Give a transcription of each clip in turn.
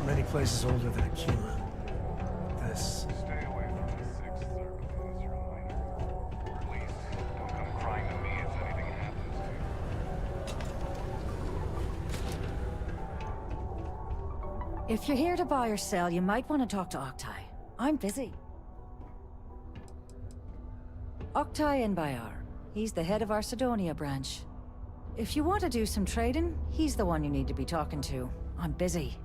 many places older than Aquila. This. Stay away from the Sixth Circle as your reminder. Or at least, don't come crying to me if anything happens to you. If you're here to buy or sell, you might want to talk to Octai. I'm busy. Octai Enbayar. He's the head of our Sidonia branch. If you want to do some trading, he's the one you need to be talking to. I'm busy.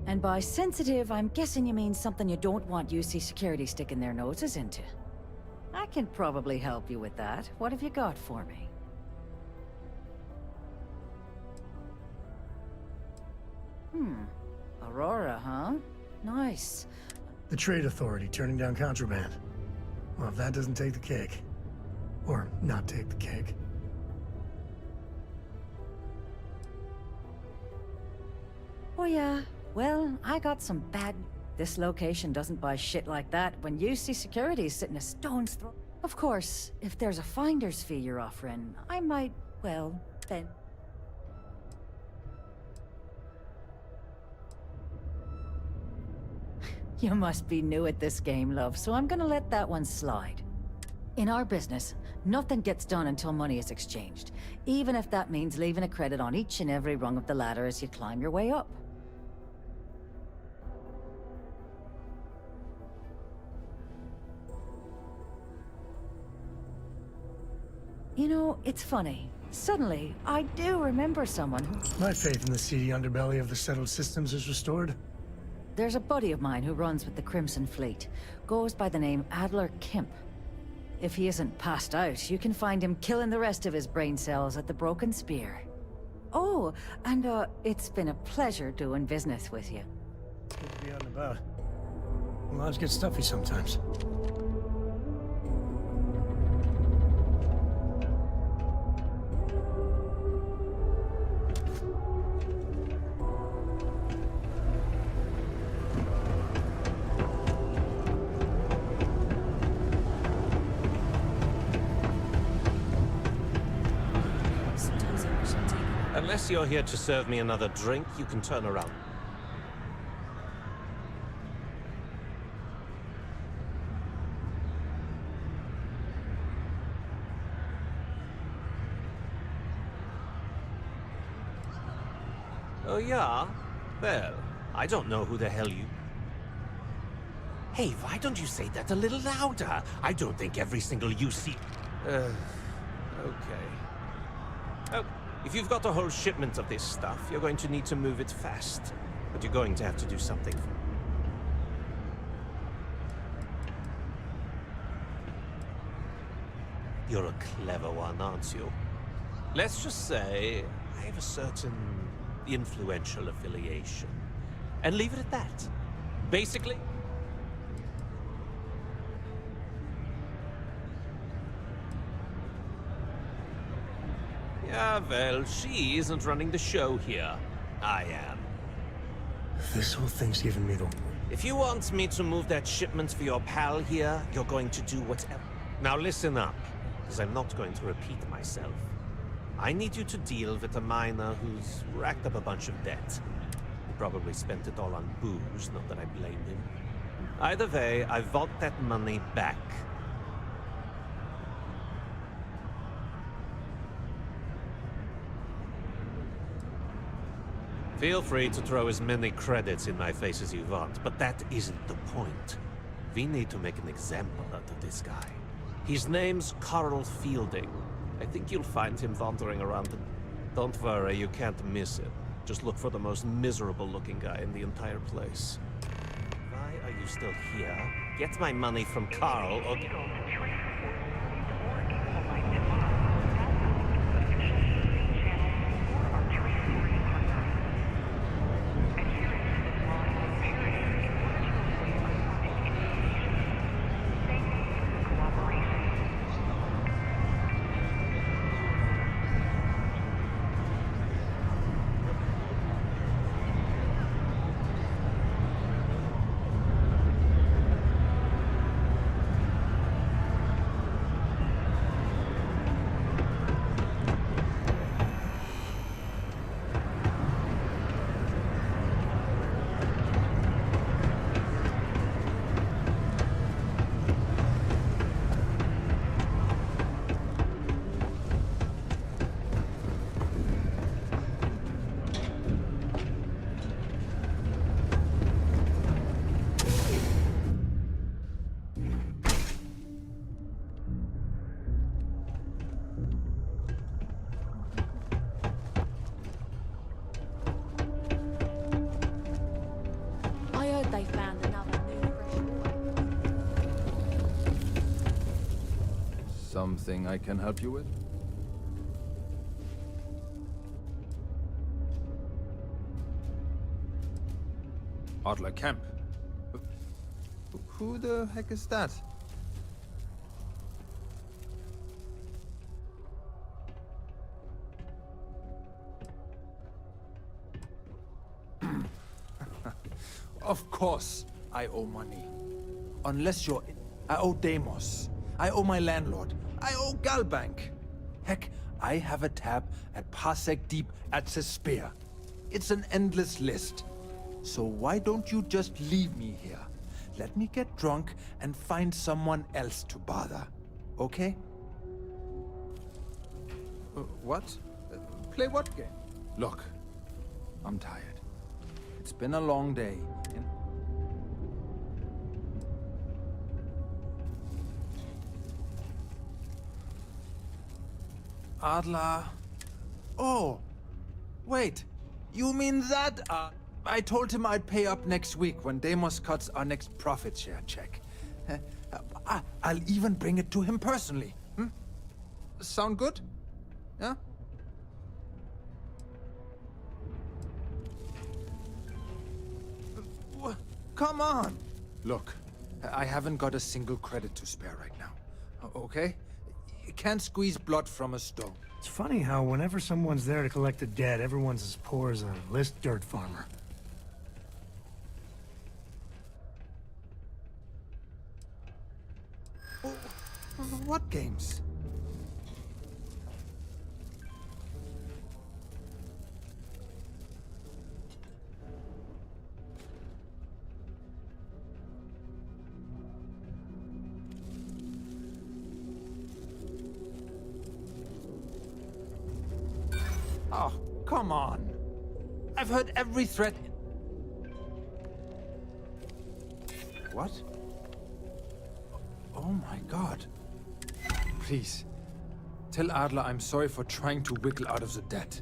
And by sensitive, I'm guessing you mean something you don't want UC Security sticking their noses into. I can probably help you with that. What have you got for me? Aurora, huh? Nice. The Trade Authority turning down contraband. Well, if that doesn't take the cake. Or not take the cake. Oh yeah. Well, I got some bad... This location doesn't buy shit like that when UC Security's sitting a stone's throw. Of course, if there's a finder's fee you're offering, I might, well, then... You must be new at this game, love, so I'm gonna let that one slide. In our business, nothing gets done until money is exchanged, even if that means leaving a credit on each and every rung of the ladder as you climb your way up. You know, it's funny. Suddenly, I do remember someone who... My faith in the seedy underbelly of the settled systems is restored. There's a buddy of mine who runs with the Crimson Fleet. Goes by the name Adler Kemp. If he isn't passed out, you can find him killing the rest of his brain cells at the Broken Spear. Oh, and it's been a pleasure doing business with you. Good to be out and about. Lives get stuffy sometimes. Unless you're here to serve me another drink, you can turn around. Oh yeah? Well, I don't know who the hell you... Hey, why don't you say that a little louder? I don't think every single UC... Okay. Oh, if you've got a whole shipment of this stuff, you're going to need to move it fast. But you're going to have to do something for... You're a clever one, aren't you? Let's just say I have a certain influential affiliation. And leave it at that. Basically... Yeah, well, she isn't running the show here. I am. This whole thing's given me the... If you want me to move that shipment for your pal here, you're going to do whatever... Now listen up, because I'm not going to repeat myself. I need you to deal with a miner who's racked up a bunch of debt. He probably spent it all on booze, not that I blame him. Either way, I want that money back. Feel free to throw as many credits in my face as you want, but that isn't the point. We need to make an example out of this guy. His name's Carl Fielding. I think you'll find him wandering around the... Don't worry, you can't miss it. Just look for the most miserable-looking guy in the entire place. Why are you still here? Get my money from Carl, or... Anything I can help you with? Adler Camp. Who the heck is that? Of course, I owe money. Unless you're... I owe Deimos. I owe my landlord. I owe Galbank. Heck, I have a tab at Parsec Deep at the Spear. It's an endless list. So why don't you just leave me here? Let me get drunk and find someone else to bother. Okay? What? Play what game? Look, I'm tired. It's been a long day. Adler. Oh, wait. You mean that? I told him I'd pay up next week when Deimos cuts our next profit share check. I'll even bring it to him personally. Sound good? Yeah? Come on! Look, I haven't got a single credit to spare right now. Okay? You can't squeeze blood from a stone. It's funny how whenever someone's there to collect a debt, everyone's as poor as a list dirt farmer. What games? Oh, come on. I've heard every threat. What? Oh my god. Please, tell Adler I'm sorry for trying to wiggle out of the debt.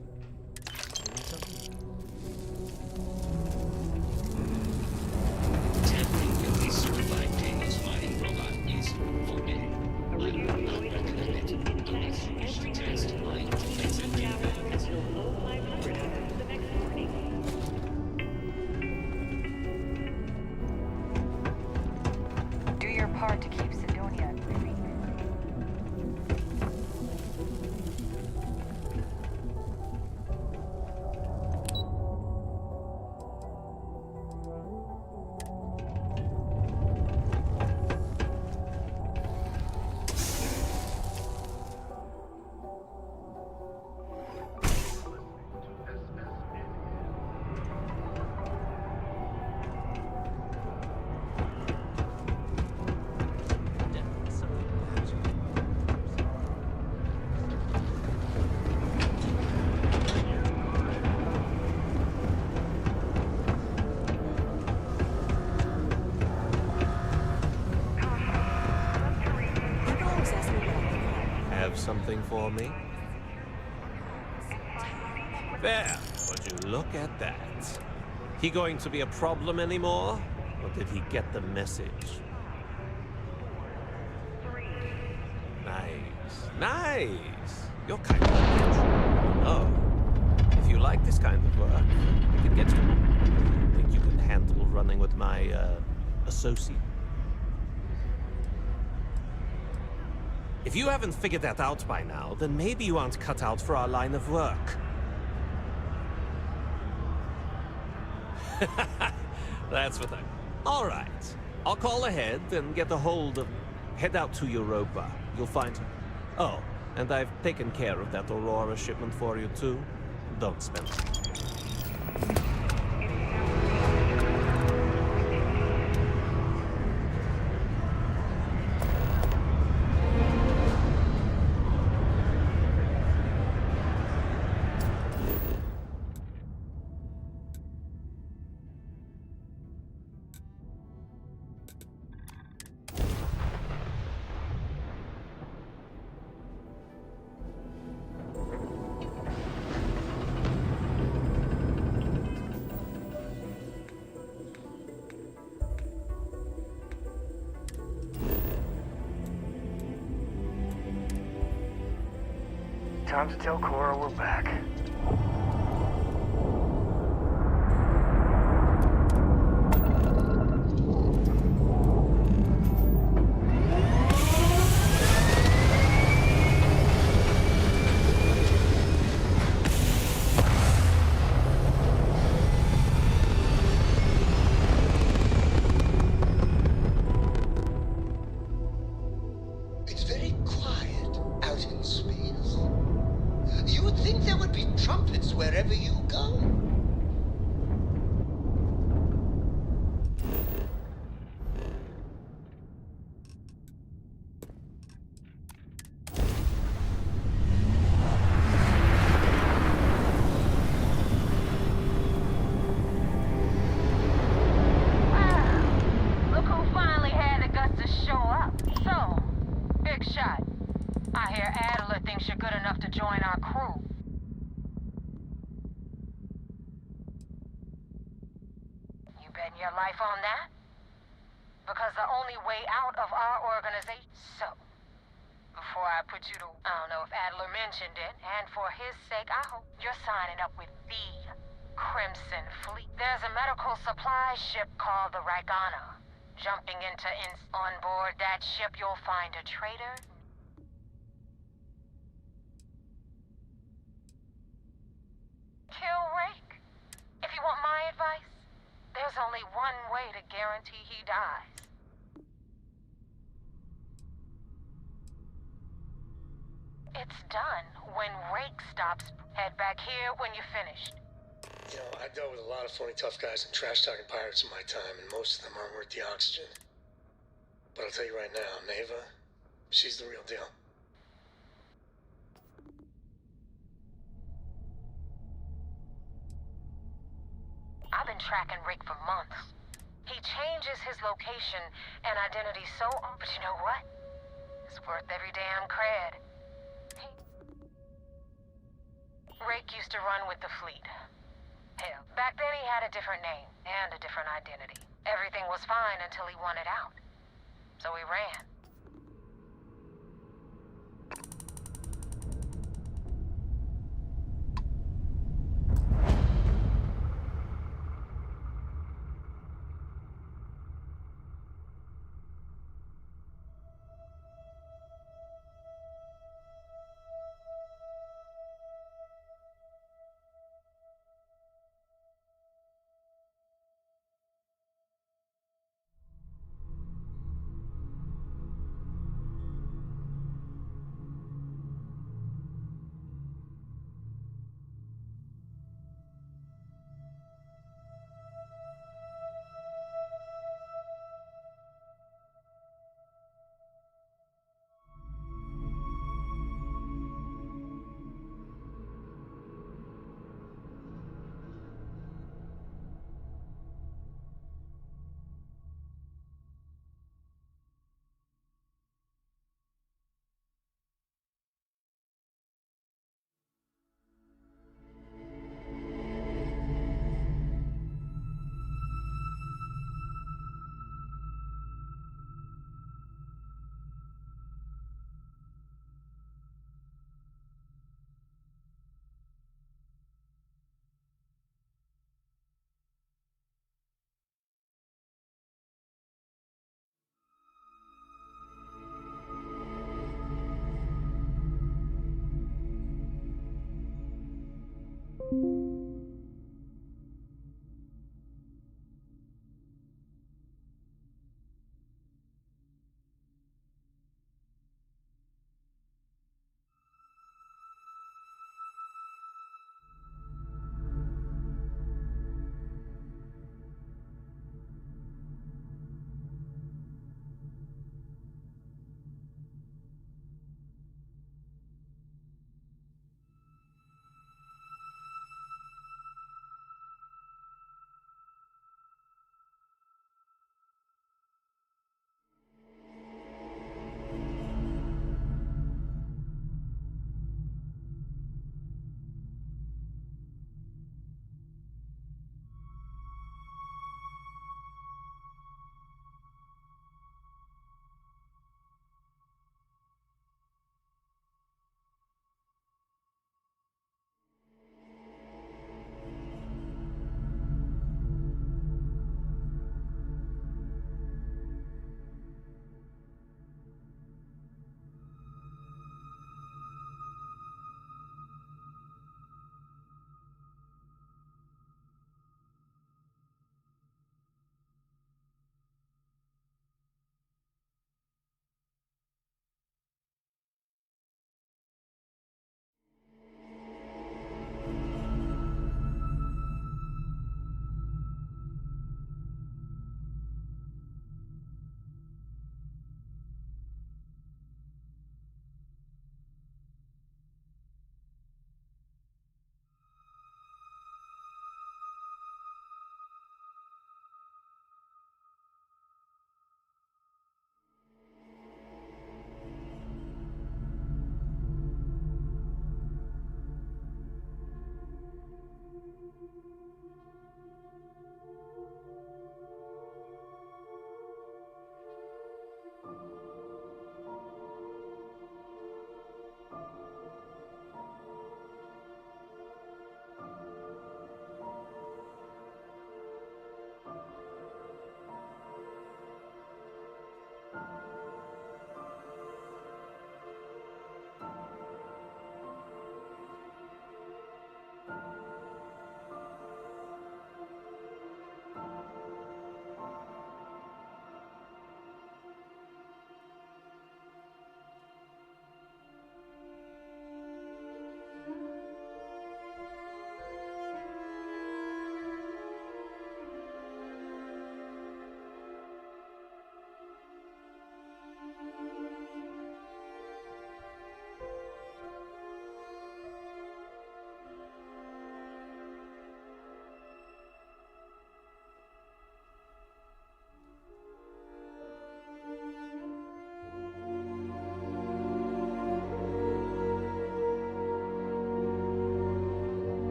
Do your part to keep Sidonia moving. Something for me? There, would you look at that? He going to be a problem anymore? Or did he get the message? Nice, nice. You're kind of like Oh, if you like this kind of work, we can get to it. Think you can handle running with my, associate? If you haven't figured that out by now, then maybe you aren't cut out for our line of work. That's what All right. I'll call ahead and get a hold of... Head out to Europa. You'll find her. Oh, and I've taken care of that Aurora shipment for you too. Don't spend it. Time to tell Cora we're back. It's very quiet out in space. You would think there would be trumpets wherever you go. Look who finally had the guts to show up. So, big shot. I hear Adler thinks you're good enough to join our crew. You betting your life on that? Because the only way out of our organization... So, before I put you to... I don't know if Adler mentioned it, and for his sake, I hope you're signing up with the Crimson Fleet. There's a medical supply ship called the Reklama. Jumping into on board that ship, you'll find a trader. Kill Rake. If you want my advice, there's only one way to guarantee he dies. It's done when Rake stops. Head back here when you're finished. You know, I've dealt with a lot of phony tough guys and trash-talking pirates in my time, and most of them aren't worth the oxygen. But I'll tell you right now, Neva, she's the real deal. I've been tracking Rick for months. He changes his location and identity so often, but you know what? It's worth every damn cred. Rick used to run with the fleet. Hell, back then he had a different name and a different identity. Everything was fine until he wanted out. So he ran.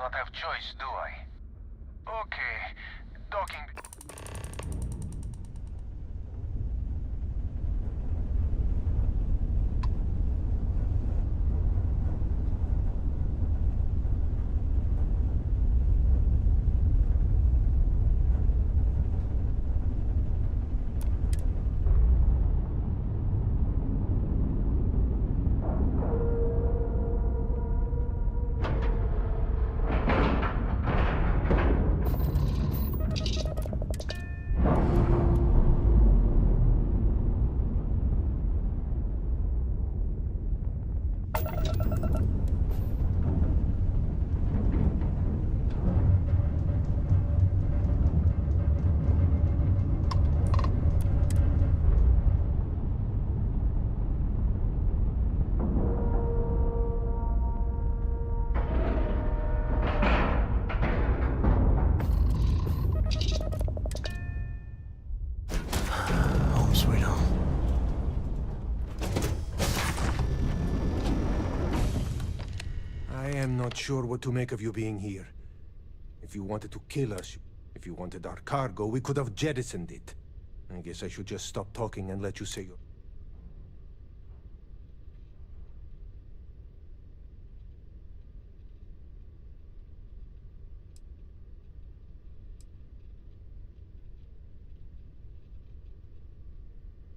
not have choice, do I? Okay, talking... I'm not sure what to make of you being here. If you wanted to kill us, if you wanted our cargo, we could have jettisoned it. I guess I should just stop talking and let you say your...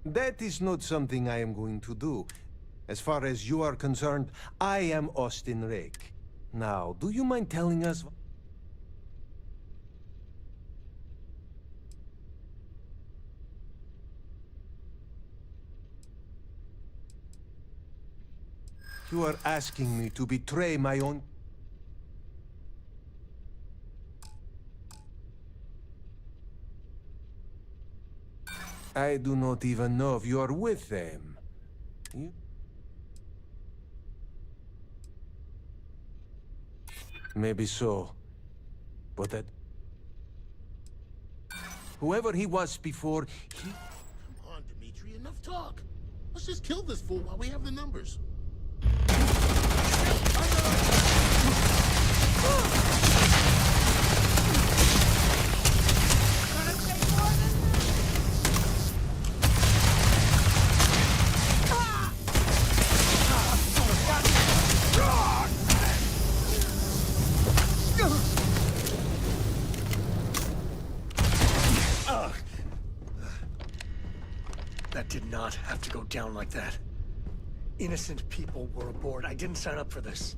That is not something I am going to do. As far as you are concerned, I am Austin Rake. Now, do you mind telling us... You are asking me to betray my own... I do not even know if you are with them. You... Maybe so. But that... Whoever he was before, he... Come on, Dimitri, enough talk. Let's just kill this fool while we have the numbers. That did not have to go down like that. Innocent people were aboard. I didn't sign up for this.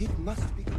It must be great.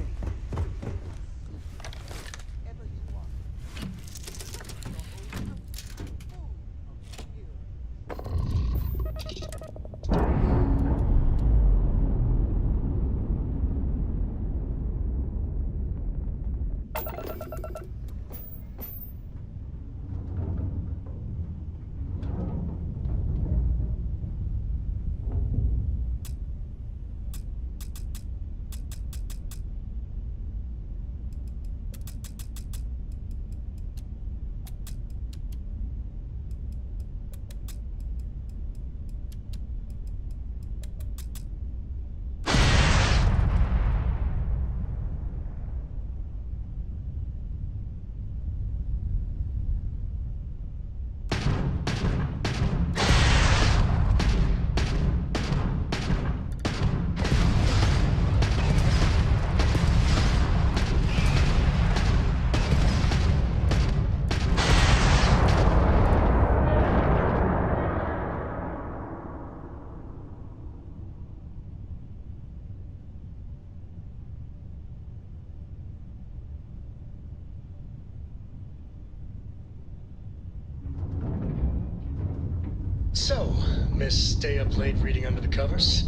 So, Miss Stay Up Late reading under the covers?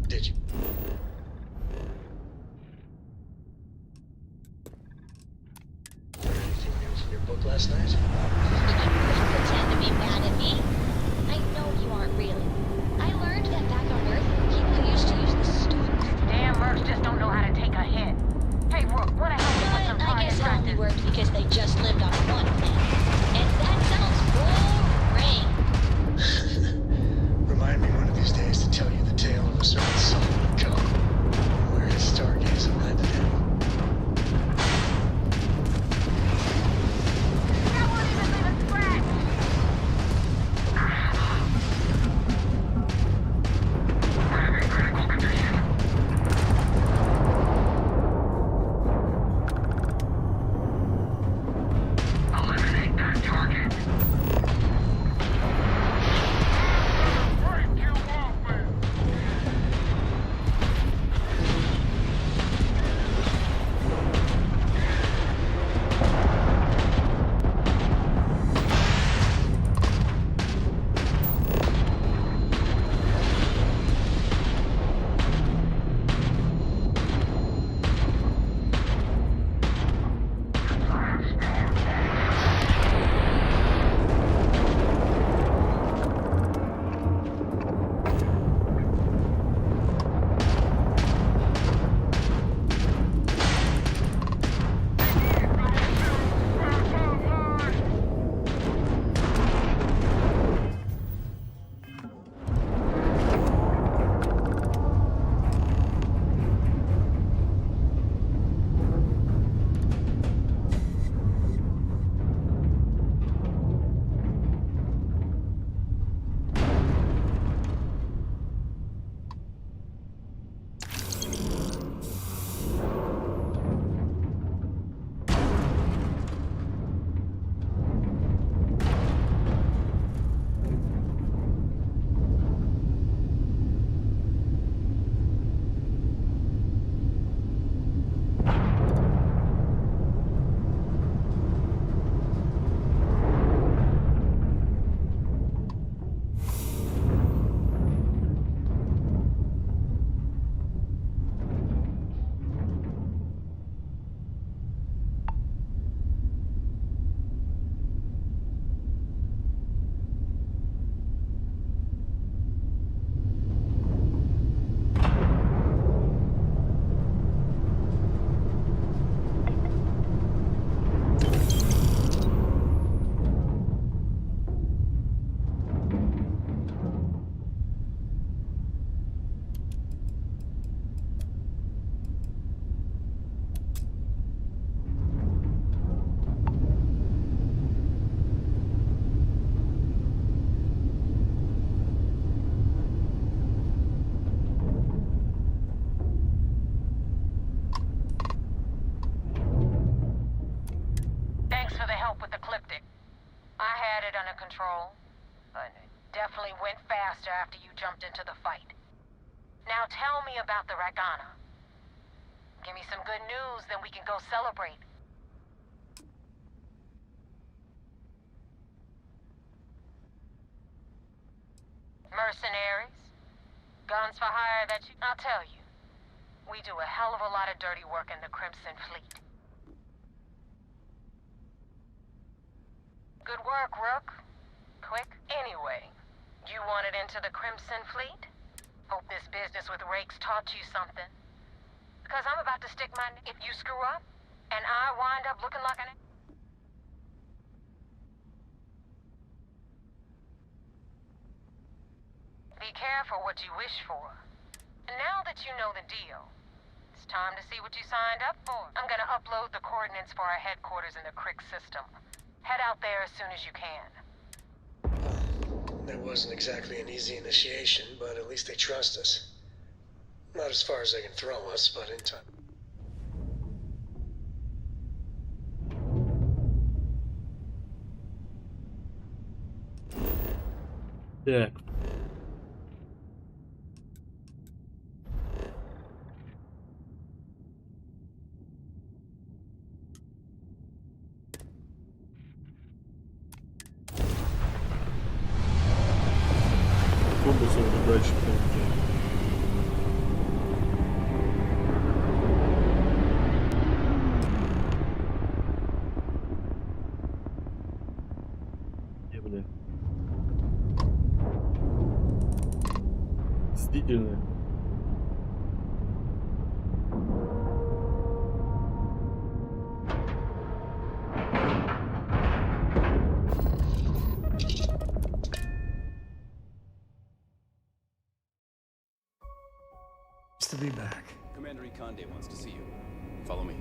Did you? Anything new from your book last night? Don't pretend to be mad at me. I know you aren't really. I learned that back on Earth, people used to use the stars. Damn mercs just don't know how to take a hit. Hey, Rook, what the hell is with some But I guess target it only practice? worked because they just lived on one planet. And that sounds boring. Remind me one of these days to tell you the tale of a certain son would come, where his stargazer landed him. That won't even leave a scratch! I'm in critical condition. Eliminate that target. Break you open! Thanks for the help with the cliptic. I had it under control, but it definitely went faster after you jumped into the fight. Now tell me about the Reklama. Give me some good news, then we can go celebrate. Mercenaries? Guns for hire that you... I'll tell you. We do a hell of a lot of dirty work in the Crimson Fleet. Good work, Rook. Quick. Anyway, you wanted into the Crimson Fleet? Hope this business with rakes taught you something. Because I'm about to stick my... If you screw up, and I wind up looking like an... Be careful what you wish for. And now that you know the deal, it's time to see what you signed up for. I'm gonna upload the coordinates for our headquarters in the Crick system. Head out there as soon as you can. That wasn't exactly an easy initiation, but at least they trust us. Not as far as they can throw us, but in time. Так. фокуса уже дальше прям. Мстительные. To be back. Commander Ikonde wants to see you. Follow me.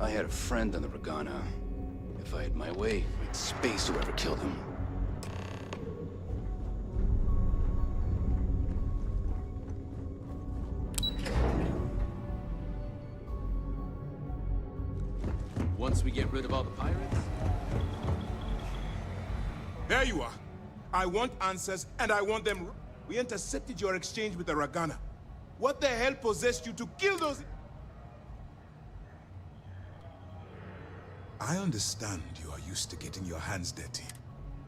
I had a friend on the Regana. If I had my way, I'd space whoever killed him. Once we get rid of all the pirates... There you are. I want answers, and I want them... We intercepted your exchange with the Ragana. What the hell possessed you to kill those... I understand you are used to getting your hands dirty.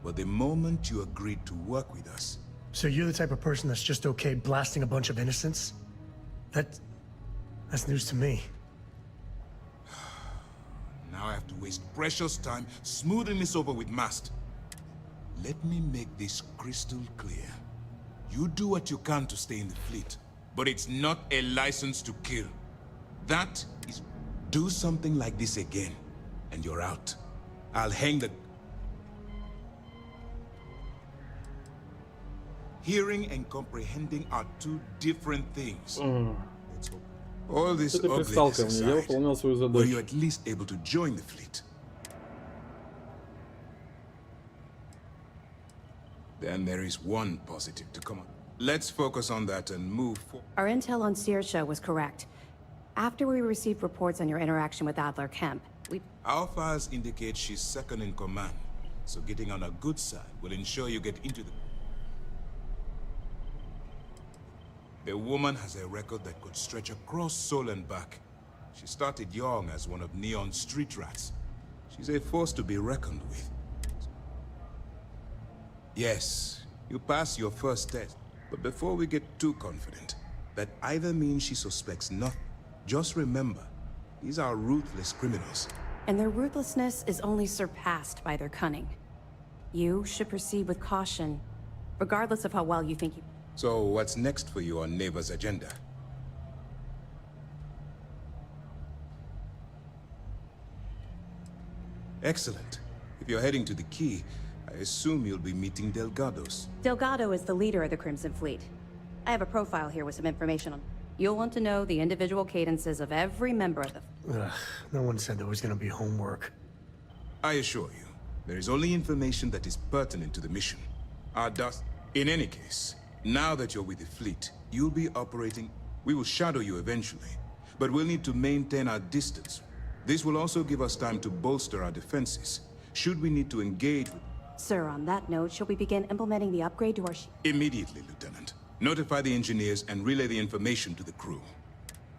But the moment you agreed to work with us... So you're the type of person that's just okay blasting a bunch of innocents? That's news to me. Now I have to waste precious time smoothing this over with Mast. Let me make this crystal clear. You do what you can to stay in the fleet, but it's not a license to kill. That is... Do something like this again, and you're out. I'll hang the... Hearing and comprehending are two different things. All this ugliness aside, were you at least able to join the fleet? Then there is one positive to come on. Let's focus on that and move forward. Our intel on Saoirse was correct. After we received reports on your interaction with Adler Kemp, Our files indicate she's second in command, so getting on a good side will ensure you get into the... The woman has a record that could stretch across Seoul and back. She started young as one of Neon's street rats. She's a force to be reckoned with. Yes, you passed your first test. But before we get too confident, that either means she suspects nothing. Just remember, these are ruthless criminals. and their ruthlessness is only surpassed by their cunning. You should proceed with caution, regardless of how well you think you... So what's next for you on Neva's agenda? Excellent. If you're heading to the Key, I assume you'll be meeting Delgados. Delgado is the leader of the Crimson Fleet. I have a profile here with some information on... You'll want to know the individual cadences of every member of the... Ugh, no one said there was gonna be homework. I assure you, there is only information that is pertinent to the mission. Our dust... In any case, now that you're with the fleet, you'll be operating... We will shadow you eventually, but we'll need to maintain our distance. This will also give us time to bolster our defenses, should we need to engage with... Sir, on that note, shall we begin implementing the upgrade to our ship? Immediately, Lieutenant. Notify the engineers and relay the information to the crew.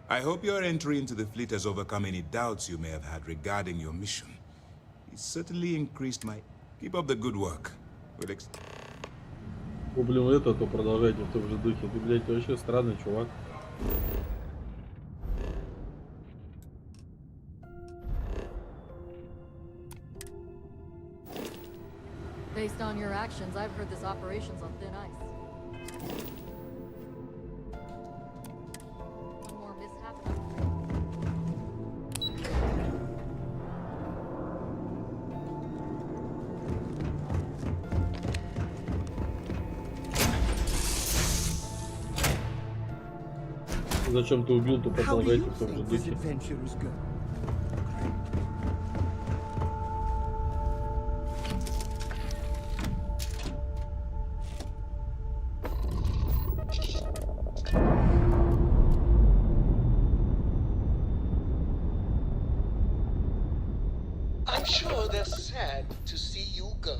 I hope your entry into the fleet has overcome any doubts you may have had regarding your mission. It certainly increased my... Keep up the good work. Куплю это, то продолжайте в том же духе. Ты, блядь, вообще странный чувак. Based on your actions, I've heard this operation's on thin ice. One more mishap and Зачем ты убил, то продолжайте в том же духе. I'm sure they're sad to see you go.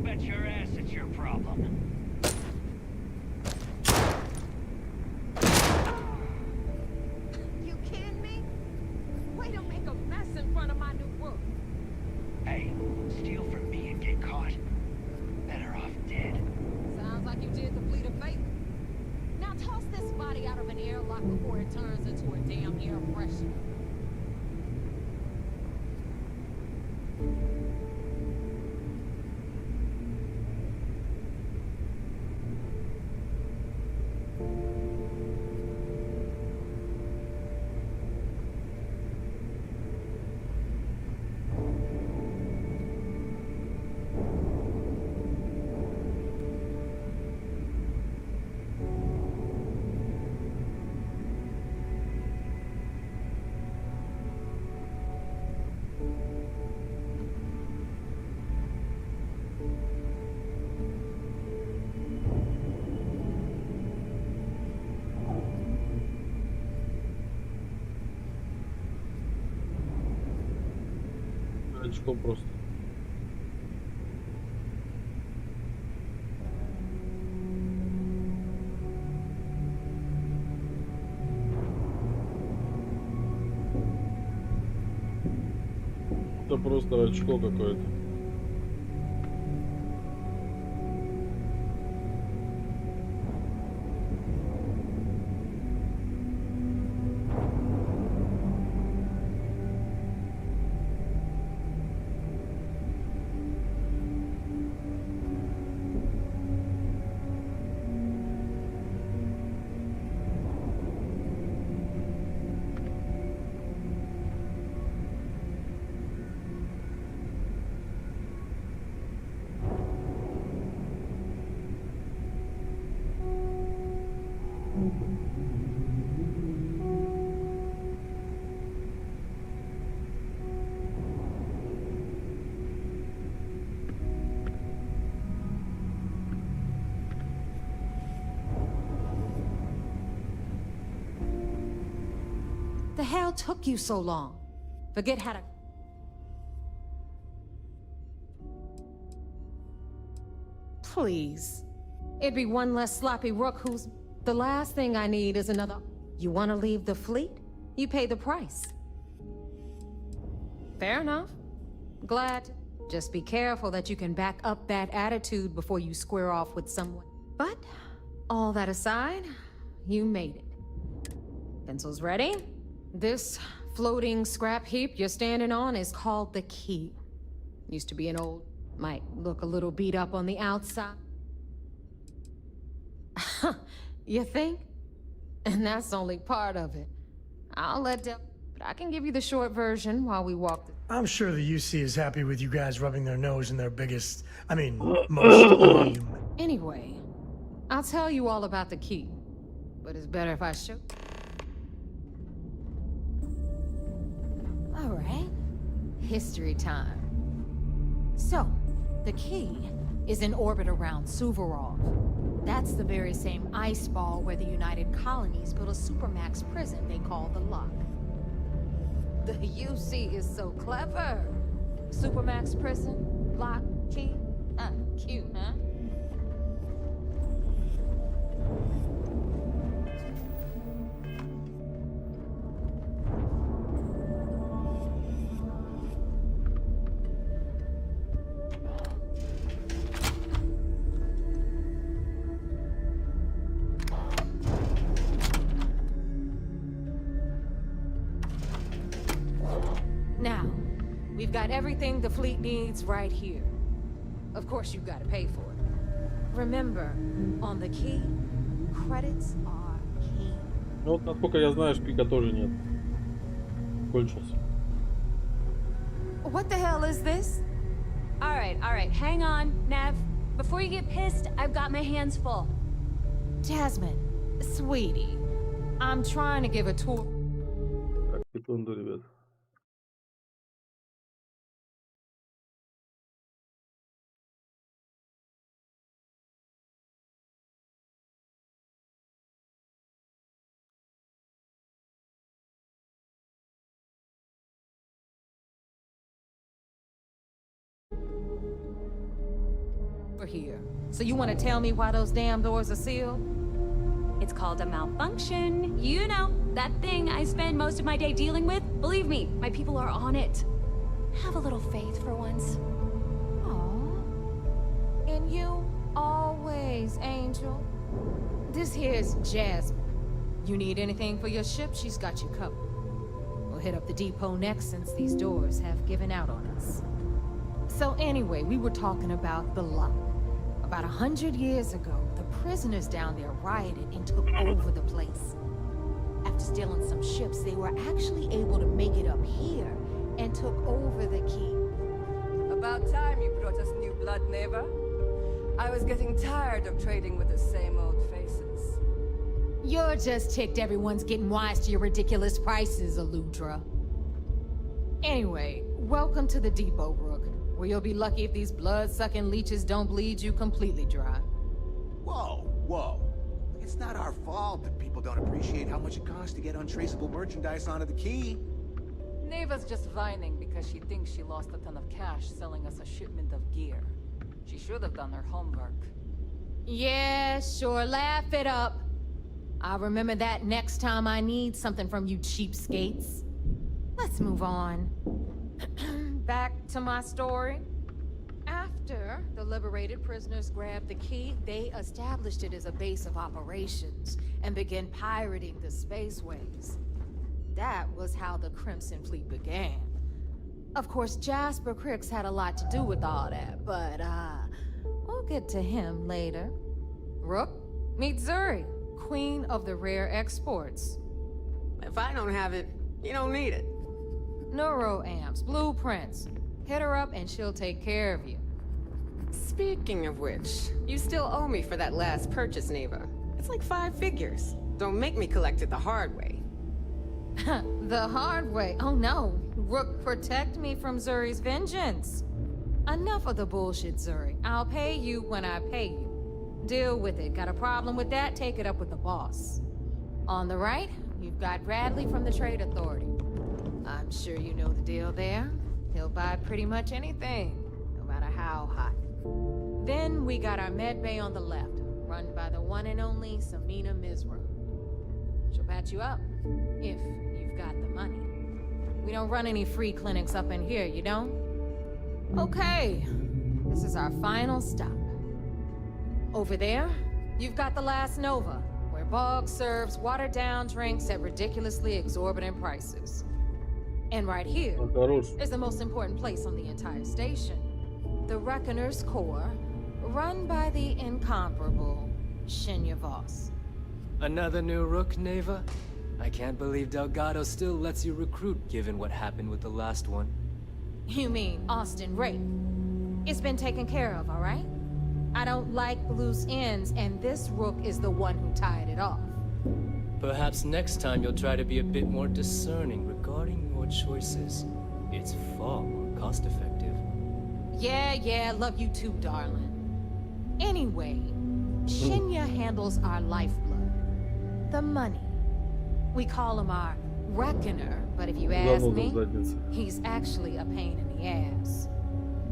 bet your ass it's your problem. You kidding me? Way to make a mess in front of my new book. Hey, steal from me and get caught. Better off dead. Sounds like you did the fleet a favor. Now toss this body out of an airlock before it turns into a damn air freshener. Очко просто. Это просто очко какое-то. The hell took you so long? Forget how to... Please. It'd be one less sloppy rook who's... The last thing I need is another... You want to leave the fleet? You pay the price. Fair enough. Glad. Just be careful that you can back up that attitude before you square off with someone. But, all that aside, you made it. Pencils ready? This floating scrap heap you're standing on is called the key. Used to be an old... might look a little beat up on the outside. You think? And that's only part of it. I'll let Del... But I can give you the short version while we walk the... I'm sure the UC is happy with you guys rubbing their nose in their biggest, most monument. Anyway, I'll tell you all about the key. But it's better if I show... All right. History time. So, the key is in orbit around Suvorov. That's the very same ice ball where the United Colonies built a supermax prison they call the Lock. The UC is so clever. Supermax prison, lock, key. Cute, huh? Now, we've got everything the fleet needs right here. Of course, you've got to pay for it. Remember, on the key, credits are king. Ну вот, насколько я знаю, шпика тоже нет. Кончился. What the hell is this? All right, hang on, Nev. Before you get pissed, I've got my hands full. Jasmine, sweetie, I'm trying to give a tour. Так, секунду, ребят. For here. So you want to tell me why those damn doors are sealed? It's called a malfunction. You know, that thing I spend most of my day dealing with. Believe me, my people are on it. Have a little faith for once. Aw. And you always, Angel. This here's Jasmine. You need anything for your ship, she's got you covered. We'll hit up the depot next since these doors have given out on us. So anyway, we were talking about the lock. About 100 years ago, the prisoners down there rioted and took over the place. After stealing some ships, they were actually able to make it up here and took over the key. About time you brought us new blood, Neva. I was getting tired of trading with the same old faces. You're just ticked everyone's getting wise to your ridiculous prices, Aludra. Anyway, welcome to the depot, Rook, where you'll be lucky if these blood-sucking leeches don't bleed you completely dry. Whoa, whoa. It's not our fault that people don't appreciate how much it costs to get untraceable merchandise onto the key. Neva's just whining because she thinks she lost a ton of cash selling us a shipment of gear. She should have done her homework. Yeah, sure, laugh it up. I'll remember that next time I need something from you cheapskates. Let's move on. Back to my story. After the liberated prisoners grabbed the key, they established it as a base of operations and began pirating the spaceways. That was how the Crimson Fleet began. Of course, Jasper Cricks had a lot to do with all that, but we'll get to him later. Rook, meet Zuri, Queen of the Rare Exports. If I don't have it, you don't need it. Neuroamps, blueprints. Hit her up and she'll take care of you. Speaking of which, you still owe me for that last purchase, Neva. It's like 5 figures. Don't make me collect it the hard way. The hard way? Oh no. Rook, protect me from Zuri's vengeance. Enough of the bullshit, Zuri. I'll pay you when I pay you. Deal with it. Got a problem with that? Take it up with the boss. On the right, you've got Bradley from the Trade Authority. I'm sure you know the deal there. He'll buy pretty much anything, no matter how hot. Then we got our med bay on the left, run by the one and only Samina Mizra. She'll patch you up, if you've got the money. We don't run any free clinics up in here, you don't? Okay, this is our final stop. Over there, you've got the Last Nova, where Bog serves watered-down drinks at ridiculously exorbitant prices. And right here is the most important place on the entire station. The Reckoner's Core, run by the incomparable Shinya Voss. Another new Rook, Neva? I can't believe Delgado still lets you recruit given what happened with the last one. You mean Austin Rape? It's been taken care of, all right? I don't like loose ends, and this Rook is the one who tied it off. Perhaps next time you'll try to be a bit more discerning regarding your choices. It's far more cost-effective. Yeah, love you too, darling. Anyway, Shinya handles our lifeblood. The money. We call him our Reckoner, but if you ask me, he's actually a pain in the ass.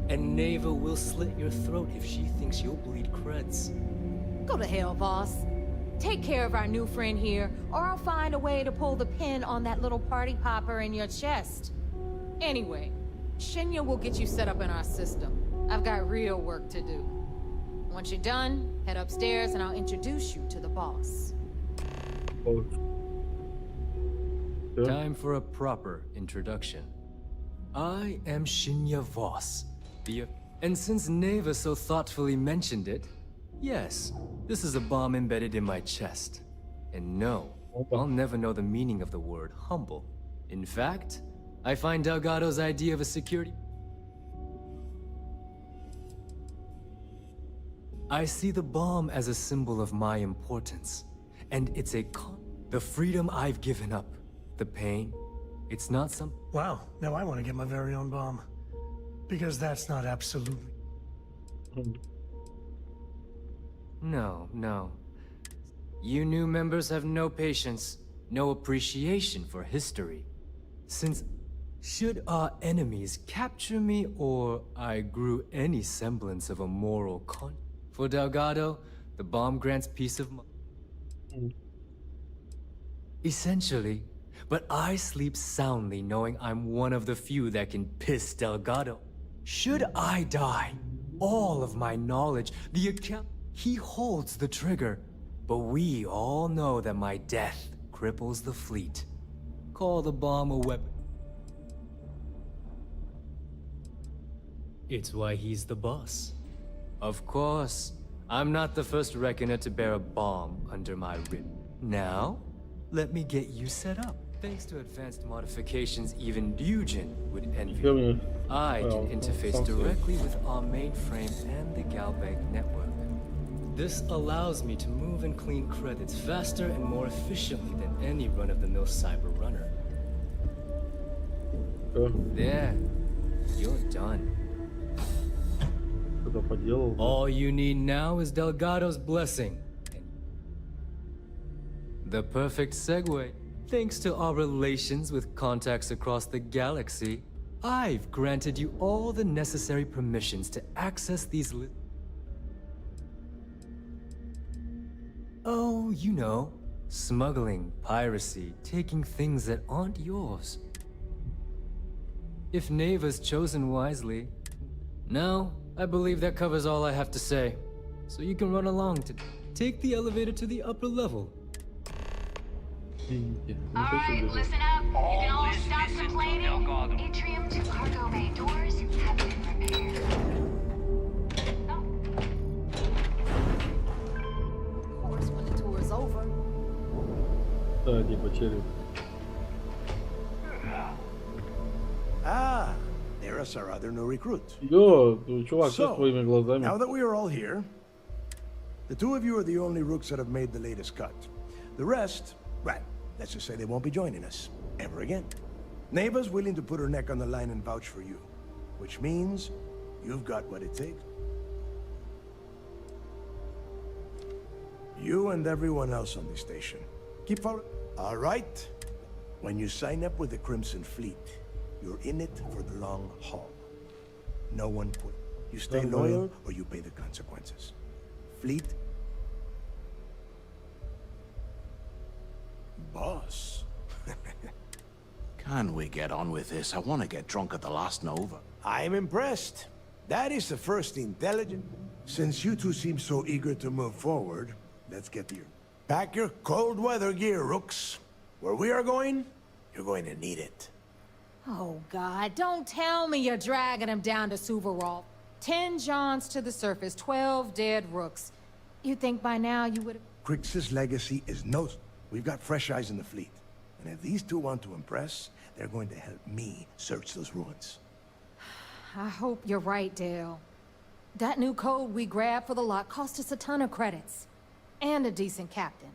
And Neva will slit your throat if she thinks you'll bleed creds. Go to hell, boss. Take care of our new friend here, or I'll find a way to pull the pin on that little party popper in your chest. Anyway, Shinya will get you set up in our system. I've got real work to do. Once you're done, head upstairs and I'll introduce you to the boss. Time for a proper introduction. I am Shinya Voss. And since Neva so thoughtfully mentioned it, yes, this is a bomb embedded in my chest. And no, I'll never know the meaning of the word humble. In fact, I find Delgado's idea of a security... I see the bomb as a symbol of my importance. And it's the freedom I've given up. The pain, it's not some... Wow, now I want to get my very own bomb. Because that's not absolutely... No. You new members have no patience, no appreciation for history. Since Should our enemies capture me or I grew any semblance of a moral con? For Delgado, the bomb grants peace of mind. Essentially, but I sleep soundly knowing I'm one of the few that can piss Delgado. Should I die, all of my knowledge, the account, he holds the trigger. But we all know that my death cripples the fleet. Call the bomb a weapon. It's why he's the boss. Of course, I'm not the first reckoner to bear a bomb under my rib. Now, let me get you set up. Thanks to advanced modifications even Dujin would envy. I can interface directly with our mainframe and the Galbank network. This allows me to move and clean credits faster and more efficiently than any run-of-the-mill cyber runner. There, you're done. All you need now is Delgado's blessing. The perfect segue. Thanks to our relations with contacts across the galaxy, I've granted you all the necessary permissions to access these Oh, you know, smuggling, piracy, taking things that aren't yours. If Neva's chosen wisely. Now, I believe that covers all I have to say. So you can run along to take the elevator to the upper level. Alright, listen up. You can all stop complaining. Atrium to cargo bay doors have been repaired. Of course, when the tour is over. Ah, there's our other new recruit. So, now that we are all here, the two of you are the only rooks that have made the latest cut. The rest, well, let's just say they won't be joining us ever again. Neva's willing to put her neck on the line and vouch for you, which means you've got what it takes. You and everyone else on the station. Keep following. All right. When you sign up with the Crimson Fleet, you're in it for the long haul. No one quit. You stay loyal or you pay the consequences. Fleet. Boss. Can we get on with this? I want to get drunk at the last Nova. I'm impressed. That is the first intelligent. Since you two seem so eager to move forward, let's get here. Pack your cold weather gear, rooks. Where we are going, you're going to need it. Oh, God, don't tell me you're dragging him down to Suvorov. 10 Johns to the surface, 12 dead rooks. You'd think by now you would've... Crix's legacy is no... We've got fresh eyes in the fleet. And if these two want to impress, they're going to help me search those ruins. I hope you're right, Dale. That new code we grabbed for the lot cost us a ton of credits. And a decent captain.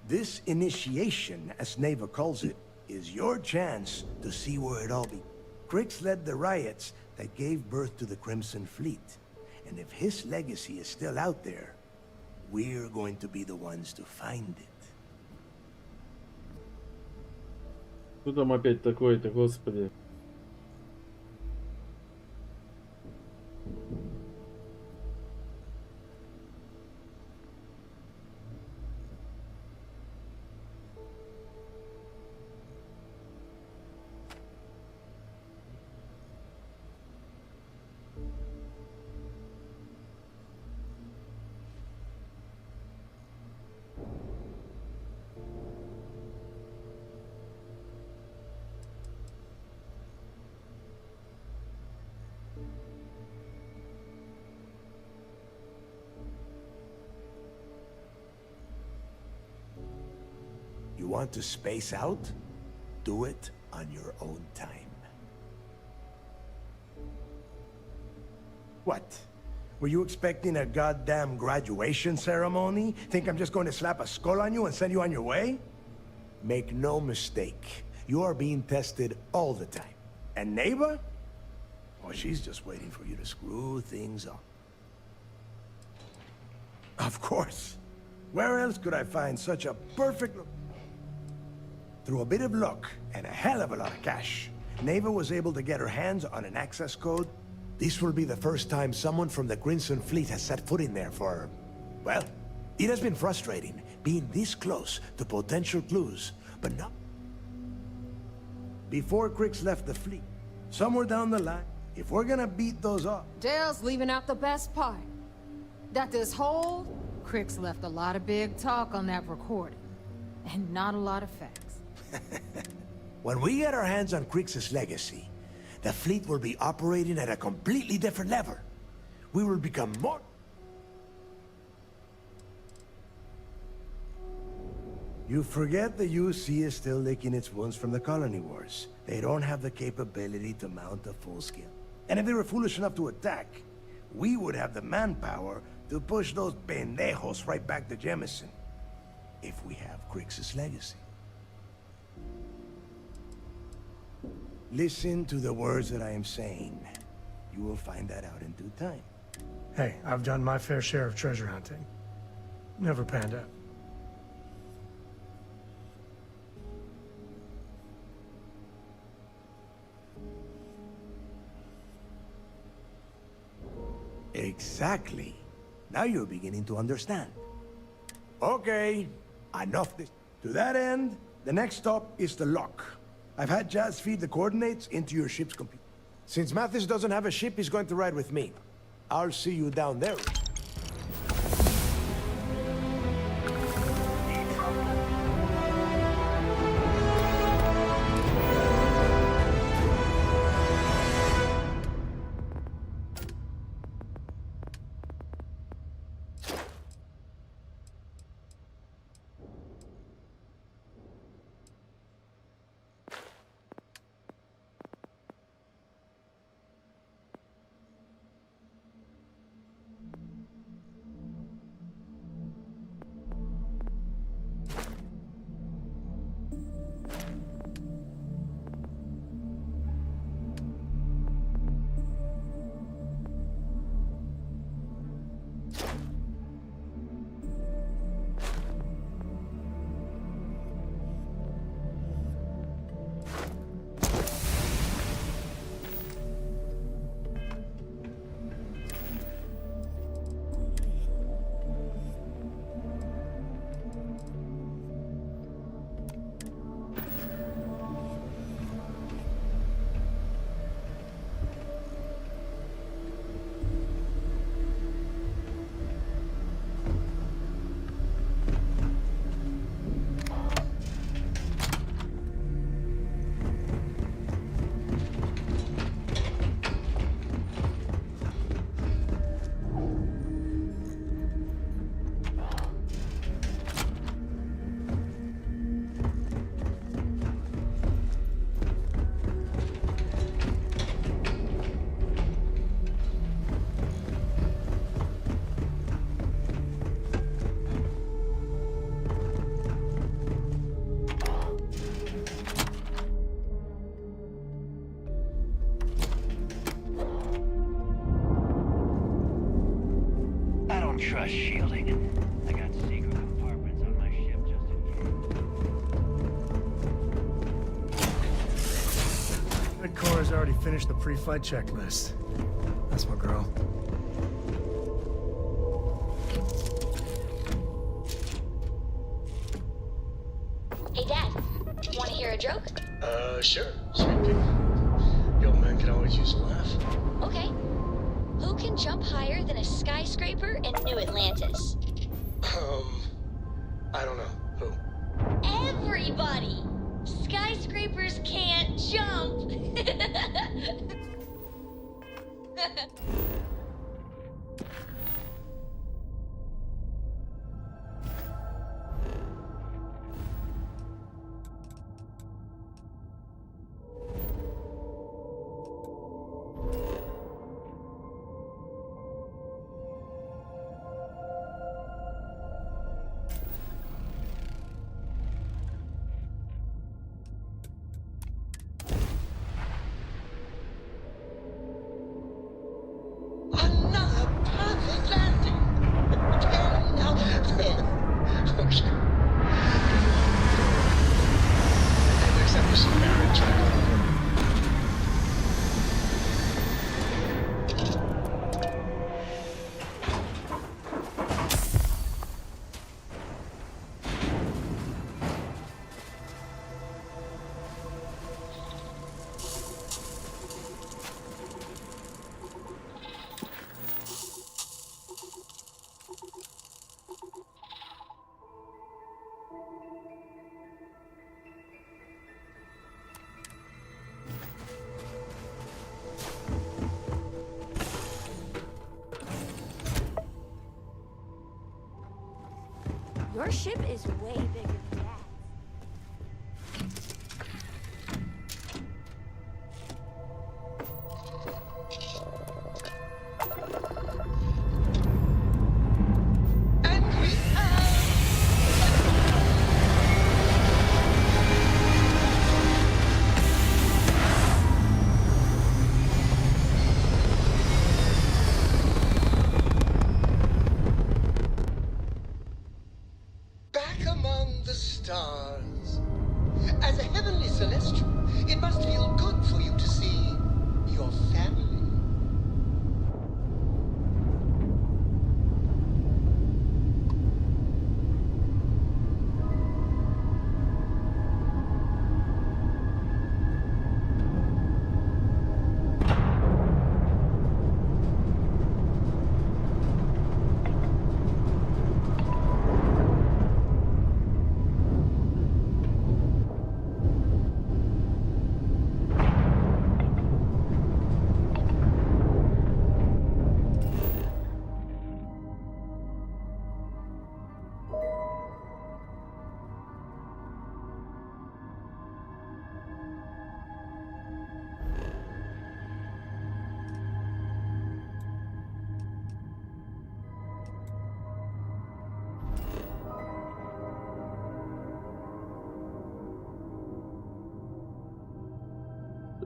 This initiation, as Neva calls it, is your chance to see where it all began. Crix led the riots that gave birth to the Crimson Fleet. And if his legacy is still out there, we're going to be the ones to find it. Что там опять такое-то, господи? You want to space out? Do it on your own time. What? Were you expecting a goddamn graduation ceremony? Think I'm just going to slap a skull on you and send you on your way? Make no mistake. You are being tested all the time. And Neva? Well, she's just waiting for you to screw things up. Of course. Where else could I find such a perfect... Through a bit of luck and a hell of a lot of cash, Neva was able to get her hands on an access code, this will be the first time someone from the Crimson Fleet has set foot in there for... well, it has been frustrating, being this close to potential clues, but not... Before Crix left the fleet, somewhere down the line, if we're gonna beat those off... Dale's leaving out the best part. That this whole... Crix left a lot of big talk on that recording, and not a lot of facts. When we get our hands on Crix's legacy, the fleet will be operating at a completely different level. We will become more... You forget the UC is still licking its wounds from the colony wars. They don't have the capability to mount a full scale. And if they were foolish enough to attack, we would have the manpower to push those pendejos right back to Jemison. If we have Crix's legacy. Listen to the words that I am saying. You will find that out in due time. Hey, I've done my fair share of treasure hunting. Never panned out. Exactly. Now you're beginning to understand. Okay, enough this. To that end, the next stop is the lock. I've had Jazz feed the coordinates into your ship's computer. Since Mathis doesn't have a ship, he's going to ride with me. I'll see you down there. Trust shielding. I got secret compartments on my ship just in case. Good Cora's already finished the pre-flight checklist. That's my girl. Hey, Dad. Want to hear a joke? Sure. Sweet pea. Young man can always use a laugh. Okay. Who can jump higher than a skyscraper in New Atlantis? I don't know. Who? Everybody! Skyscrapers can't jump! Your ship is way bigger than that. Stars. As a heavenly celestial, it must feel good for you to see your family.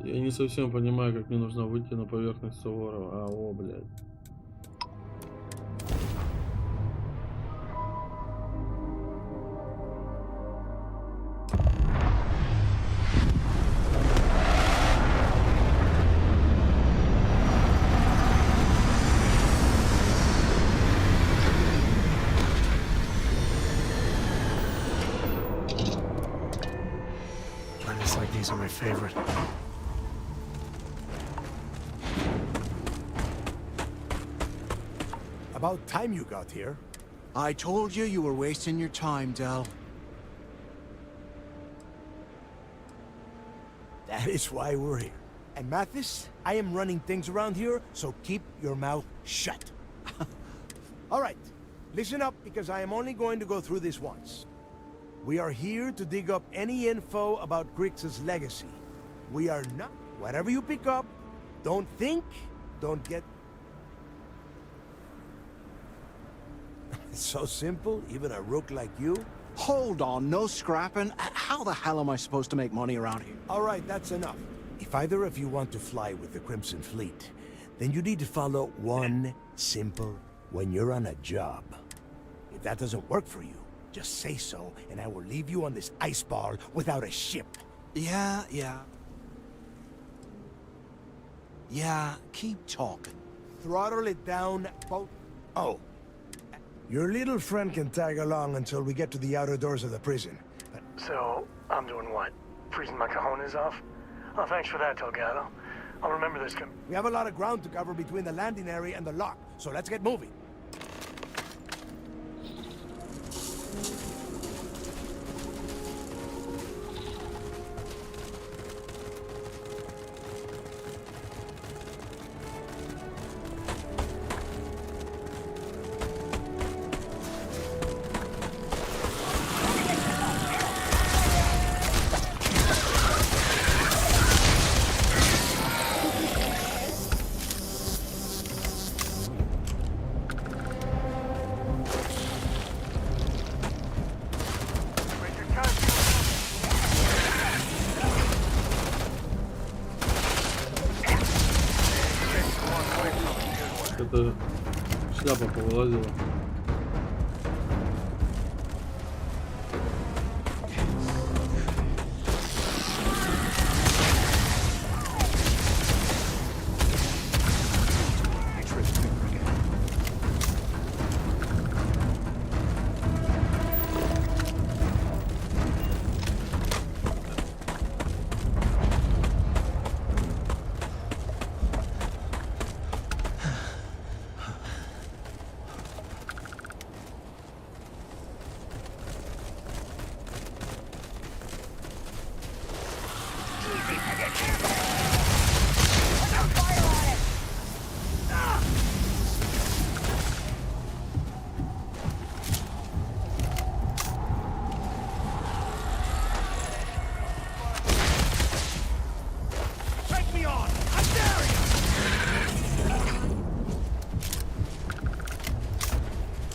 Я не совсем понимаю, как мне нужно выйти на поверхность Суворова. О, блядь. Planets like these are my favorite. About time you got here. I told you you were wasting your time, Del. That is why we're here. And Mathis, I am running things around here, so keep your mouth shut. All right, listen up, because I am only going to go through this once. We are here to dig up any info about Grix's legacy. We are not... Whatever you pick up, don't think, don't get... It's so simple, even a rook like you. Hold on, no scrapping. How the hell am I supposed to make money around here? All right, that's enough. If either of you want to fly with the Crimson Fleet, then you need to follow one simple when you're on a job. If that doesn't work for you, just say so, and I will leave you on this ice ball without a ship. Yeah. Yeah, keep talking. Throttle it down, both... Oh. Your little friend can tag along until we get to the outer doors of the prison. So, I'm doing what? Freezing my cojones off? Oh, thanks for that, Delgado. I'll remember this. We have a lot of ground to cover between the landing area and the lock, so let's get moving. Это шляпа повылазила.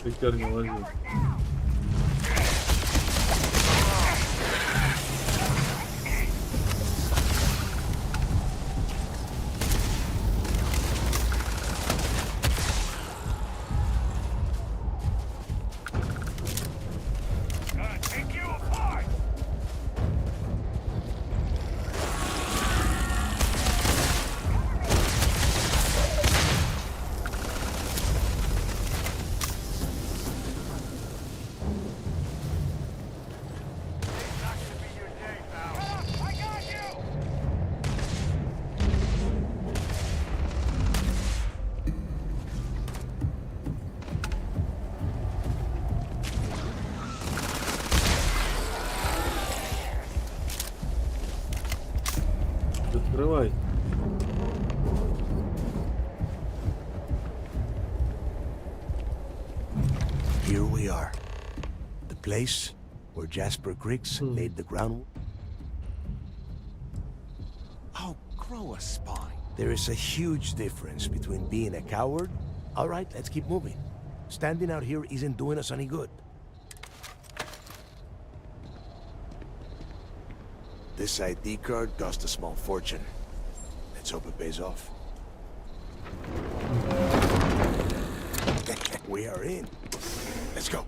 Ты херню лови. Открывай. Here we are. The place where Jasper Griggs laid the groundwork. Oh, grow a spine. There is a huge difference between being a coward. All right, let's keep moving. Standing out here isn't doing us any good. This ID card cost a small fortune. Let's hope it pays off. We are in. Let's go.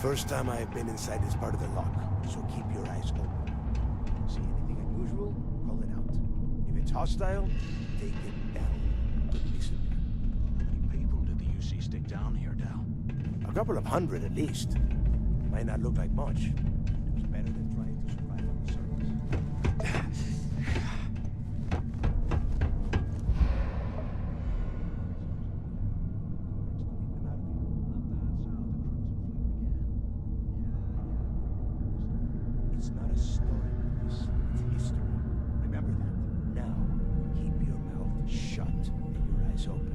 First time I've been inside this part of the lock, so keep your eyes open. See anything unusual? Call it out. If it's hostile, take it down. Listen, how many people did the UC stick down here, Dal? A couple of hundred at least. Might not look like much. It was better than trying to survive on the surface. It's not a story, it's history. Remember that. Now, keep your mouth shut and your eyes open.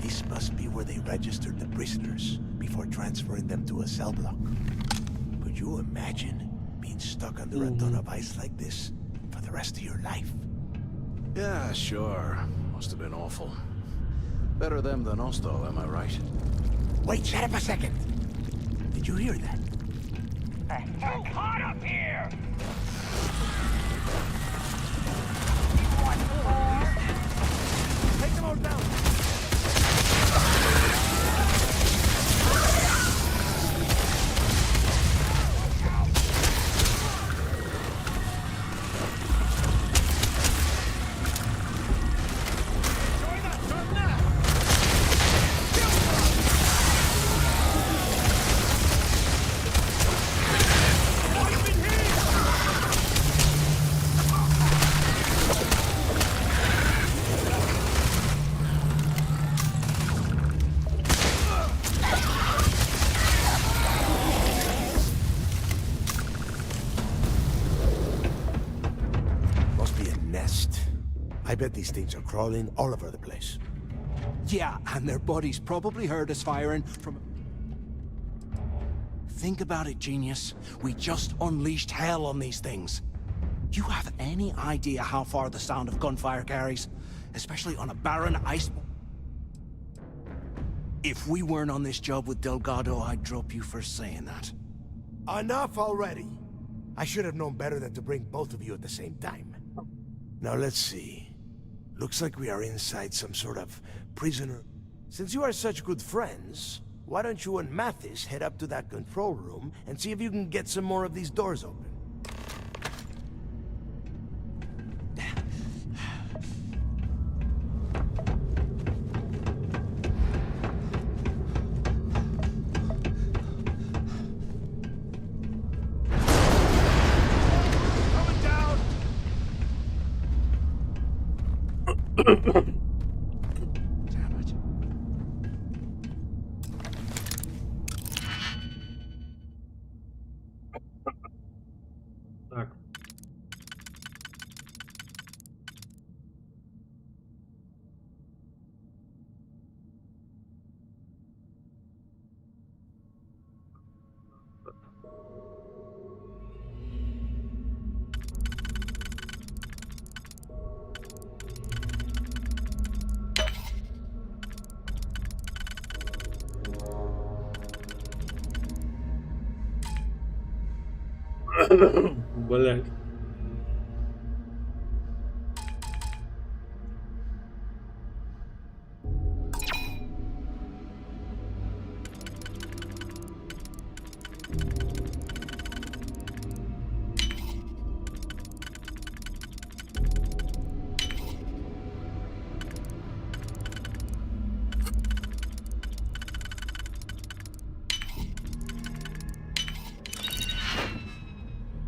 This must be where they registered the prisoners before transferring them to a cell block. Could you imagine being stuck under a ton of ice like this for the rest of your life? Yeah, sure. Must have been awful. Better them than us, though, am I right? Wait, shut up a second. Did you hear that? Too hot up here! Take them all down! I bet these things are crawling all over the place. Yeah, and their buddies probably heard us firing from... Think about it, genius. We just unleashed hell on these things. You have any idea how far the sound of gunfire carries? Especially on a barren ice... If we weren't on this job with Delgado, I'd drop you for saying that. Enough already! I should have known better than to bring both of you at the same time. Now let's see. Looks like we are inside some sort of prisoner. Since you are such good friends, why don't you and Mathis head up to that control room and see if you can get some more of these doors open? Так. Блять.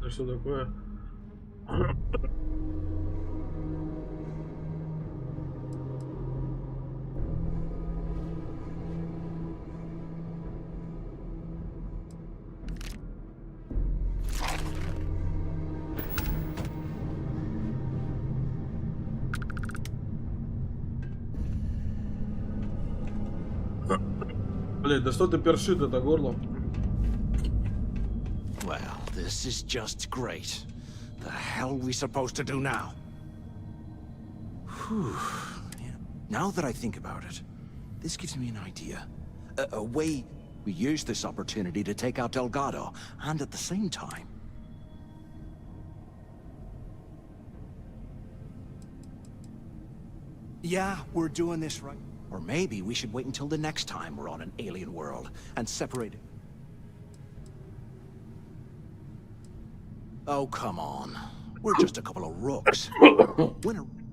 Это что такое? Блять, да что ты першит это горло? Well, this is just great. The hell are we supposed to do now? Whew. Yeah. Now that I think about it, this gives me an idea. A way we use this opportunity to take out Delgado, and at the same time... Yeah, we're doing this right. Or maybe we should wait until the next time we're on an alien world and separate it. Oh, come on. We're just a couple of rooks.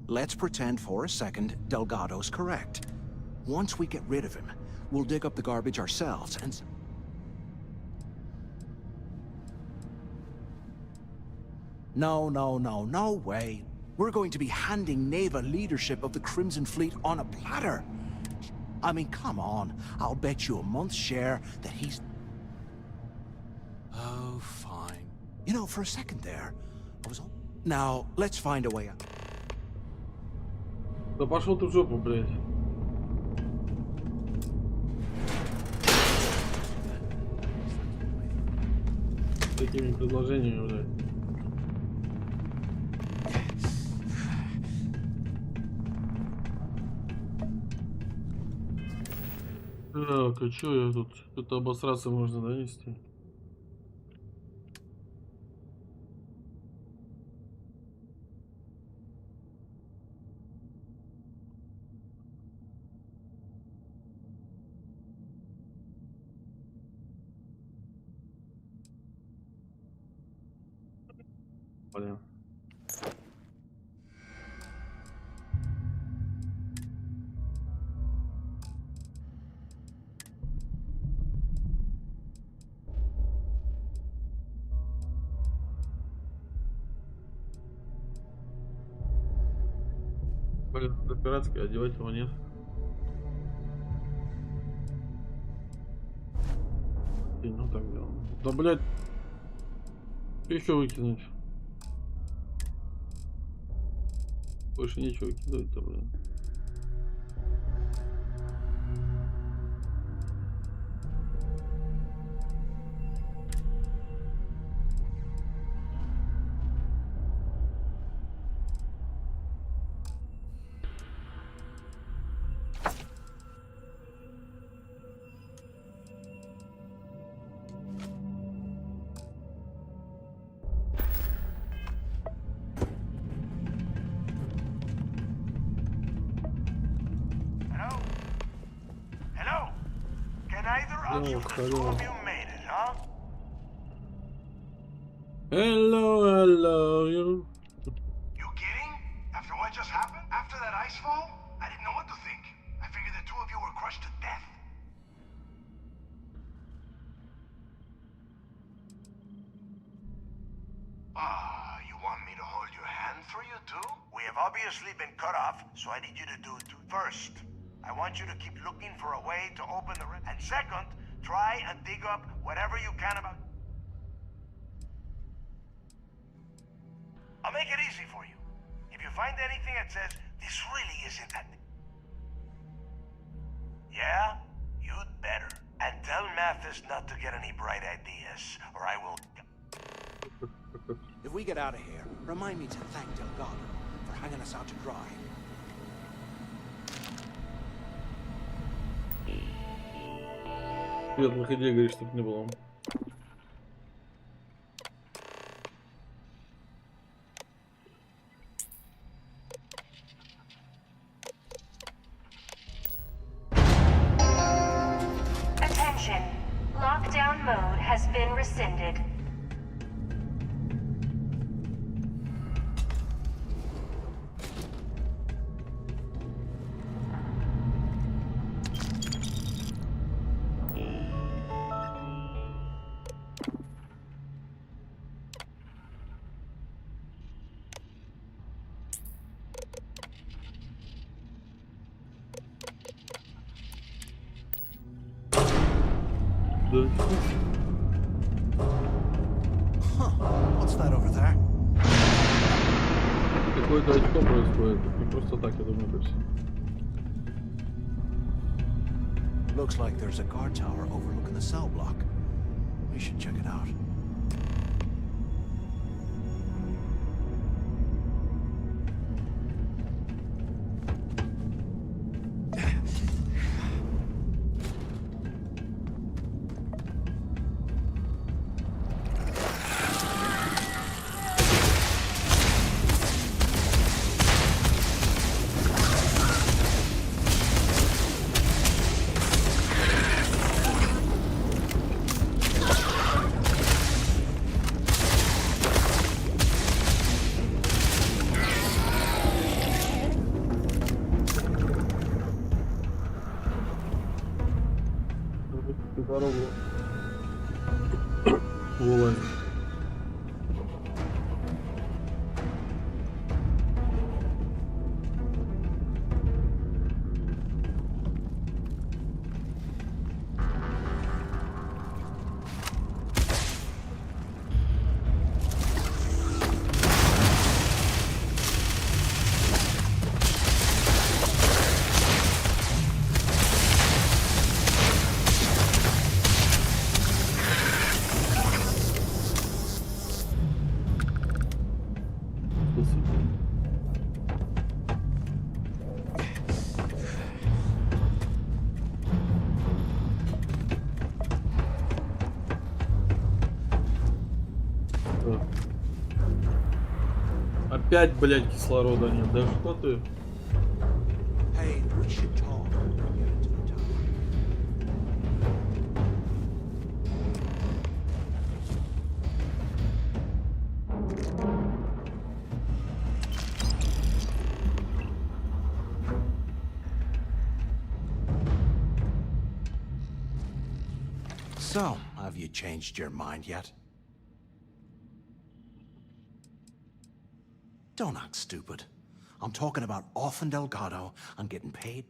Let's pretend for a second Delgado's correct. Once we get rid of him, we'll dig up the garbage ourselves and... No way. We're going to be handing Neva leadership of the Crimson Fleet on a platter. I mean, come on. I'll bet you a month's share that he's... Oh, fine. You know, for a second there, I was... Now, let's find a way out. Да пошел ты в жопу, блядь. Такими предложениями, блядь. Так, а чё я тут? Что-то обосраться можно донести. Блин. Блин, это пиратское, одевать его нет. И ну так делаем. Да блять. Еще выкинуть. Больше нечего кидать-то, блин. Hello. You kidding? After what just happened? After that ice fall? I didn't know what to think. I figured the two of you were crushed to death. You want me to hold your hand through you too? We have obviously been cut off, so I need you to do it too. First, I want you to keep looking for a way to open the and second, try and dig up whatever you can about. I'll make it easy for you. If you find anything that says this really isn't that. Yeah, you'd better. And tell Mathis not to get any bright ideas, or I will. If we get out of here, remind me to thank Delgado for hanging us out to dry. Привет, выходи, говори, чтоб не было. Attention. Lockdown mode has been rescinded. What's that over there? Какое-то очко происходит. Не просто так, я думаю, это все. Looks like there's a guard tower overlooking the cell block. We should check it out. Дорогу. Вылазь. Опять, блядь, кислорода нет. Да что ты? Hey, we should talk. So, have you changed your mind yet? Don't act stupid. I'm talking about off in Delgado and getting paid.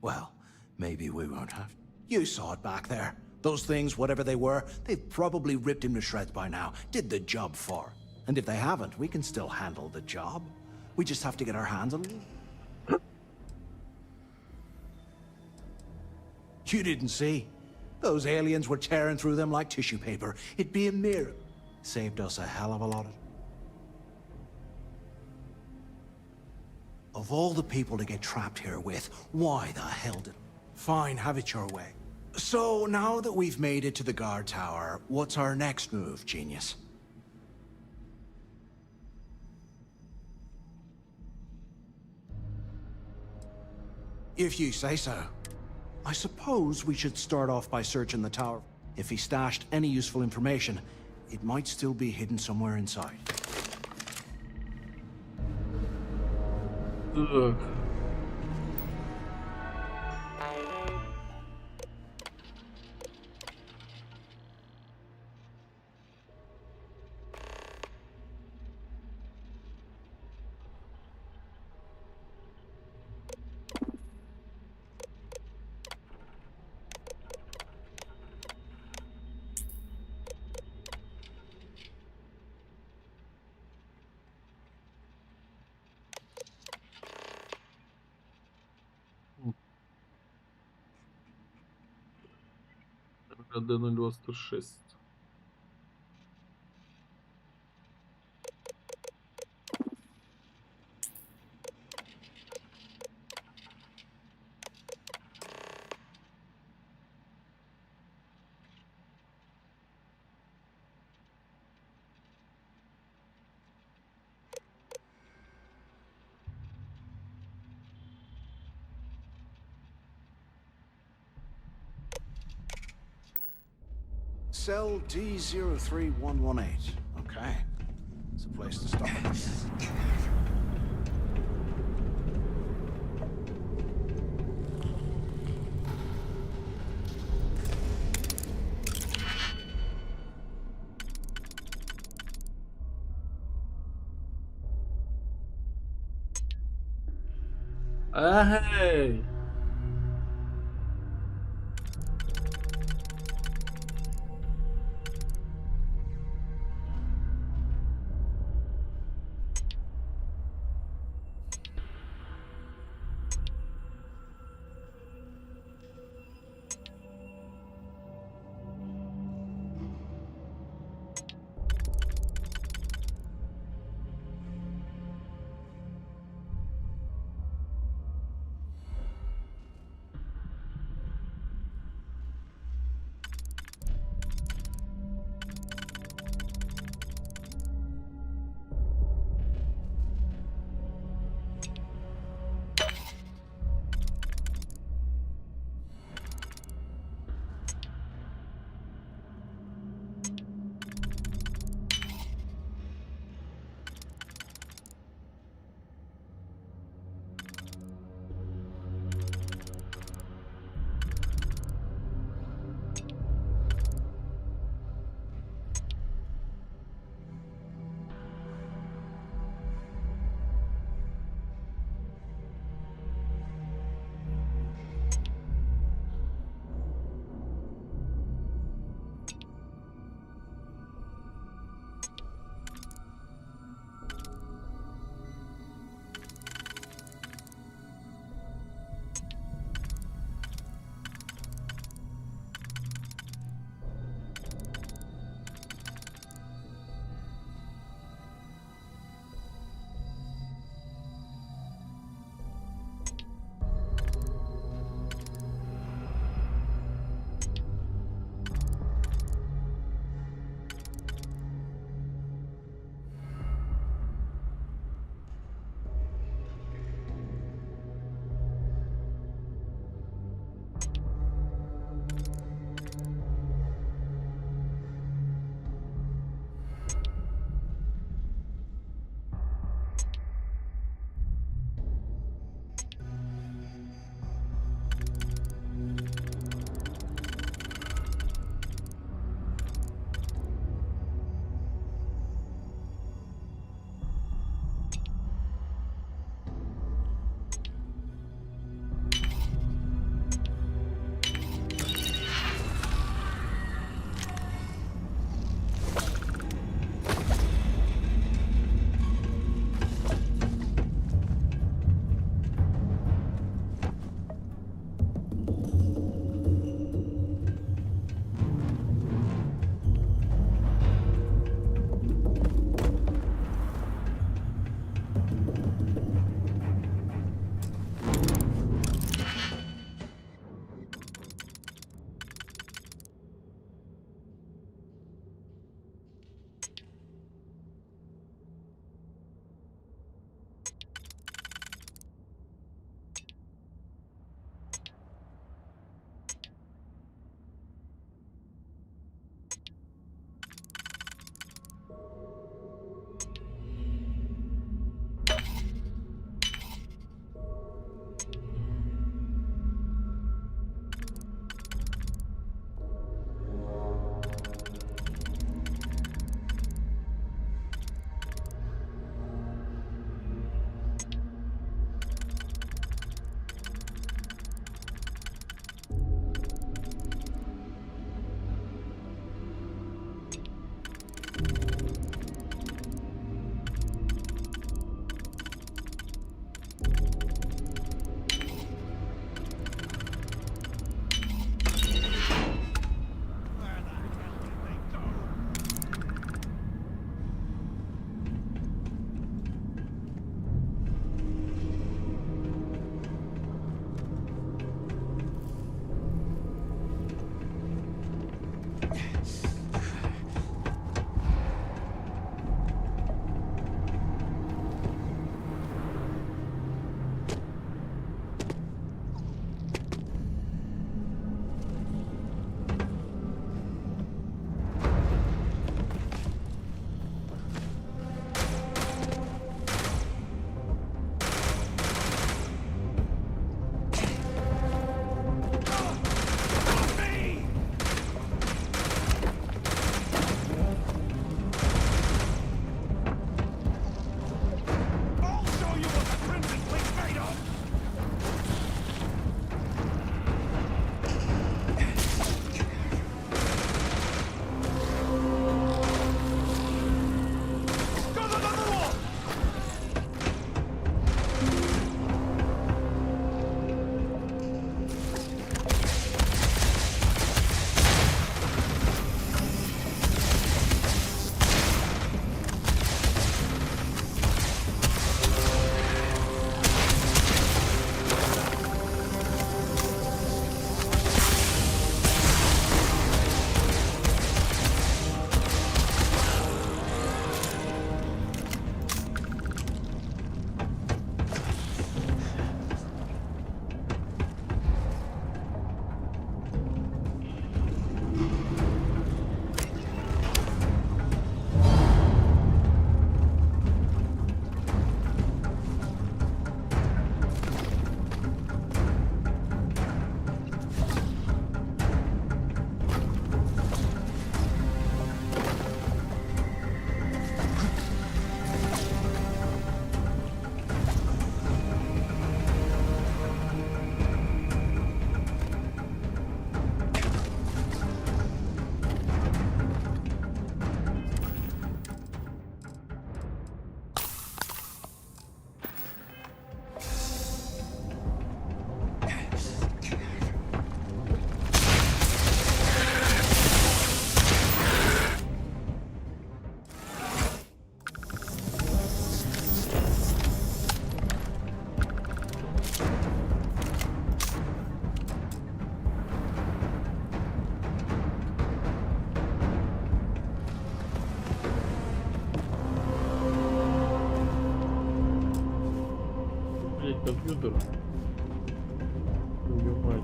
Well, maybe we won't have. You saw it back there. Those things, whatever they were, they've probably ripped him to shreds by now. Did the job for. And if they haven't, we can still handle the job. We just have to get our hands on it. You didn't see. Those aliens were tearing through them like tissue paper. It'd be a miracle. Saved us a hell of a lot of... Of all the people to get trapped here with, why the hell did... Fine, have it your way. So, now that we've made it to the guard tower, what's our next move, genius? If you say so. I suppose we should start off by searching the tower. If he stashed any useful information, it might still be hidden somewhere inside. Ugh. D026. Cell D03118. Okay. It's a place to start. Hey! компьютер. Твою мать.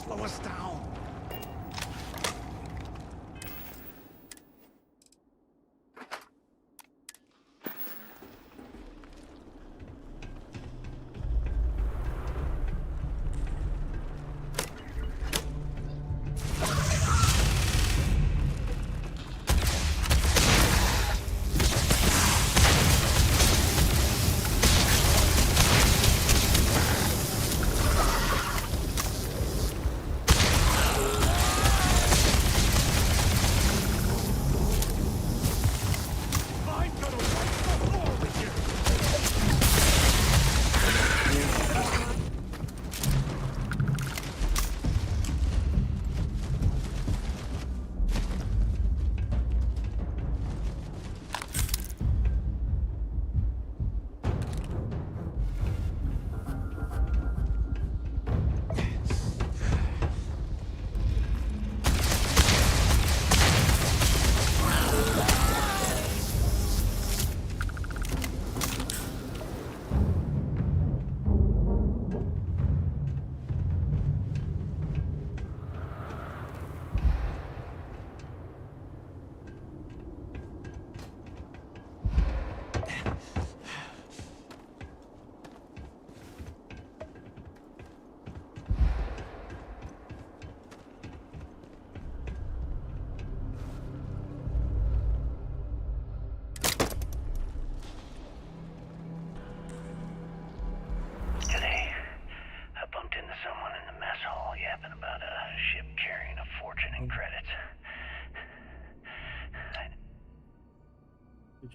Slow us down.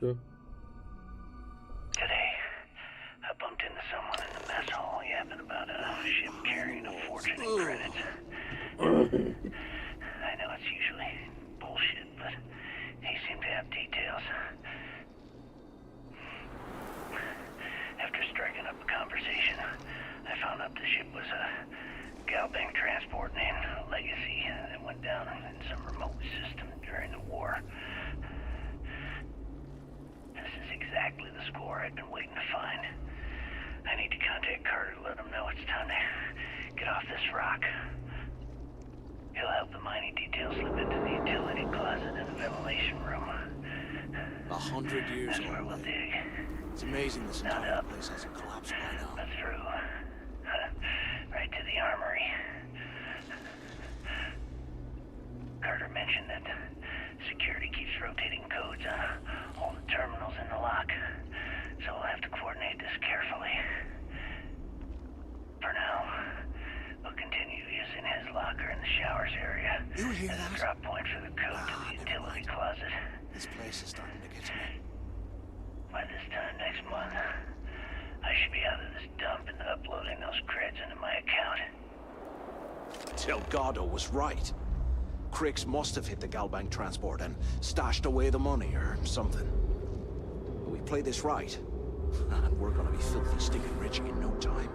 Today, I bumped into someone in the mess hall yapping about a ship carrying a fortune in credits. I know it's usually bullshit, but he seemed to have details. After striking up a conversation, I found out the ship was a Galbank transport named Legacy that went down in some remote system during the war. Exactly the score I'd been waiting to find. I need to contact Carter to let him know it's time to get off this rock. He'll help the mining details slip into the utility closet in the ventilation room. 100 years That's where we'll dig. It's amazing this entire place hasn't collapsed by now. But through. Right to the armory. Carter mentioned that security keeps rotating codes on all the terminals in the lock, so we'll have to coordinate this carefully. For now, we'll continue using his locker in the showers area as a drop point for the code to the utility closet. This place is starting to get to me. By this time next month, I should be out of this dump and uploading those creds into my account. Delgado was right. Cricks must have hit the Galbank transport and stashed away the money or something. But we play this right, and we're gonna be filthy stinking rich in no time.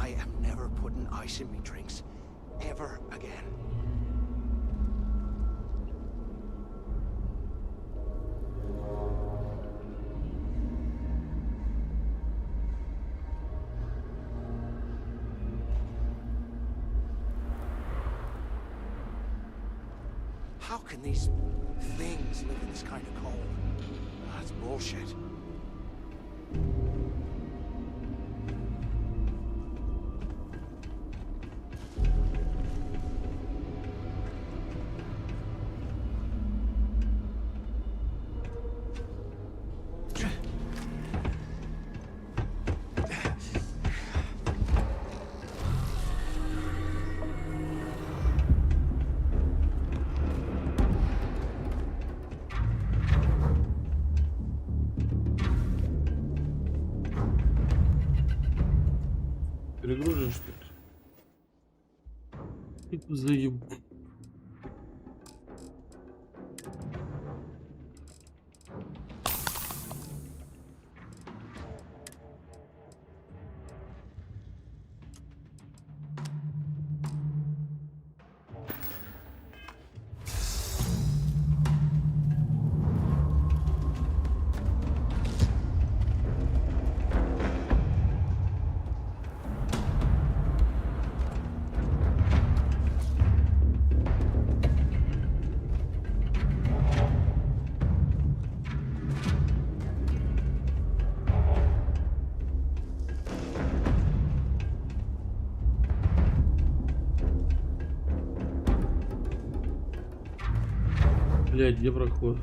I am never putting ice in me drinks. Ever again. How can these things live in this kind of cold? That's bullshit. Перегружен, что ли? Это заеб... Блядь, где проход?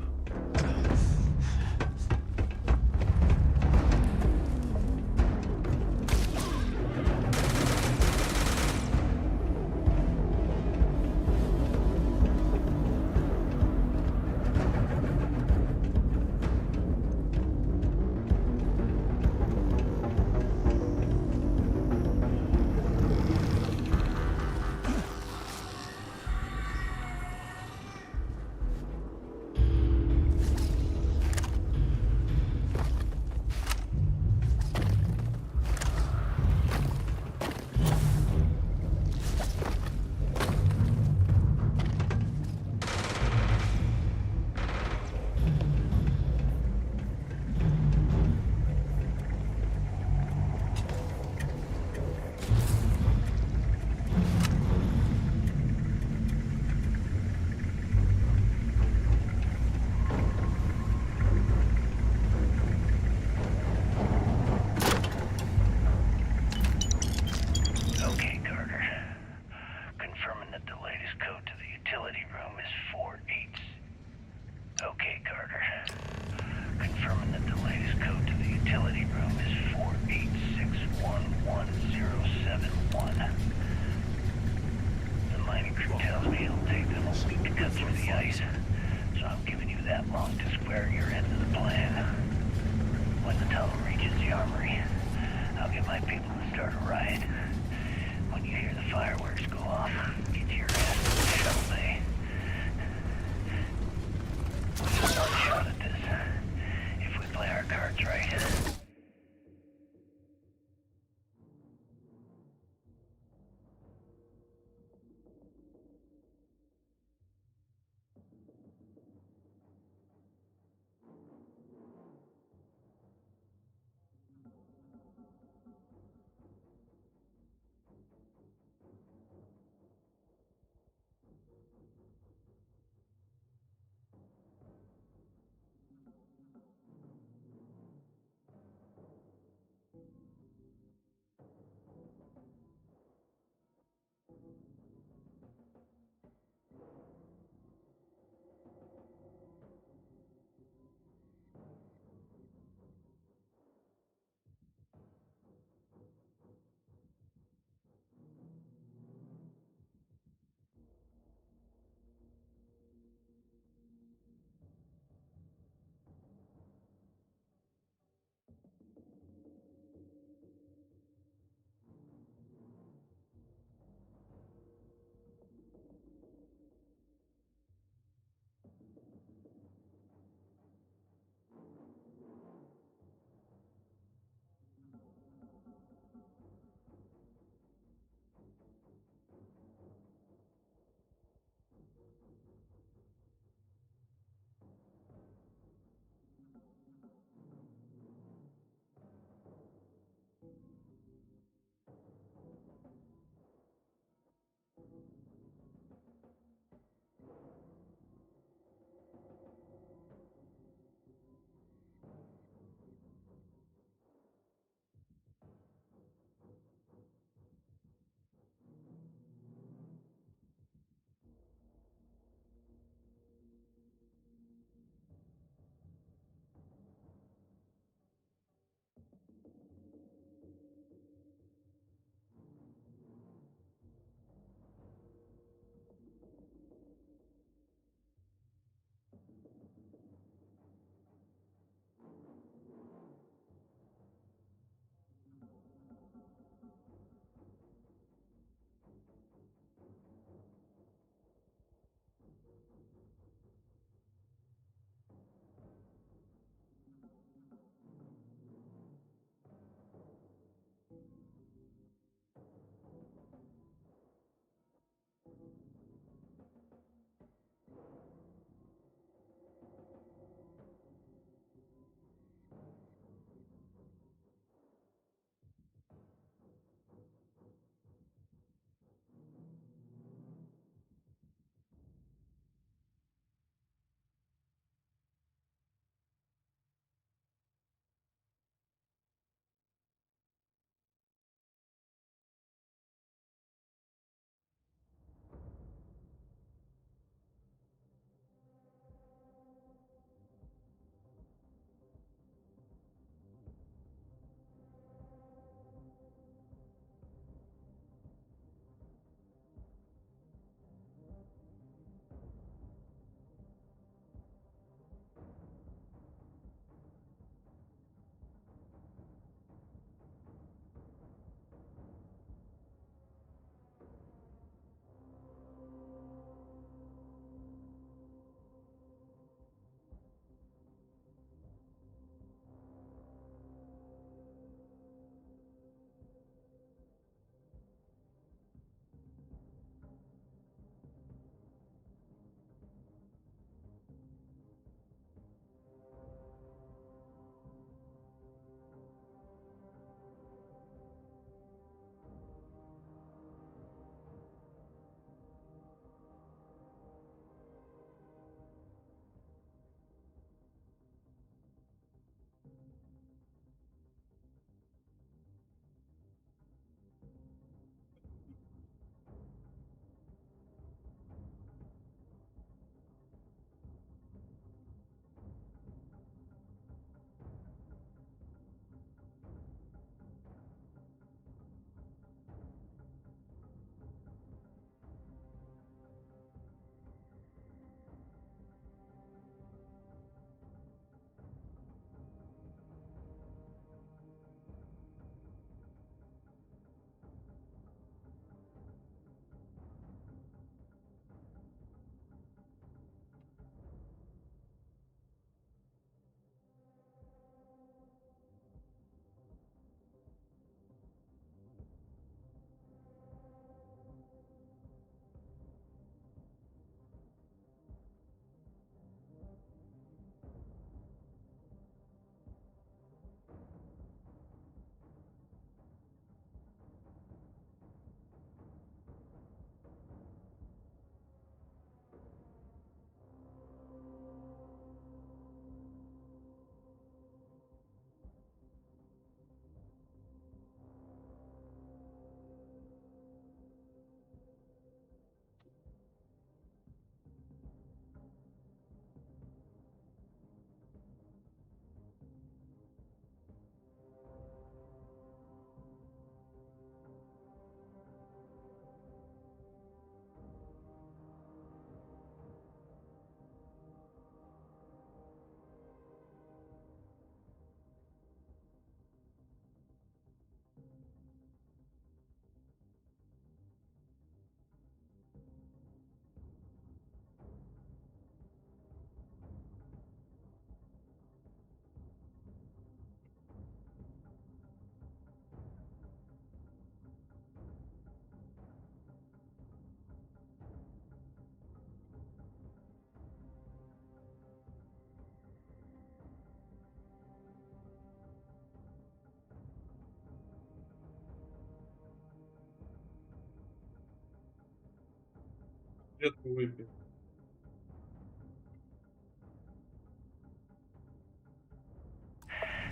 таблетку выпей.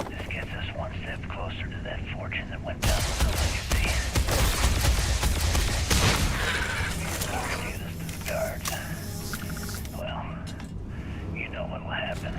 This gets us one step closer to that fortune that went down with the legacy. Get us to the guards. Well, you know what'll happen.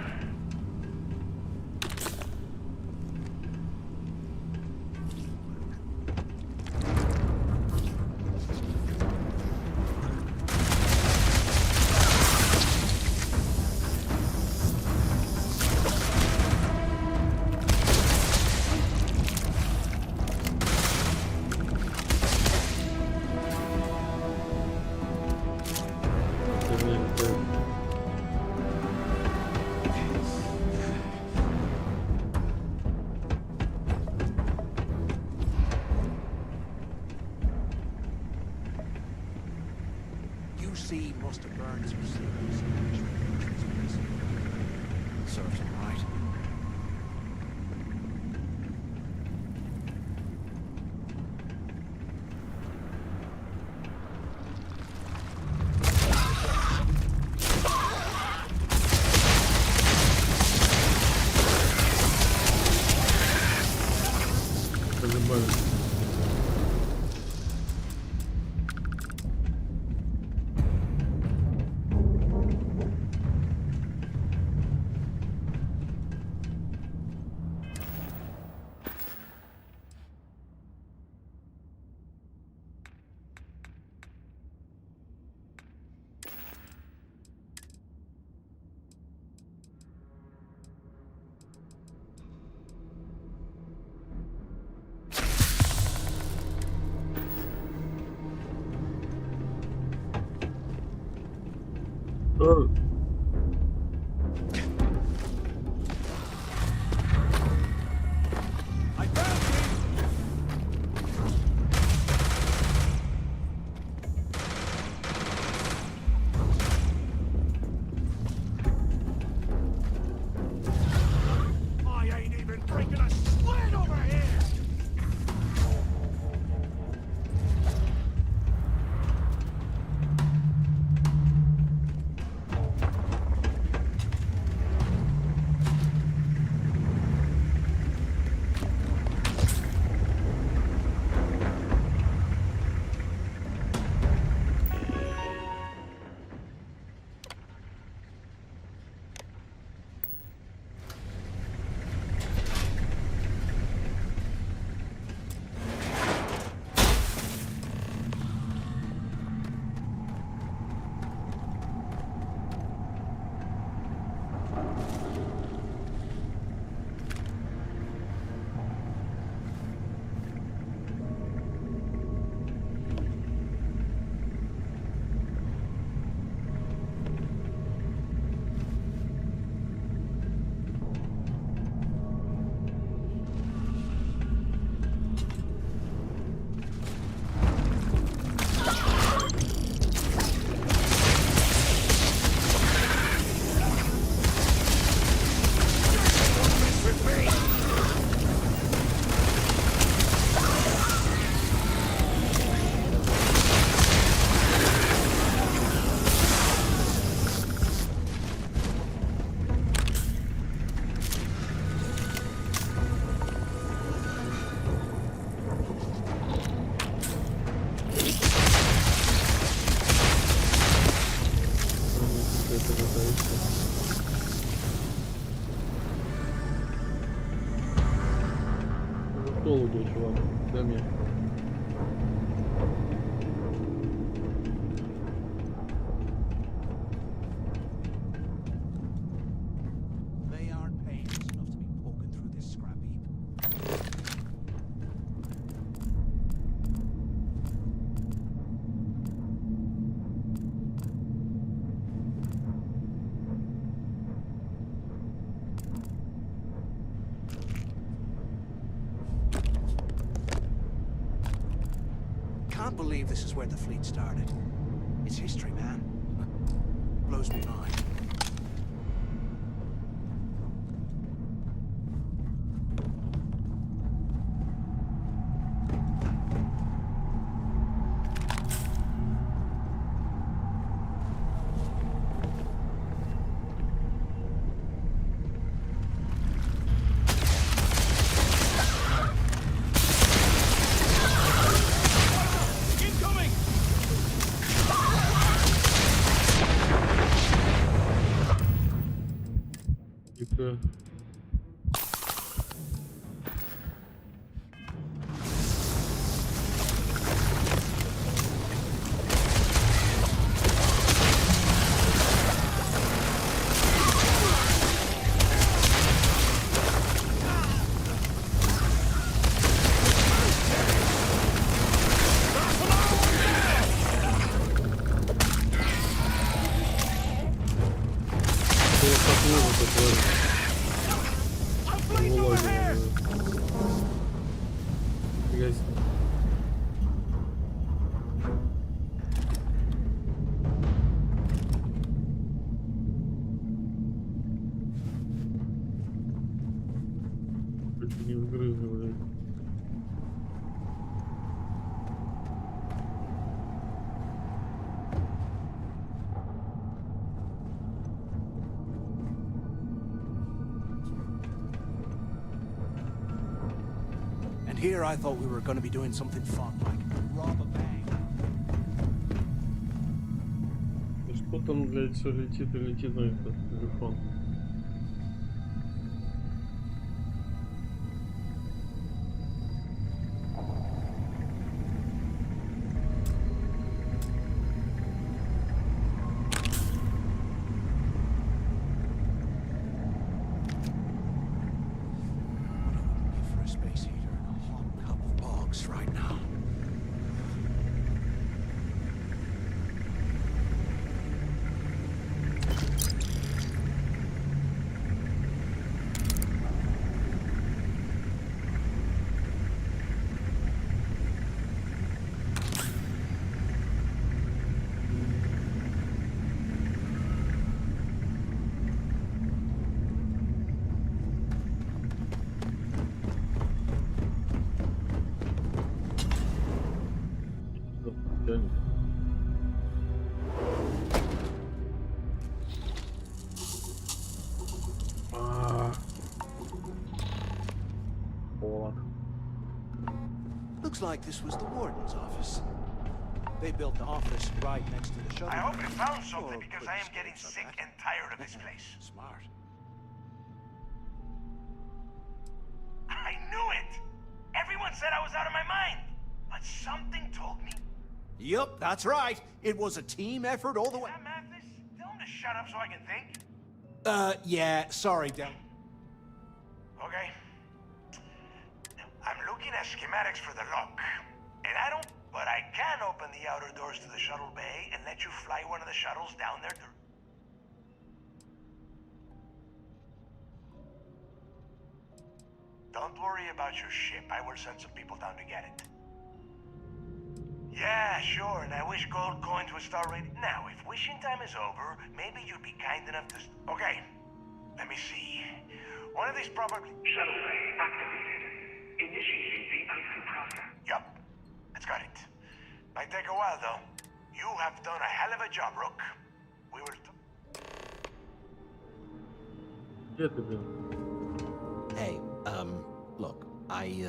UC must have burned some serious. Serves him right. Толугу, чувак, дай мне. They aren't paying us enough to be poking through this scrap heap. Can't believe this is where the fleet started. It's history, man. Blows me mind. Here I thought we were going to be doing something fun, like rob a bank. Что там, блядь, все летит и летит на этот телефон? Looks like this was the warden's office. They built the office right next to the shuttle. I hope you found something because I am getting sick and tired of this place. Smart. I knew it! Everyone said I was out of my mind, but something told me. Yup, that's right. It was a team effort all the way. Is that Mathis? Tell him to shut up so I can think. Yeah, sorry, Del. Okay. I'm looking at schematics for the lock, and but I can open the outer doors to the shuttle bay and let you fly one of the shuttles down there. Don't worry about your ship. I will send some people down to get it. Yeah, sure, and I wish gold coins would start raining. Now, if wishing time is over, maybe you'd be kind enough to... Okay, let me see. One of these probably... Shuttle bay activated. Initiating the entry process. Yup, it's got it. Might take a while, though. You have done a hell of a job, Rook. We will... Hey, look, I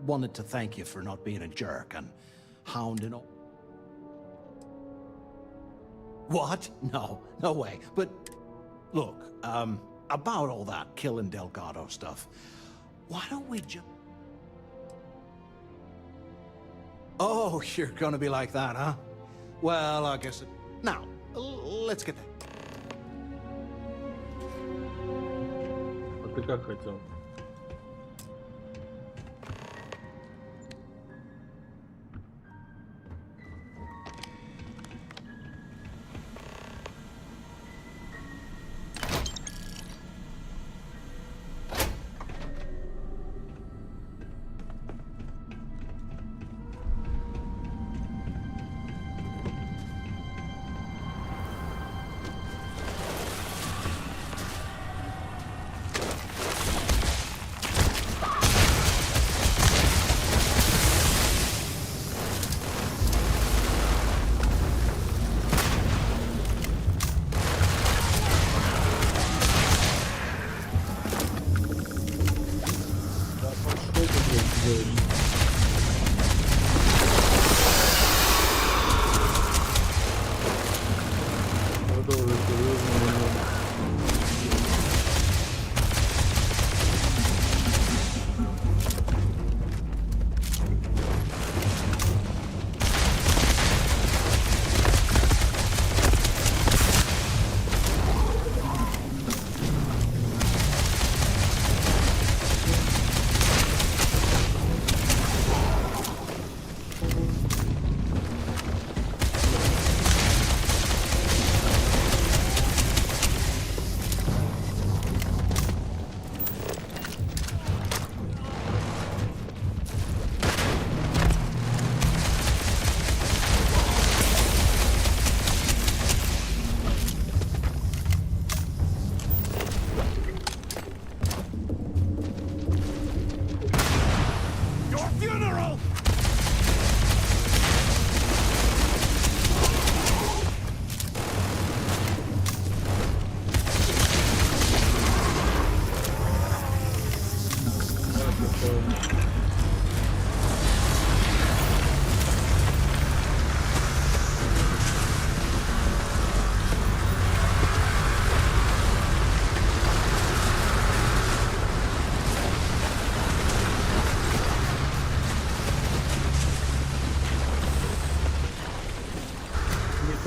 wanted to thank you for not being a jerk and hounding all... What? No way. But, look, about all that killing Delgado stuff, why don't we just... Oh, you're gonna be like that, huh? Well, I guess... Now, let's get that. А ты как хотел?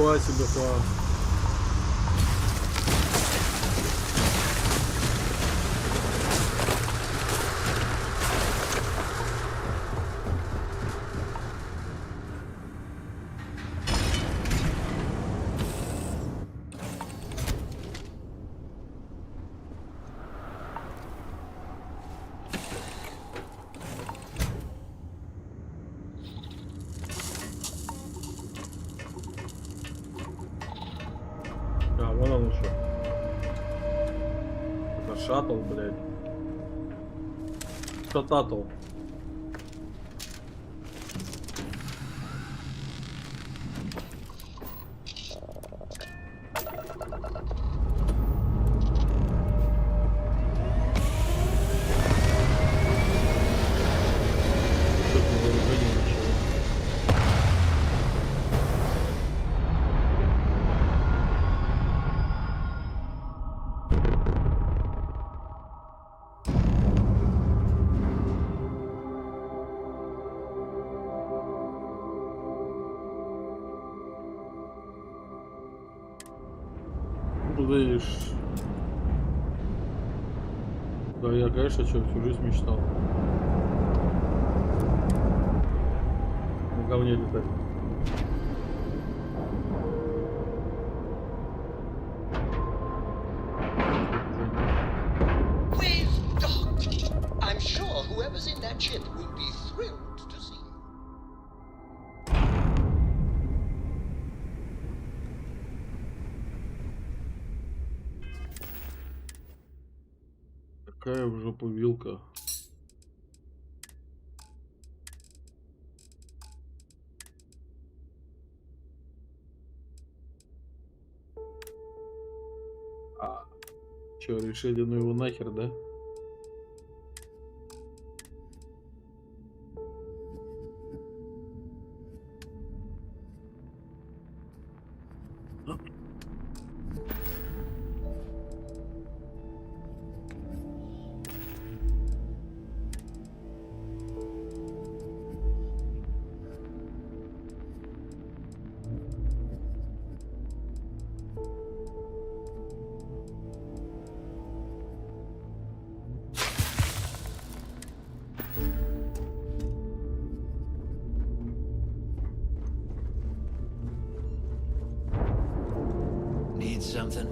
Фа себе фа. А, вон он еще. Это шаттл, блядь. Шаттл. Видишь. Да, я, конечно, всю жизнь мечтал. На говне летать. We've docked. I'm sure whoever's in that ship will be thrilled to see you. Какая в жопу вилка. А, чё, решили, ну его нахер, да? Need something?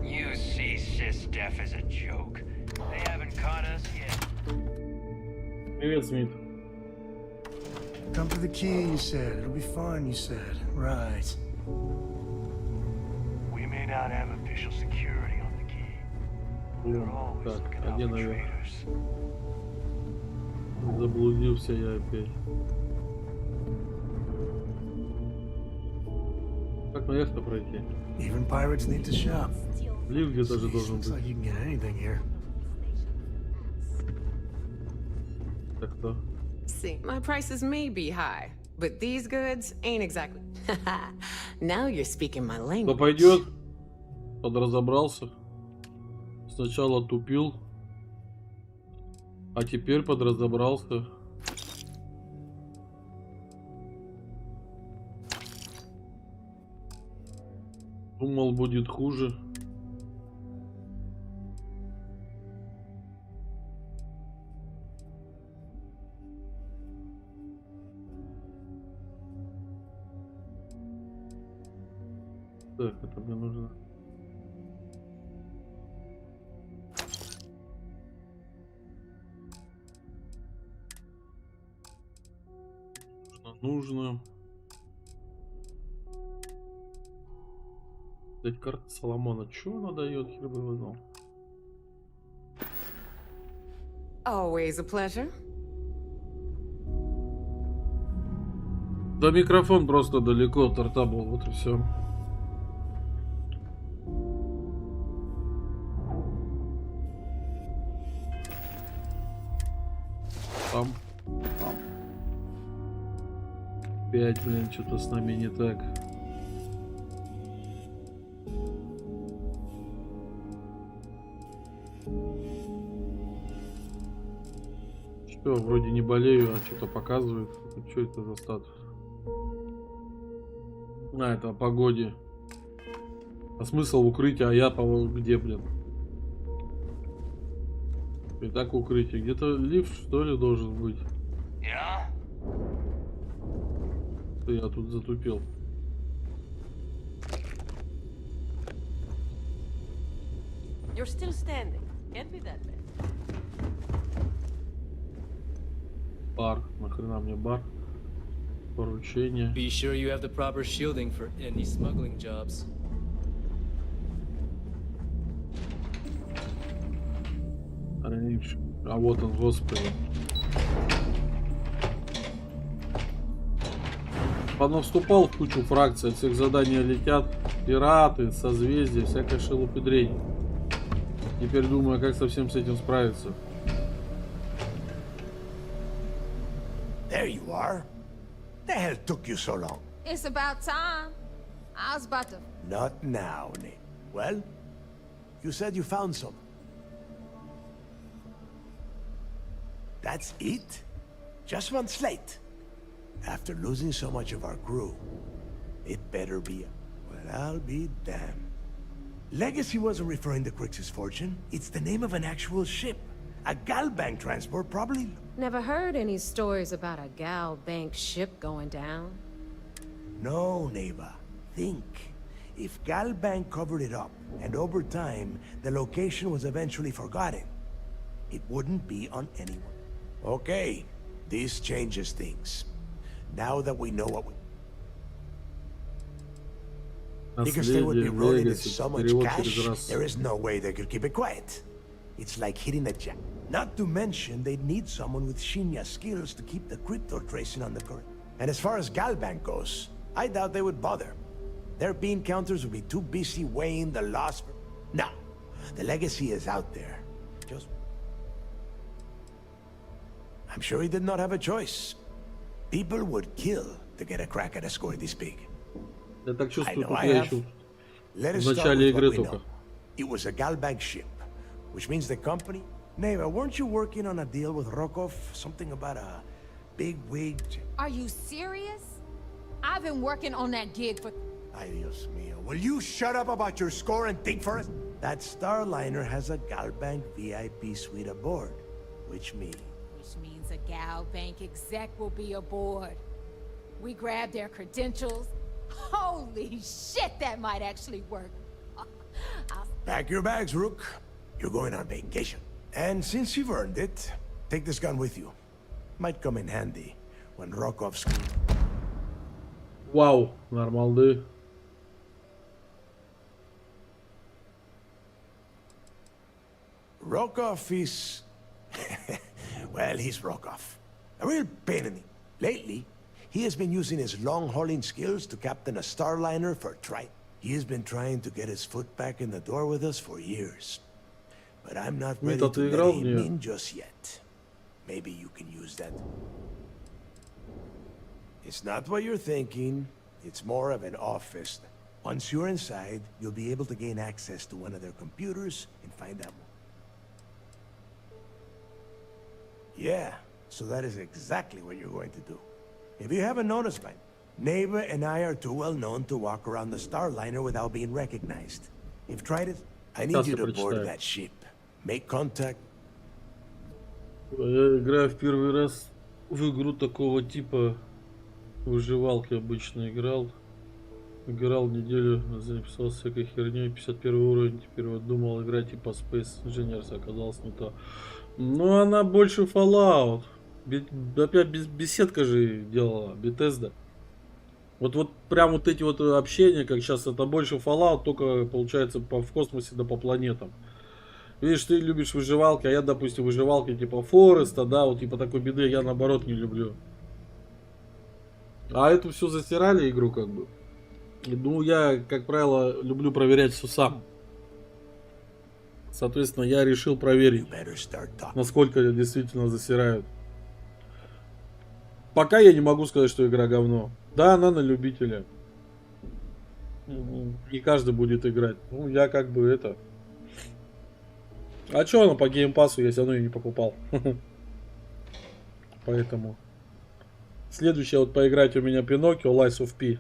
You see Sys Def as a joke. They haven't caught us yet. Привет, Смит. Come to the key, you said. It'll be fun, you said. Right. We may not have official security on the key. We're always looking out for traitors. Заблудился я опять. Как наверх-то пройти? Even pirates need to shop. Лифт где-то же должен Looks like быть. you can get anything here. Так кто? See, my prices may be high, but these goods ain't exactly. Now you're speaking my Кто language. пойдет? Подразобрался. Сначала тупил, а теперь подразобрался. Думал, будет хуже. Так, это мне нужно. Нужно. Дать карта Соломона. Чего она дает, хер бы его знал. Always a pleasure. Да микрофон просто далеко от рта был, вот и все. Там. Опять, блин, что-то с нами не так. Что, вроде не болею, а что-то показывает. Что это за статус? А, это о погоде. А смысл в укрытии, а я где, блин? И так укрытие. Где-то лифт, что ли, должен быть? Yeah? Я тут затупил. You're still standing. Hand me that man. Бар. Нахрена мне бар? Поручение. Be sure you have the proper shielding for any smuggling jobs. А вот он, господи. Понаступал в кучу фракций, от всех заданий летят пираты, созвездия, всякая шелупедрень. Теперь думаю, как совсем с этим справиться. There you are. The hell took you so long? It's about time. I was about to... Not now, Nick. Well, you said you found some. That's it? Just one slate? After losing so much of our crew, it better be... Well, I'll be damned. Legacy wasn't referring to Crix's fortune. It's the name of an actual ship. A Galbank transport, probably... Never heard any stories about a Gal Bank ship going down. No, Neva. Think. If Galbank covered it up, and over time, the location was eventually forgotten, it wouldn't be on anyone. Okay, this changes things. Now that we know what we... Because they would be rolling in so much cash, there is no way they could keep it quiet. It's like hitting a jack. Not to mention, they'd need someone with Shinya skills to keep the crypto tracing on the current. And as far as Galbank goes, I doubt they would bother. Their bean counters would be too busy weighing the loss for... No, the legacy is out there. Just... I'm sure he did not have a choice. People would kill to get a crack at a score this big. Я так чувствую, тут я еще в начале игры только. It was a Galbank ship, which means the company... Neva, weren't you working on a deal with Rokov? Something about a big wig... Are you serious? I've been working on that gig for... Ay, Dios mío. Will you shut up about your score and think for us? That Starliner has a Galbank VIP suite aboard, which means... Which means a Gal Bank exec will be aboard. We grab their credentials. Holy shit, that might actually work. Pack your bags, Rook. You're going on vacation. And since you've earned it, take this gun with you. Might come in handy when Rokov's... Wow, нормалды. Rokov is... well, he's Rokov. A real pain in the... Lately, he has been using his long-hauling skills to captain a Starliner for He has been trying to get his foot back in the door with us for years. But I'm not ready to let him in just yet. Maybe you can use that. It's not what you're thinking. It's more of an office. Once you're inside, you'll be able to gain access to one of their computers and find out more. Yeah, so that is exactly what you're going to do. If you haven't noticed, man, Neva and I are too well known to walk around the Starliner without being recognized. You've tried it? I need you to board that ship. Make contact. Я играю в первый раз в игру такого типа. Выживалки обычно играл. Играл неделю, записался всякой херней, 51 уровень. Теперь вот думал играть типа Space Engineers, оказалось не то. Но она больше Fallout. Опять беседка же делала, Bethesda. Вот прям вот эти вот общения, как сейчас, это больше Fallout, только получается в космосе да по планетам. Видишь, ты любишь выживалки, а я, допустим, выживалки типа Фореста, да, вот типа такой беды я наоборот не люблю. А эту все затирали игру как бы. Ну, я, как правило, люблю проверять все сам. Соответственно, я решил проверить, насколько действительно засирают. Пока я не могу сказать, что игра говно. Да, она на любителя. Не каждый будет играть. Ну, я как бы это... А чё она по геймпасу, я все равно ее не покупал. Поэтому... Следующее вот поиграть у меня Pinocchio Lies of P.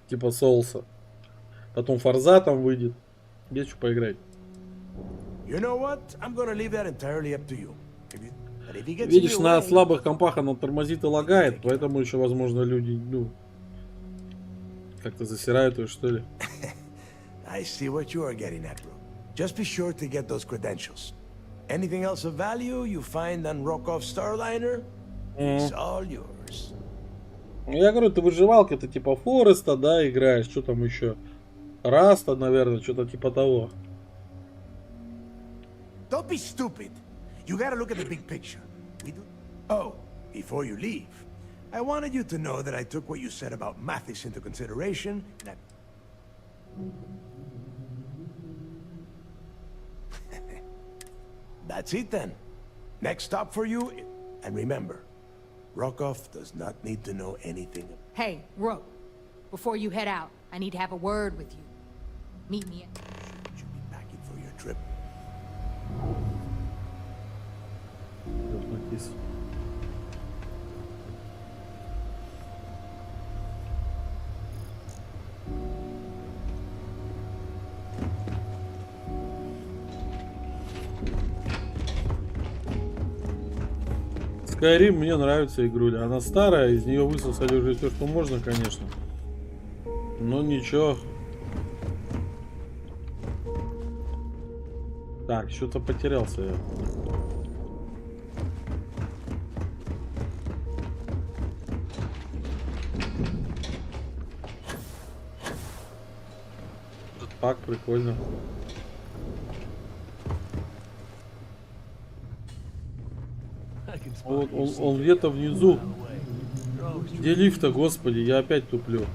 Типа соуса. Потом форза там выйдет. Есть что поиграть. Видишь, на слабых компах она тормозит и лагает, поэтому еще, возможно, люди, ну, как-то засирают ее, что ли. I see what you are getting at, bro. Just be sure to get those credentials. Anything else of value you find on Rokoff's Starliner, it's all yours. Я говорю, ты выживалка, ты типа Фореста, да, играешь, что там еще? Раста, наверное, что-то типа того. Don't be stupid. You gotta look at the big picture. We do. Oh, before you leave, I wanted you to know that I took what you said about Mathis into consideration. And That's it then. Next stop for you, and remember, Rokoff does not need to know anything. Hey, Rook, before you head out, I need to have a word with you. Meet me at... Should be packing for your trip. Skyrim мне нравится игруля. Она старая, из нее высосали уже все, что можно, конечно. Но ничего. Так, что-то потерялся я. Так, прикольно. Вот он где-то внизу. Где лифта, господи, я опять туплю.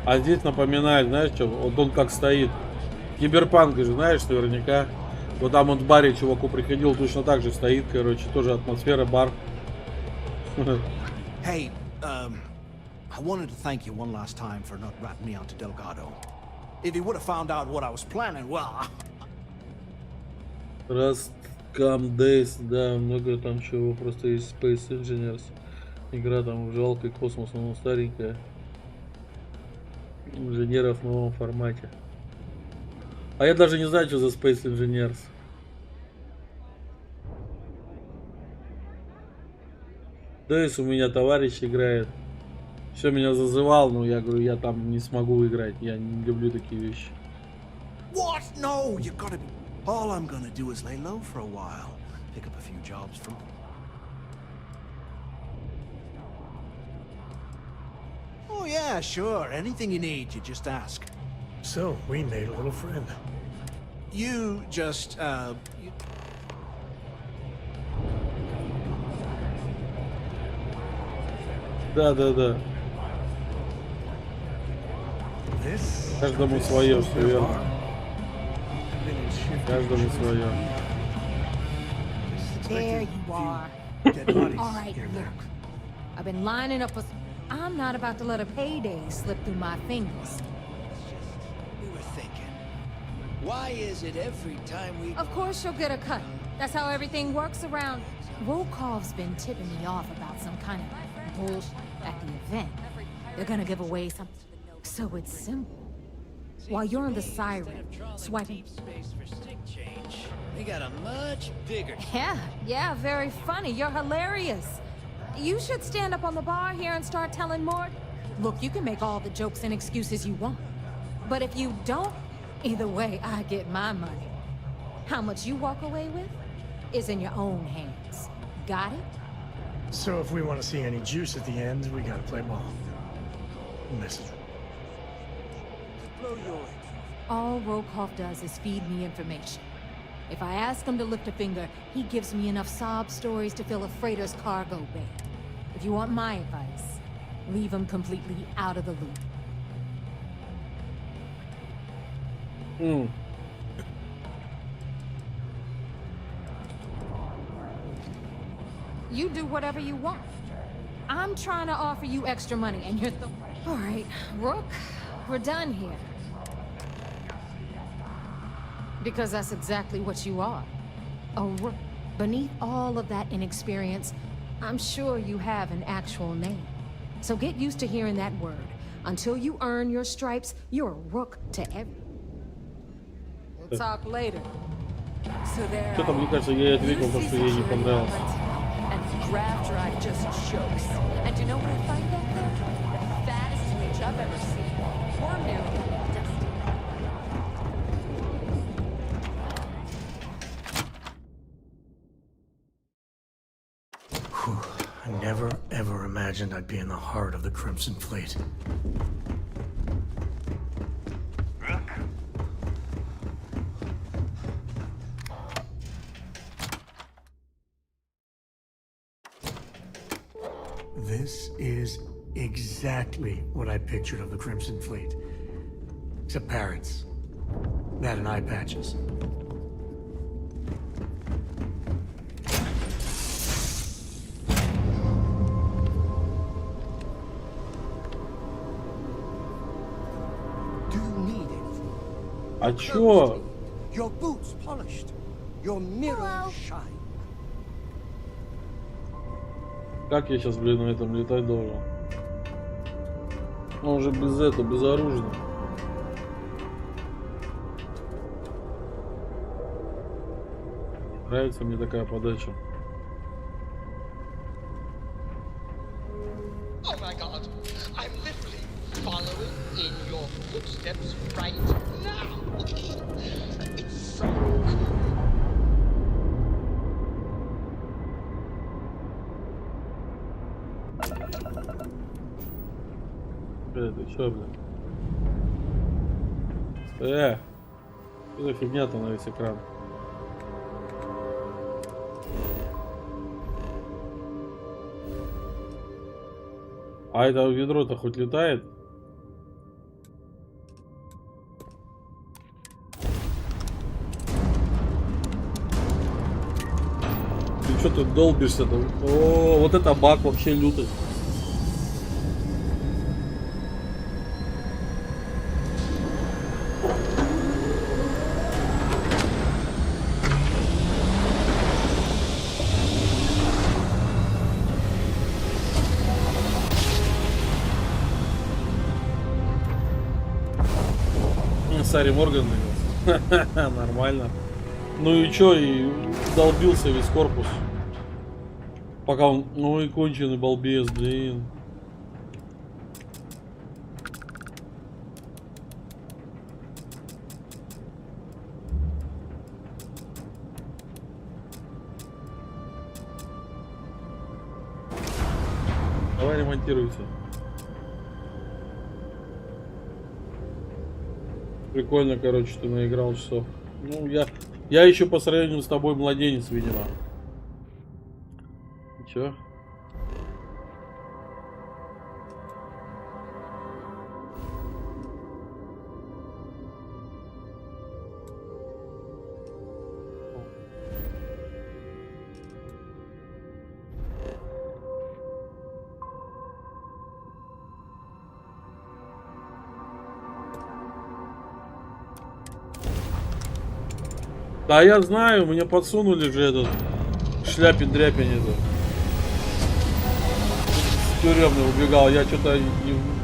А здесь напоминает, знаешь, что? Вот он как стоит. Киберпанк же, знаешь, наверняка. Вот там он в баре чуваку приходил, точно так же стоит, короче, тоже атмосфера, бар. Hey, I wanted to thank you one last time for not ratting me onto Delgado. If you would have found out what I was planning, well... Раскам Days, да, много там чего, просто есть Space Engineers. Игра там в жалкий космос, но старенькая. Инженеров в новом формате. А я даже не знаю, что за Space Engineers. Days у меня товарищ играет. Все меня зазывал, но я говорю, я там не смогу играть. Я не люблю такие вещи. What? No, you gotta be... All I'm gonna do is lay low for a while. Pick up a few jobs from... Oh yeah, sure. Anything you need, you just ask. So, we made a little friend. You just, Да. Каждому свое, все верно. Каждому свое. There you are. All right, look. I've been lining up a... I'm not about to let a payday slip through my fingers. We were thinking, why is it every time we... Of course you'll get a cut. That's how everything works around. Volkov's been tipping me off about some kind of bullshit at the event. They're gonna give away something. So it's simple. While you're on the siren, swiping... space for stick change. We got a much bigger... Yeah, very funny. You're hilarious. You should stand up on the bar here and start telling more. Look, you can make all the jokes and excuses you want. But if you don't, either way, I get my money. How much you walk away with is in your own hands. Got it? So if we want to see any juice at the end, we gotta play ball. Message. All Rokoff does is feed me information. If I ask him to lift a finger, he gives me enough sob stories to fill a freighter's cargo bay. If you want my advice, leave him completely out of the loop. you do whatever you want. I'm trying to offer you extra money, and you're all right, Rook, we're done here. Because that's exactly what you are. A Rook. Beneath all of that inexperience, I'm sure you have an actual name. So get used to hearing that word. Until you earn your stripes, you're a Rook to every... We'll talk later. So there Что-то, мне кажется, я ответил, потому что ей не понравилось. And graft drive just chokes. And you know what I find back there? The fattest twitch I've ever seen. We're nearly dusty. I never, ever imagined I'd be in the heart of the Crimson Fleet. This is exactly what I pictured of the Crimson Fleet. Except parrots. That and eye patches. А чё? Your boots polished. Your mirror shine. Как я сейчас, блин, на этом летать должен? Он же без этого, безоружный. Нравится мне такая подача. Oh my God! I'm literally following in your footsteps right now. It's so cool. Ты чё, блин? Что за фигня-то на весь экран? А это ведро-то хоть летает? Ты что тут долбишься-то? О, вот это баг вообще лютый. Сари Морган нормально. Ну и чё, и долбился весь корпус. Пока он... Ну и конченый балбес, блин. Давай ремонтируйте. Прикольно, короче, ты наиграл часов. Ну, я еще по сравнению с тобой младенец, видимо. Чё? Да я знаю, мне подсунули же этот шляпин-дряпин это. С тюремный убегал. Я что-то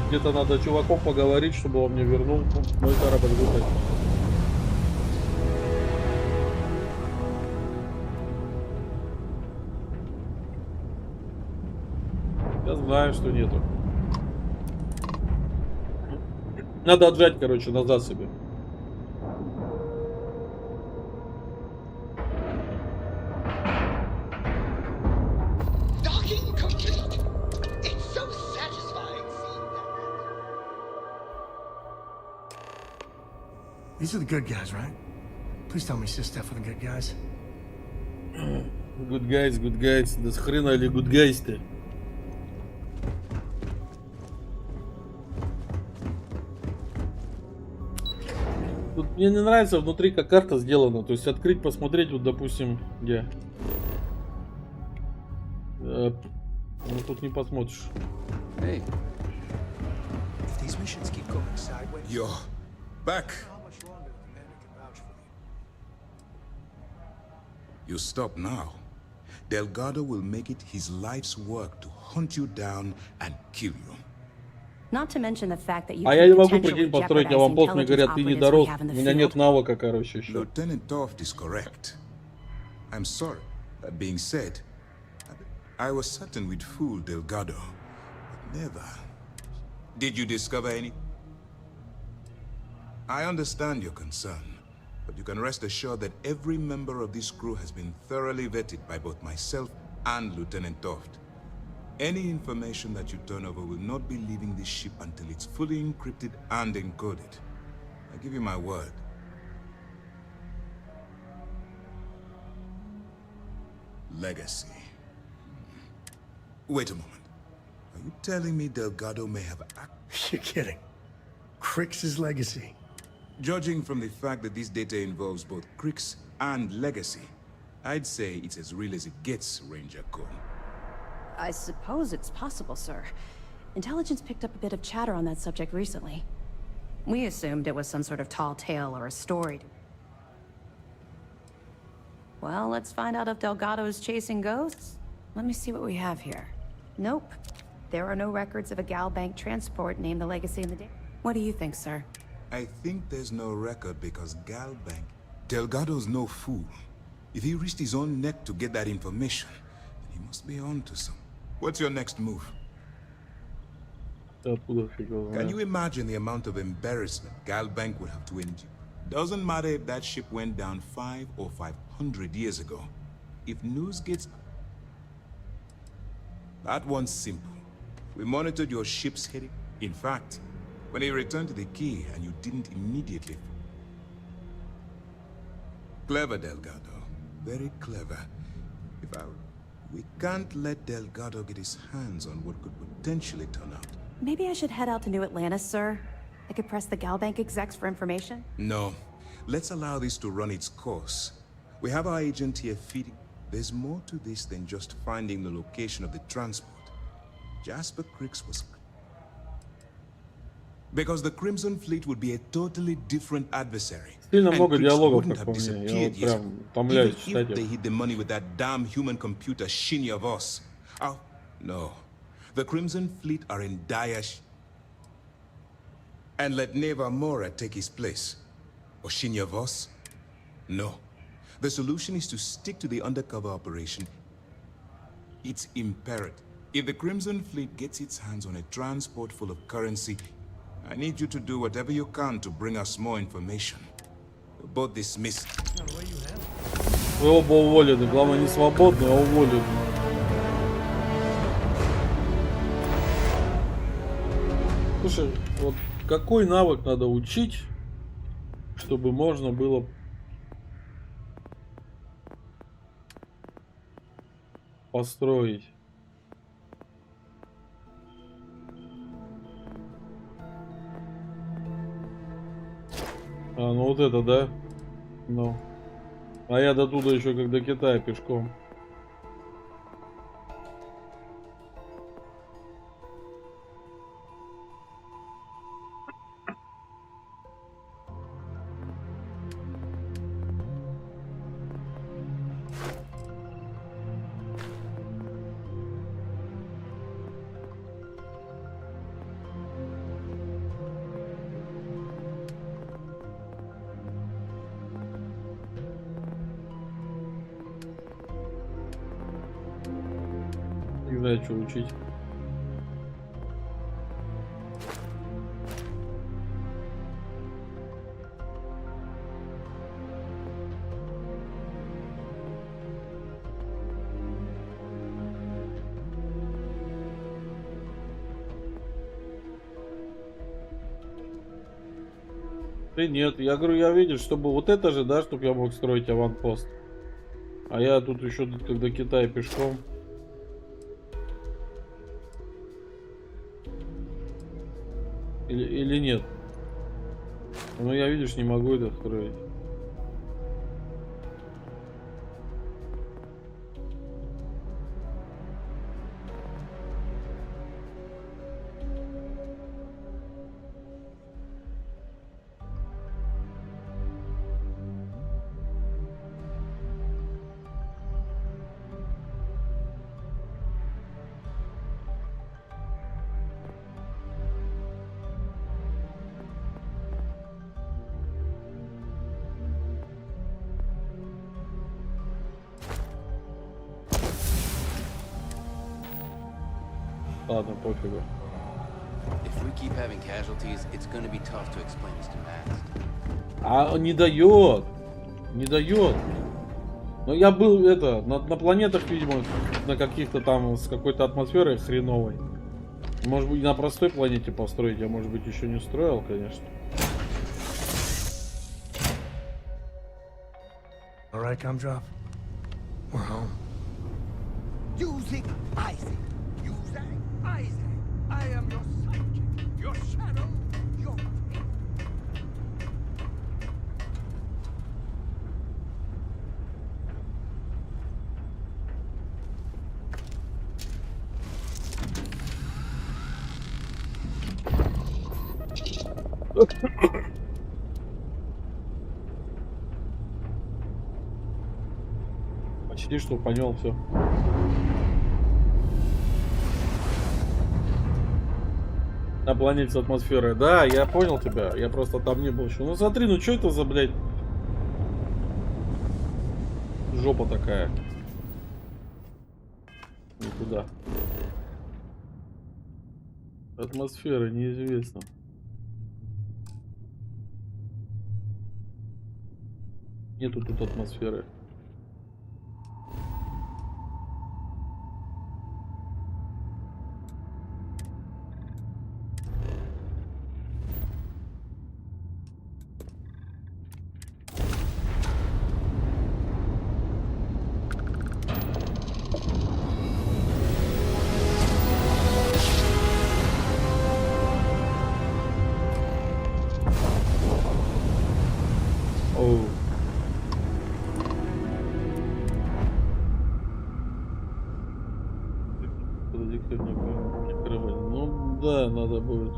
где-то надо чуваком поговорить, чтобы он мне вернул мой корабль выходит. Я знаю, что нету. Надо отжать, короче, назад себе. These are the good guys, right? Please tell me Sistef are the good guys. Good guys. Да с хрена ли good guys-то? Тут мне не нравится внутри, как карта сделана. То есть открыть, посмотреть, вот допустим, где. Ну тут не посмотришь. Hey. You're back. You stop now. Delgado will make it his life's work to hunt you down and kill you. Not to mention the fact that you А я не могу, прикинь, построить аванпост, мне говорят, ты не дорос, у меня нет навыка, короче, еще. Lieutenant Toft is correct. I'm sorry. That being said, I was certain we'd fool Delgado, but never. Did you discover any? I understand your concern, but you can rest assured that every member of this crew has been thoroughly vetted by both myself and Lieutenant Toft. Any information that you turn over will not be leaving this ship until it's fully encrypted and encoded. I give you my word. Legacy. Wait a moment. Are you telling me Delgado may have You're kidding. Crix's legacy. Judging from the fact that this data involves both Crix and legacy, I'd say it's as real as it gets, Ranger Cole. I suppose it's possible, sir. Intelligence picked up a bit of chatter on that subject recently. We assumed it was some sort of tall tale or a story. Well, let's find out if Delgado's chasing ghosts. Let me see what we have here. Nope. There are no records of a Galbank transport named the Legacy in the day. What do you think, sir? I think there's no record because Galbank... Delgado's no fool. If he risked his own neck to get that information, then he must be on to something. What's your next move? Can you imagine the amount of embarrassment Galbank would have to endure? Doesn't matter if that ship went down 5 or 500 years ago. If news gets... That one's simple. We monitored your ship's heading. In fact, when he returned to the key and you didn't immediately... Clever, Delgado. Very clever. We can't let Delgado get his hands on what could potentially turn out. Maybe I should head out to New Atlantis, sir. I could press the Galbank execs for information. No. Let's allow this to run its course. We have our agent here feeding. There's more to this than just finding the location of the transport. Jasper Crix was... Because the Crimson Fleet would be a totally different adversary. Сильно And много Crix диалогов, wouldn't как have по мне. Я disappeared вот прям even утомляюсь if читать. they hid the money with that damn human computer, Shinya Voss. Oh, no. The Crimson Fleet are in dire And let Neva Mora take his place. Or Shinya Voss? No. The solution is to stick to the undercover operation. It's imperative. If the Crimson Fleet gets its hands on a transport full of currency, I need you to do whatever you can to bring us more information. We're both dismissed. Вы оба уволены. Главное, не свободны, а уволены. Слушай, вот какой навык надо учить, чтобы можно было построить? А, ну вот это, да? Ну. А я до туда еще как до Китая пешком. Не знаю, что учить. Да нет, я говорю, я видишь, чтобы вот это же, да, чтобы я мог строить аванпост. А я тут еще до Китая пешком. Или нет? Ну я, видишь, не могу это строить. Ладно, пофигу. If we keep having casualties, it's gonna be tough to explain this to Max. А он не дает. Не дает. Но я был на планетах, видимо, на каких-то там с какой-то атмосферой хреновой. Может быть, на простой планете построить, я, может быть, еще не строил, конечно. All right, Gumdrop. We're home. Using Isaac. Using Isaac. I am your sidekick, your shadow, your... Почти что понял все. На планете с атмосферой. Да, я понял тебя. Я просто там не был еще. Ну смотри, ну что это за, блядь, жопа такая. Никуда. Атмосфера неизвестна. Нету тут атмосферы. Ну да, надо будет.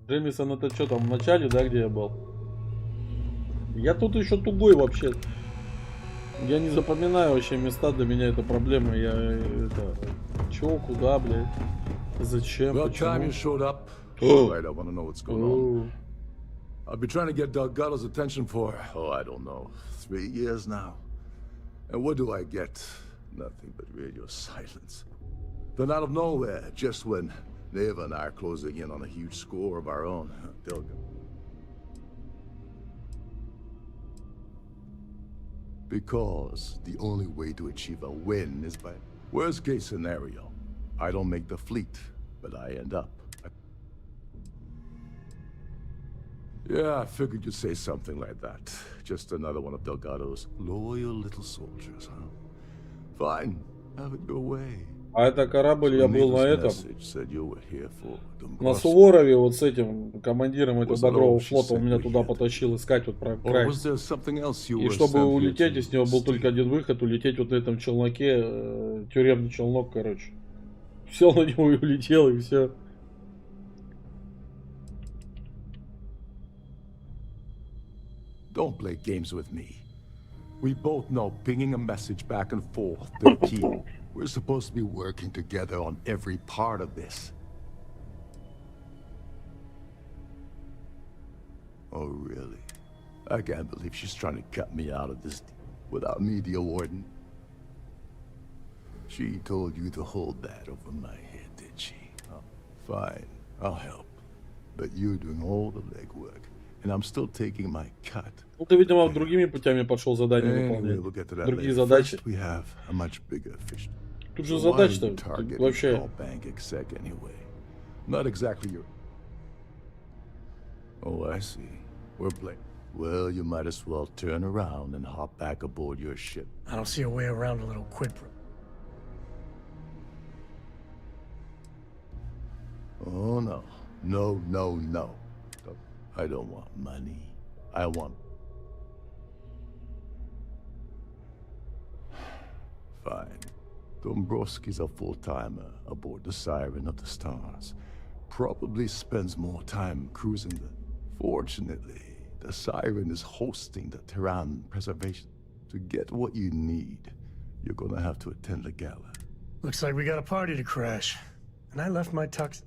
Джемисон, это что там в начале, да, где я был? Я тут еще тугой вообще. Я не запоминаю вообще места, для меня это проблема. Я это... Чё, куда, блядь? Зачем? Почему? Right, I want to know what's going on. I've been trying to get Delgado's attention for, I don't know, 3 years now. And what do I get? Nothing but radio silence. Then out of nowhere, just when Neva and I are closing in on a huge score of our own, Delgado. Because the only way to achieve a win is by... Worst case scenario, I don't make the fleet, but I end up. Yeah, I figured you'd say something like that. Just another one of Delgado's loyal little soldiers, huh? Fine, have it your way. А это корабль, я был на этом. На Суворове, вот с этим командиром этого Багрового флота, он меня туда потащил искать вот про край. И чтобы улететь, из него был только один выход, улететь вот на этом челноке, тюремный челнок, короче. Сел на него и улетел, и все. Don't play games with me. We both know pinging a message back and forth, the key. We're supposed to be working together on every part of this. Oh, really? I can't believe she's trying to cut me out of this without me, dear Warden. She told you to hold that over my head, did she? Oh, fine, I'll help. But you're doing all the legwork. And I'm still taking my cut. Ну ты, видимо, другими путями пошел задание выполнять. Другие задачи. Тут же задач-то вообще. Not exactly your... Oh, I see. We're playing. Well, you might as well turn around and hop back aboard your ship. I don't see a way around a little quid pro. Oh, no. No, no, no. I don't want money. I want... Fine. Dombrowski's a full-timer aboard the Siren of the Stars. Probably spends more time cruising the... Fortunately, the Siren is hosting the Terran Preservation. To get what you need, you're gonna have to attend the gala. Looks like we got a party to crash. And I left my tux...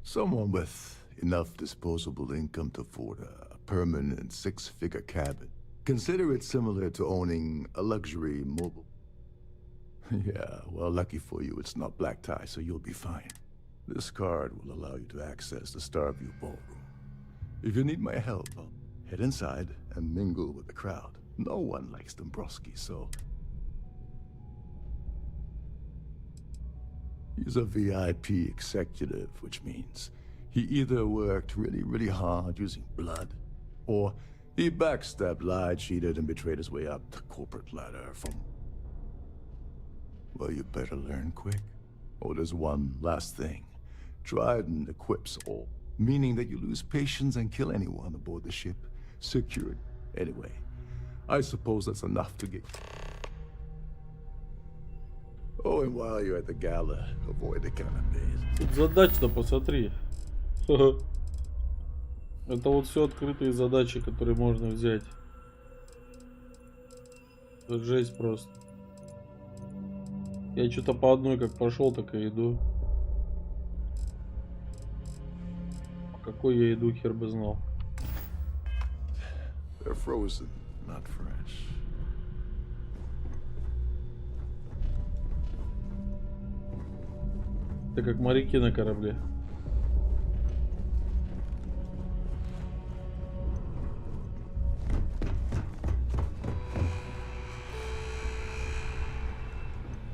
Someone with enough disposable income to afford a permanent 6-figure cabin. Consider it similar to owning a luxury mobile. Yeah, well, lucky for you, it's not black tie, so you'll be fine. This card will allow you to access the Starfield ballroom. If you need my help, I'll head inside and mingle with the crowd. No one likes Dombrowski, so... He's a VIP executive, which means he either worked really hard using blood, or he backstabbed, lied, cheated, and betrayed his way up the corporate ladder from... Well, you better learn quick. Oh, there's one last thing. Trident equips all, meaning that you lose patience and kill anyone aboard the ship. Secured. Anyway, I suppose that's enough to get... Oh, and while you're at the gala, avoid the canapés. Тут задач-то посмотри. Это вот все открытые задачи, которые можно взять. Это жесть просто. Я что-то по одной как пошел, так и иду. По какой я иду, хер бы знал. They're frozen, not fresh. Это как моряки на корабле.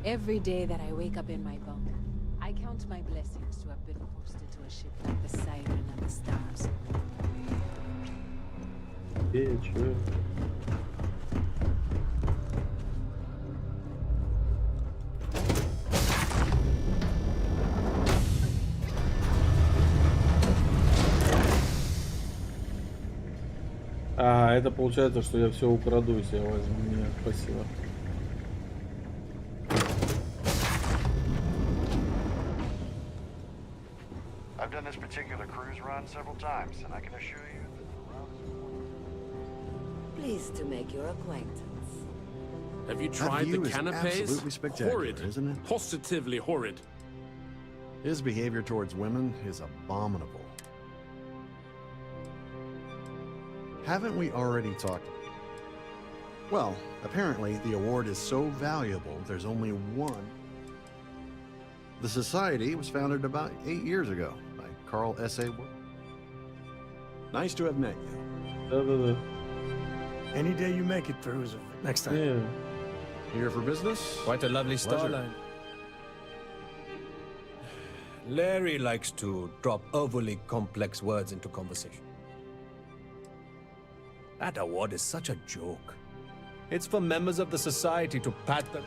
Every day that I wake up in my bunk, I count my blessings to have been posted to a ship like the Siren and the Stars. Чё? А, это получается, что я все украду, если я возьму. Меня, спасибо. I've done this particular cruise run several times, and I can assure you that the route is... Pleased to make your acquaintance. Have you tried the canapes? Absolutely spectacular, Horrid, isn't it? Positively horrid. His behavior towards women is abominable. Haven't we already talked? Well, apparently the award is so valuable, there's only one. The society was founded about 8 years ago by Carl S.A. Nice to have met you. Any day you make it through is a... Next time. Yeah. Here for business? Quite a lovely Pleasure. starline. Larry likes to drop overly complex words into conversation. That award is such a joke. It's for members of the society to pat the...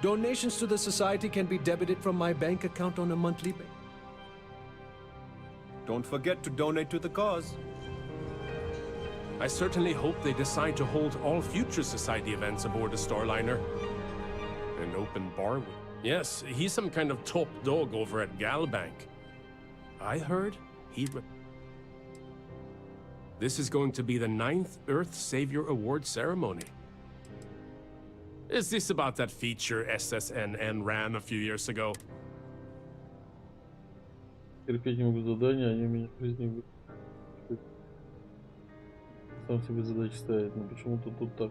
Donations to the society can be debited from my bank account on a monthly basis. Don't forget to donate to the cause. I certainly hope they decide to hold all future society events aboard the Starliner. An open bar with... Yes, he's some kind of top dog over at Galbank. I heard he... This is going to be the 9th Earth Savior Award ceremony. Is this about that feature SSNN ran a few years ago? Терпеть не могу задания, они меня в жизни сам себе задачи ставить, но почему-то тут так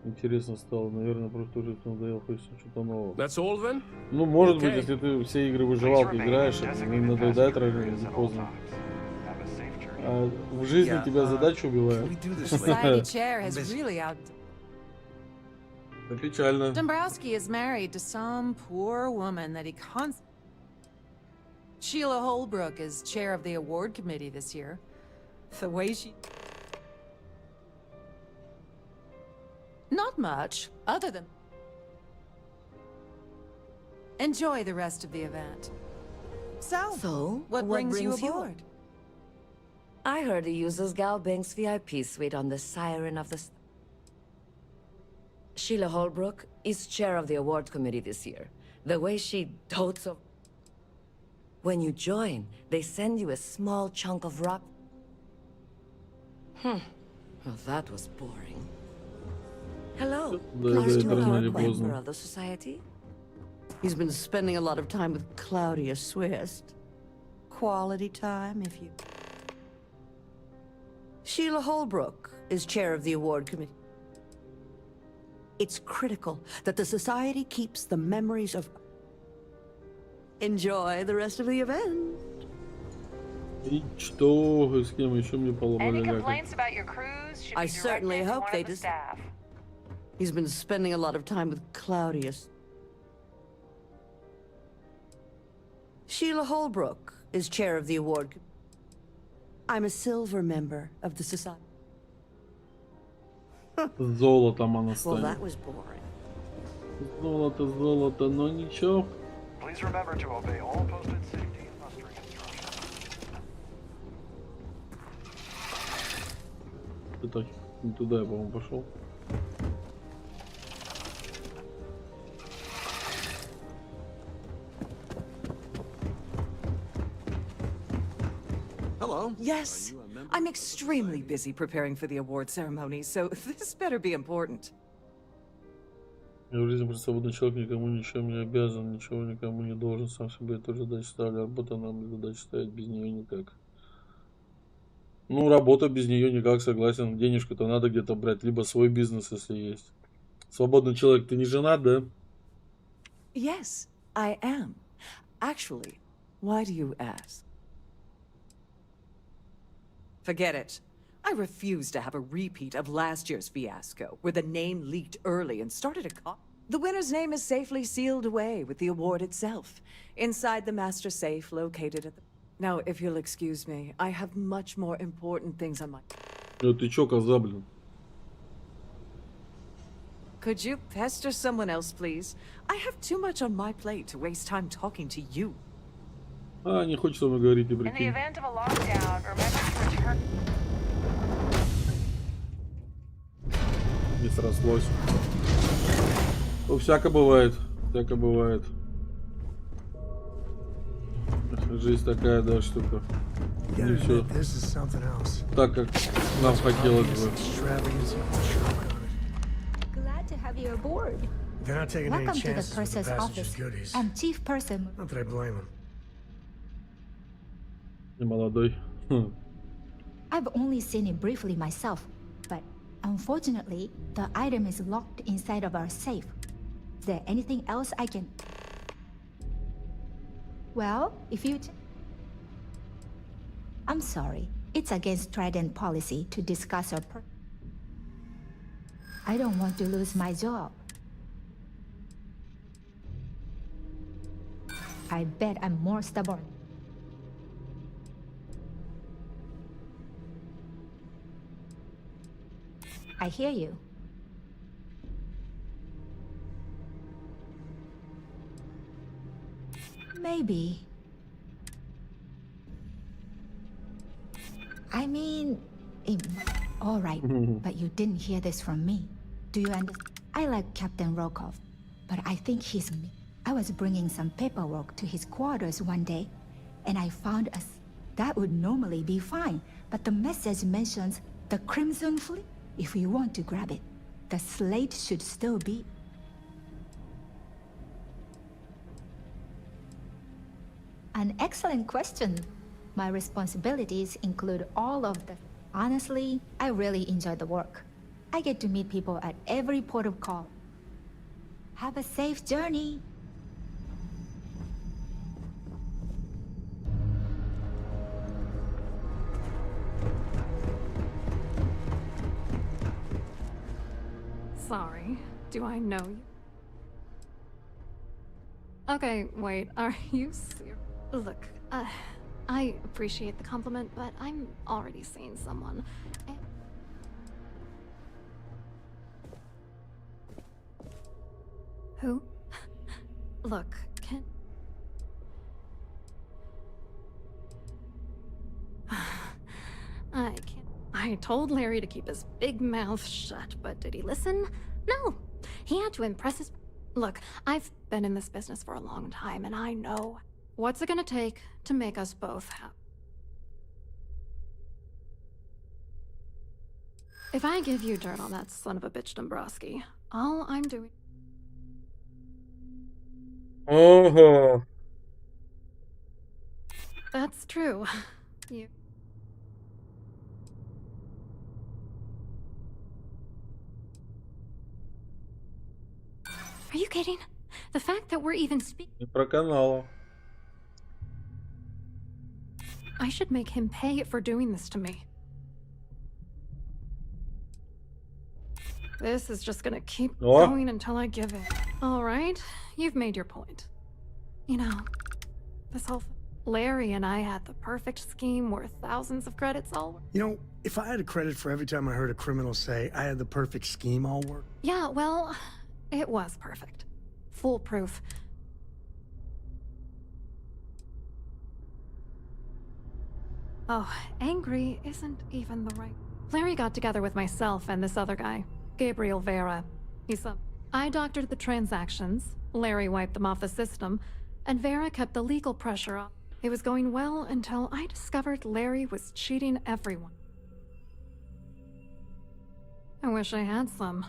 интересно стало. Наверное, просто уже надоело, хочется что-то нового. That's all then? Ну, может быть, если ты все игры выживалки играешь, не надоедает рано или поздно. А в жизни тебя задачу убивают. Это печально. Dombrowski is married to some poor woman that he Sheila Holbrook is chair of the award committee this year. The way she... Not much, other than... Enjoy the rest of the event. So, what brings you aboard? I heard he uses Galbank's VIP suite on the Siren of the... Sheila Holbrook is chair of the award committee this year. The way she dotes of... When you join, they send you a small chunk of rock. Well, that was boring. Hello. Nice to meet you, member of the society. He's been spending a lot of time with Claudia Swist. Quality time, if you... Sheila Holbrook is chair of the award committee. It's critical that the society keeps the memories of... Enjoy the rest of the event. И что? С кем еще мне поломали Any ляга? complaints about your cruise should I be certainly directed to hope one they of the just... staff. He's been spending a lot of time with Claudia. Sheila Holbrook is chair of the award. I'm a silver member of the society. Золотом она Well, станет. that was boring. Золото, золото, но ничего. Please remember to obey all posted safety and mustering instructions. Это не туда я, по-моему, пошел. Hello. Yes, I'm extremely busy preparing for the award ceremony, so this better be important. Я в жизни просто свободный человек, никому ничем не обязан, ничего никому не должен, сам себе эту задачу ставлю. Работа нам задачу ставить, без нее никак. Ну, работа без нее никак, согласен. Денежку-то надо где-то брать, либо свой бизнес, если есть. Свободный человек, ты не женат, да? Yes, I am. Actually, why do you ask? Forget it. I refuse to have a repeat of last year's fiasco, where the name leaked early and started a The winner's name is safely sealed away with the award itself, inside the master safe located at the... Now, if you'll excuse me, I have much more important things on my... Ты чё, коза, блин? Could you pester someone else, please? I have too much on my plate to waste time talking to you. А, не хочет со мной говорить, ты In the прикинь. event of a lockdown, remember to return. Не срослось. Ну, всяко бывает. Всяко бывает. Жизнь такая, да, штука. Не все так, как нам хотелось бы. Glad to have you aboard. They're not taking any Welcome to the chances with the purser's passengers' office. goodies. I'm chief person. Not that I blame them. Не молодой. I've only seen it briefly myself, but unfortunately, the item is locked inside of our safe. Is there anything else I can... Well, if you... I'm sorry. It's against Trident policy to discuss our... I don't want to lose my job. I bet I'm more stubborn. I hear you. Maybe. I mean, all right, but you didn't hear this from me. Do you understand? I like Captain Rokov, but I think he's me. I was bringing some paperwork to his quarters one day, and I found that would normally be fine, but the message mentions the Crimson Fleet. If you want to grab it, the slate should still be. An excellent question. My responsibilities include all of the... Honestly, I really enjoy the work. I get to meet people at every port of call. Have a safe journey. Sorry, do I know you? Okay, wait, are you serious? Look, I appreciate the compliment, but I'm already seeing someone. Who? Look, can... I can't... I told Larry to keep his big mouth shut, but did he listen? No! He had to impress his... Look, I've been in this business for a long time, and I know what's it gonna take to make us both happy. If I give you dirt on that son of a bitch Dombrowski, all I'm doing... Ого. That's true. You... Are you kidding? The fact that we're even speaking... И про канал. I should make him pay for doing this to me. This is just gonna keep going until I give in. All right, you've made your point. You know, this whole... Larry and I had the perfect scheme worth thousands of credits all... You know, if I had a credit for every time I heard a criminal say I had the perfect scheme all work... Yeah, well, it was perfect. Foolproof. Oh, angry isn't even the right... Larry got together with myself and this other guy, Gabriel Vera. I doctored the transactions, Larry wiped them off the system, and Vera kept the legal pressure on. It was going well until I discovered Larry was cheating everyone. I wish I had some.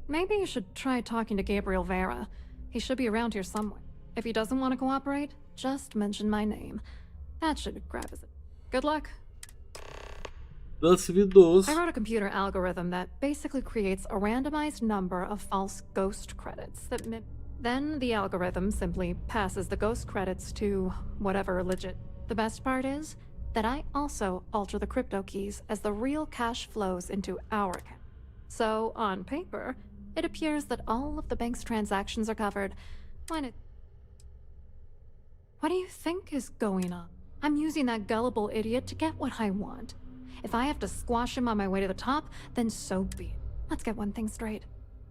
Maybe you should try talking to Gabriel Vera. He should be around here somewhere. If he doesn't want to cooperate, just mention my name. That should grab his... Good luck. That's видос. I wrote a computer algorithm that basically creates a randomized number of false ghost credits that then the algorithm simply passes the ghost credits to whatever legit. The best part is that I also alter the crypto keys as the real cash flows into our account. So, on paper, it appears that all of the bank's transactions are covered when it... What do you think is going on? I'm using that gullible idiot to get what I want. If I have to squash him on my way to the top, then so be it. Let's get one thing straight.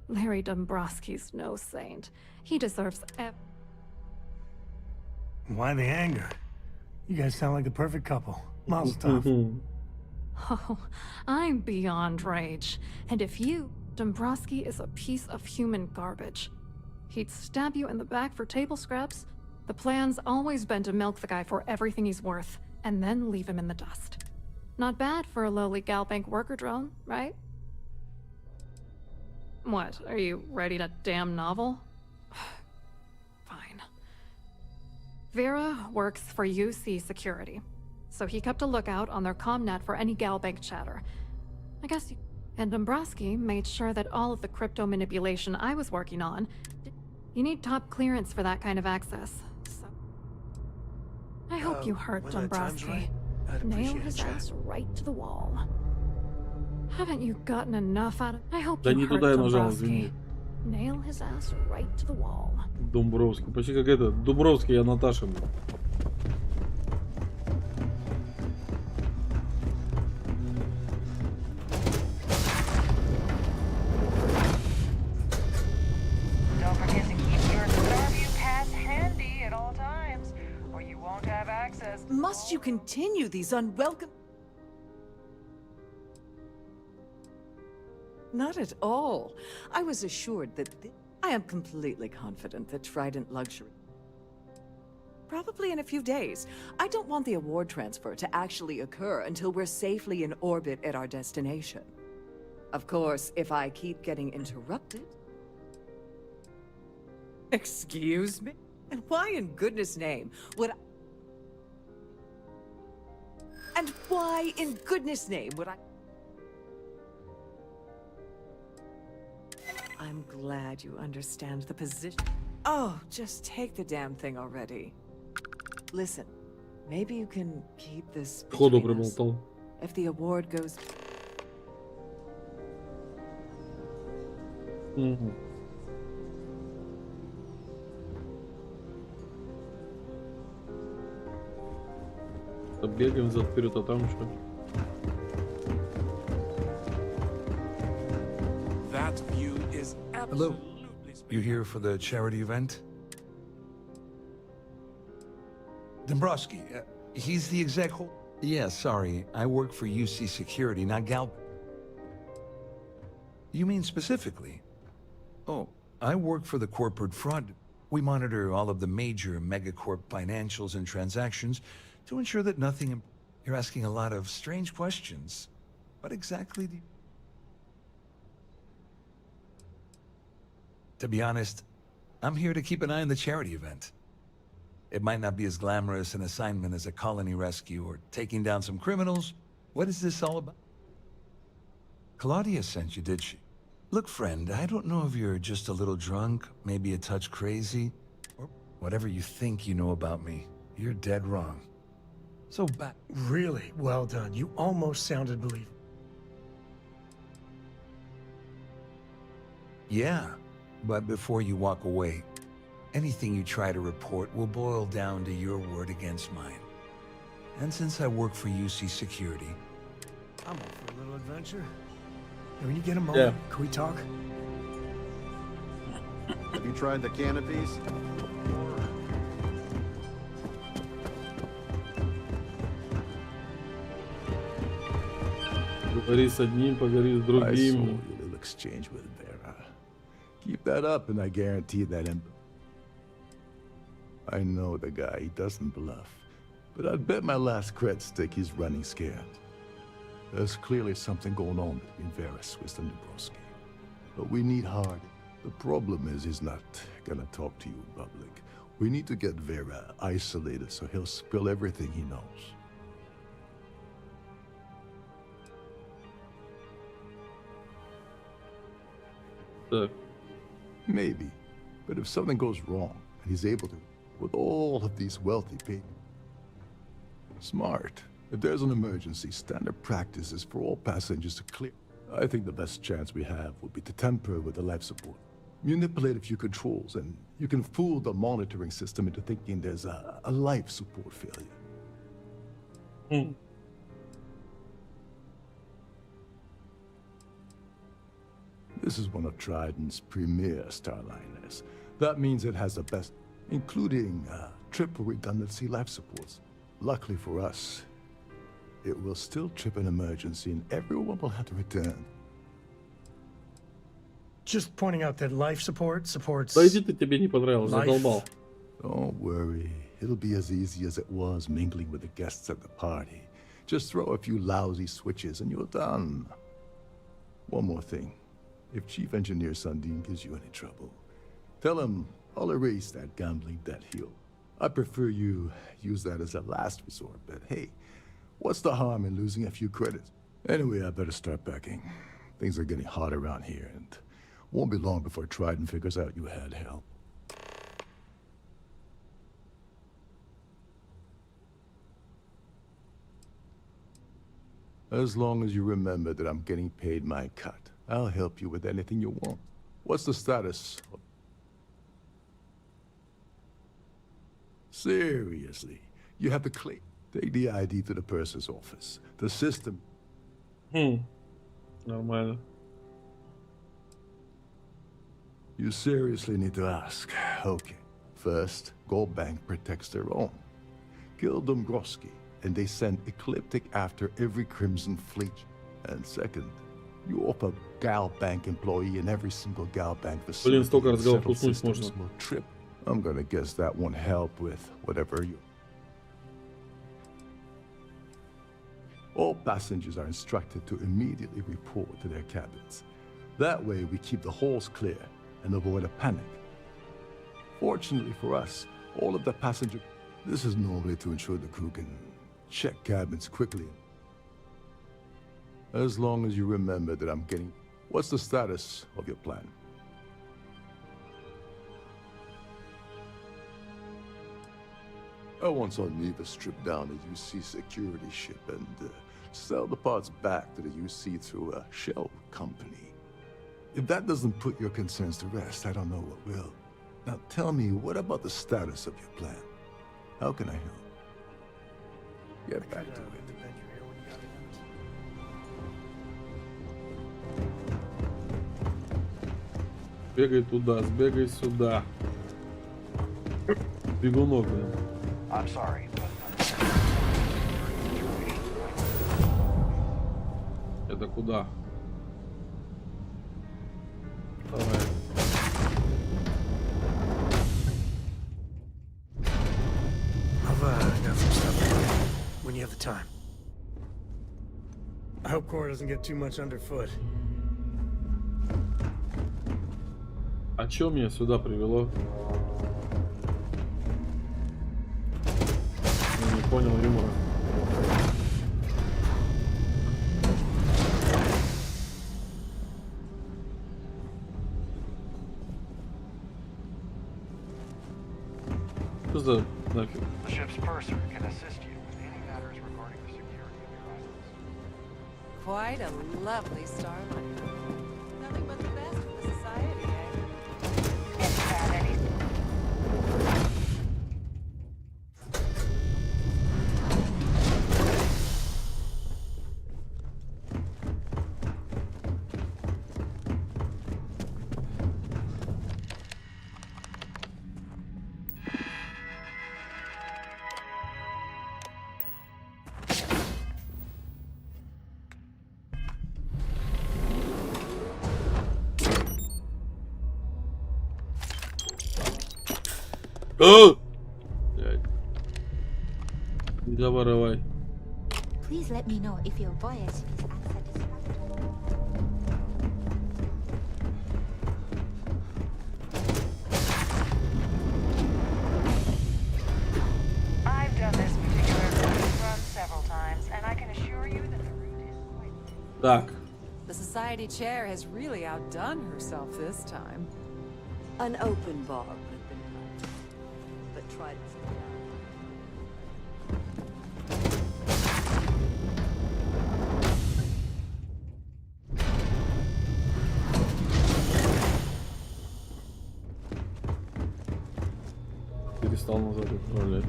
Larry Dombrowski's no saint. He deserves Why the anger? You guys sound like the perfect couple. Mazel tov. Oh, I'm beyond rage. And if you... Dombrowski is a piece of human garbage. He'd stab you in the back for table scraps. The plan's always been to milk the guy for everything he's worth, and then leave him in the dust. Not bad for a lowly Galbank worker drone, right? What, are you writing a damn novel? Fine. Vera works for UC Security, so he kept a lookout on their comnet for any Galbank chatter. I guess you... And Dombrowski made sure that all of the crypto manipulation I was working on... You need top clearance for that kind of access, so... I hope you hurt Dombrowski. Nail his ass right to the wall. Haven't you gotten enough out of... I hope you hurt Dombrowski. Nail his ass right to the wall. Домбровский. Почти как это. Дубровский, я Наташа. Don't forget to keep your Starfield pass handy at all times, or you won't have access. Must you continue these unwelcome... Not at all. I was assured that I am completely confident that Trident Luxury... Probably in a few days. I don't want the award transfer to actually occur until we're safely in orbit at our destination. Of course, if I keep getting interrupted... Excuse me? And why in goodness name would I... And why in goodness name would I... I'm glad you understand the position. Oh, just take the damn thing already. Listen, maybe you can keep this between us. If the award goes... Бегаем взад вперед, а там что? That view is Hello. You here for the charity event? Dombrowski, he's the exec. Yeah, sorry. I work for UC Security, not Gal. You mean specifically? Oh, I work for the corporate fraud. We monitor all of the major megacorp financials and transactions to ensure that nothing... You're asking a lot of strange questions. What exactly do you... To be honest, I'm here to keep an eye on the charity event. It might not be as glamorous an assignment as a colony rescue or taking down some criminals. What is this all about? Claudia sent you, did she? Look, friend, I don't know if you're just a little drunk, maybe a touch crazy, or whatever you think you know about me. You're dead wrong. So back. Really well done. You almost sounded believable. Yeah, but before you walk away, anything you try to report will boil down to your word against mine. And since I work for UC Security, I'm up for a little adventure. Hey, when you get a moment, can we talk? Have you tried the canopies? Говори с одним, поговори с I saw другим. your little exchange with Vera. Keep that up and I guarantee that I know the guy, he doesn't bluff. But I'd bet my last cred stick he's running scared. There's clearly something going on between Vera, Swiss, and Dubrovsky. But we need hard. The problem is he's not gonna talk to you in public. We need to get Vera isolated so he'll spill everything he knows. Maybe. But if something goes wrong, and he's able to, with all of these wealthy people. Smart. If there's an emergency, standard practice is for all passengers to clear. I think the best chance we have would be to tamper with the life support. Manipulate a few controls, and you can fool the monitoring system into thinking there's a life support failure. This is one of Trident's premier Starliners. That means it has the best, including triple redundancy life supports. Luckily for us, it will still trip an emergency and everyone will have to return. Just pointing out that life support supports. Да иди ты, тебе не понравилось, задолбал. Don't worry, it'll be as easy as it was mingling with the guests at the party. Just throw a few lousy switches and you're done. One more thing. If Chief Engineer Sundin gives you any trouble, tell him I'll erase that gambling debt he'll. I prefer you use that as a last resort, but hey, what's the harm in losing a few credits? Anyway, I better start packing. Things are getting hot around here, and won't be long before Trident figures out you had help. As long as you remember that I'm getting paid my cut, I'll help you with anything you want. What's the status? Seriously, you have to claim. Take the ID to the purser's office. The system. Нормально. You seriously need to ask. Okay. First, Gold Bank protects their own. Kill Dombrowski, and they send Ecliptic after every Crimson Fleet. And second, you offer Gal Bank employee in every single Gal Bank facility. Блин, столько разговоров Settled уснуть systems можно. will trip. I'm gonna guess that won't help with whatever you... All passengers are instructed to immediately report to their cabins. That way we keep the halls clear and avoid a panic. Fortunately for us, all of the passengers... This is normally to ensure the crew can check cabins quickly. As long as you remember that I'm getting... What's the status of your plan? I want Neva strip down a UC security ship and sell the parts back to the UC through a shell company. If that doesn't put your concerns to rest, I don't know what will. Now tell me, what about the status of your plan? How can I help? Get back to it. Сбегай туда, сбегай сюда. Бегунок, блин. I'm sorry, but Это куда? Давай. I've got some stuff to do when you have the time. I hope Cora doesn't get too much underfoot. А А чё меня сюда привело? Я не понял юмора. Что за нафиг? The ship's purser can assist you with any matters regarding the security of your islands. Quite a lovely starlight. Nothing but the best for the society, eh? If you have any... Блядь. Не воровай. Please let me know if your voyage is unsatisfactory. I've done this particular run several times, and I can assure you that the route is quite... Так. The society chair has really outdone herself this time. An open bar would have been nice, but try to stay out. Перестал назад отправлять.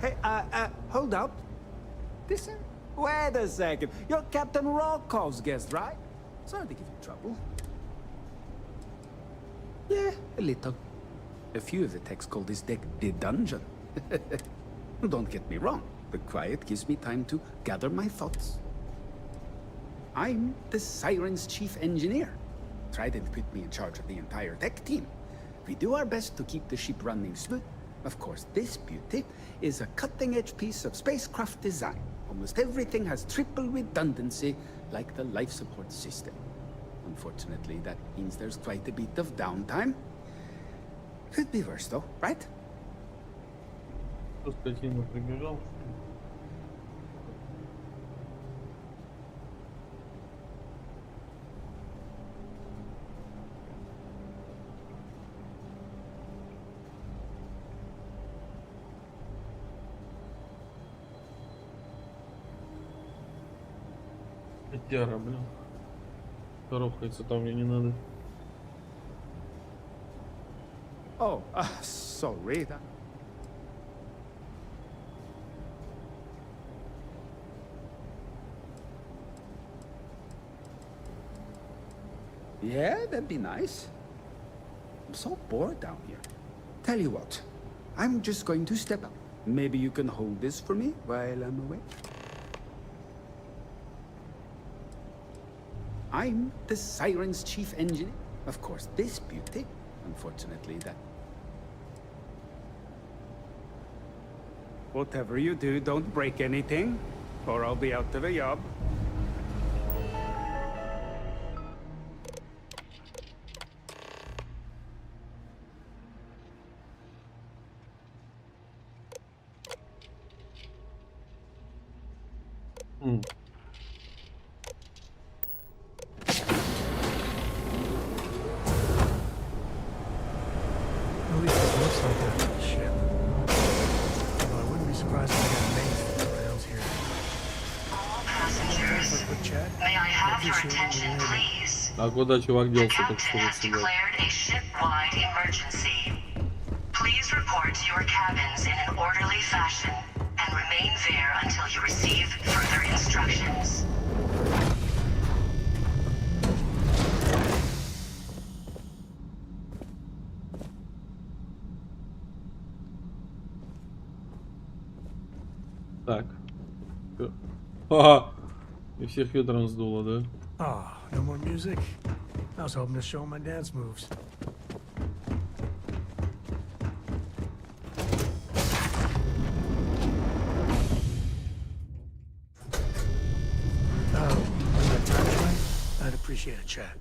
Hey, hold up. Listen. Wait a second. You're Captain Rokov's guest, right? Sorry to give you trouble. Yeah, a little. A few of the techs call this deck the dungeon. Don't get me wrong. The quiet gives me time to gather my thoughts. I'm the Siren's chief engineer. Trident put me in charge of the entire tech team. We do our best to keep the ship running smooth. Of course, this beauty is a cutting-edge piece of spacecraft design. Almost everything has triple redundancy, like the life support system. Unfortunately, that means there's quite a bit of downtime. Could be worse, though, right? Что, скотина, прибежал? Котяра, блин. Коробкается там, где не надо. Oh, sorry. Yeah, that'd be nice. I'm so bored down here. Tell you what, I'm just going to step out. Maybe you can hold this for me while I'm away. I'm the Siren's chief engineer. Of course, this beauty. Unfortunately, that... Whatever you do, don't break anything, or I'll be out of a job. At least it looks like a ship. Although I wouldn't be surprised if we got main rounds here. All passengers, may I have your attention, please? А куда чувак The делся, так captain has сказать? declared a ship-wide emergency. Please report to your cabins in an orderly fashion and remain there until you receive further instructions. Так. Ага. И всех ветром сдуло, да? Oh, no more music? I was hoping to show my dance moves. Appreciate it, chat.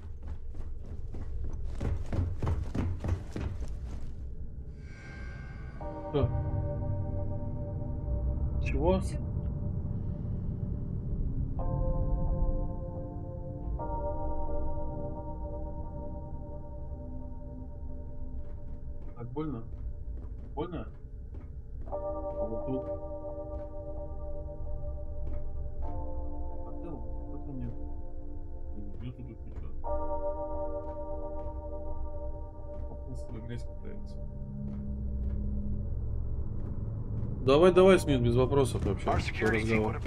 Чего? Так больно? Больно? А вот тут. Хотел? Это нет. Бьют тут ничего. Попустная грязь катается. Давай, Смит, без вопросов вообще. Разговор.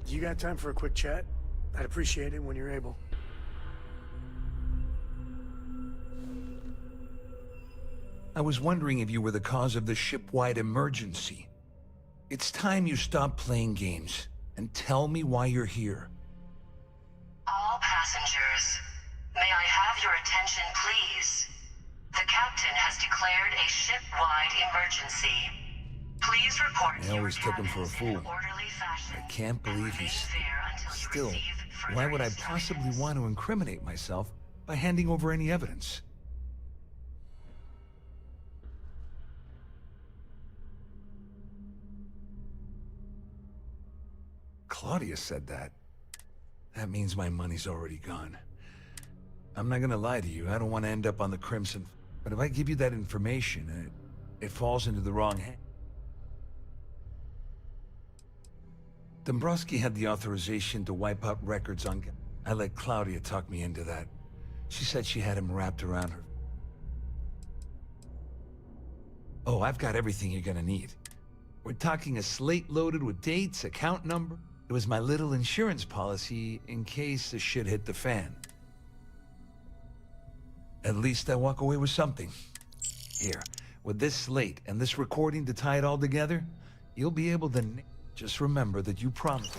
Do you got time for a quick chat? I'd appreciate it when you're able. I was wondering if you were the cause of the ship-wide emergency. It's time you stop playing games and tell me why you're here. All passengers, may I have your attention, please? The captain has declared a ship-wide emergency. Pleplease report I always took him for a fool. I can't believe he's... Still, why would I possibly want to incriminate myself by handing over any evidence? Claudia said that. That means my money's already gone. I'm not gonna lie to you, I don't want to end up on the Crimson. But if I give you that information, it falls into the wrong hand. Dombrowski had the authorization to wipe out records on... I let Claudia talk me into that. She said she had him wrapped around her. Oh, I've got everything you're gonna need. We're talking a slate loaded with dates, account number. It was my little insurance policy in case the shit hit the fan. At least I walk away with something. Here, with this slate and this recording to tie it all together, you'll be able to... Just remember that you promised.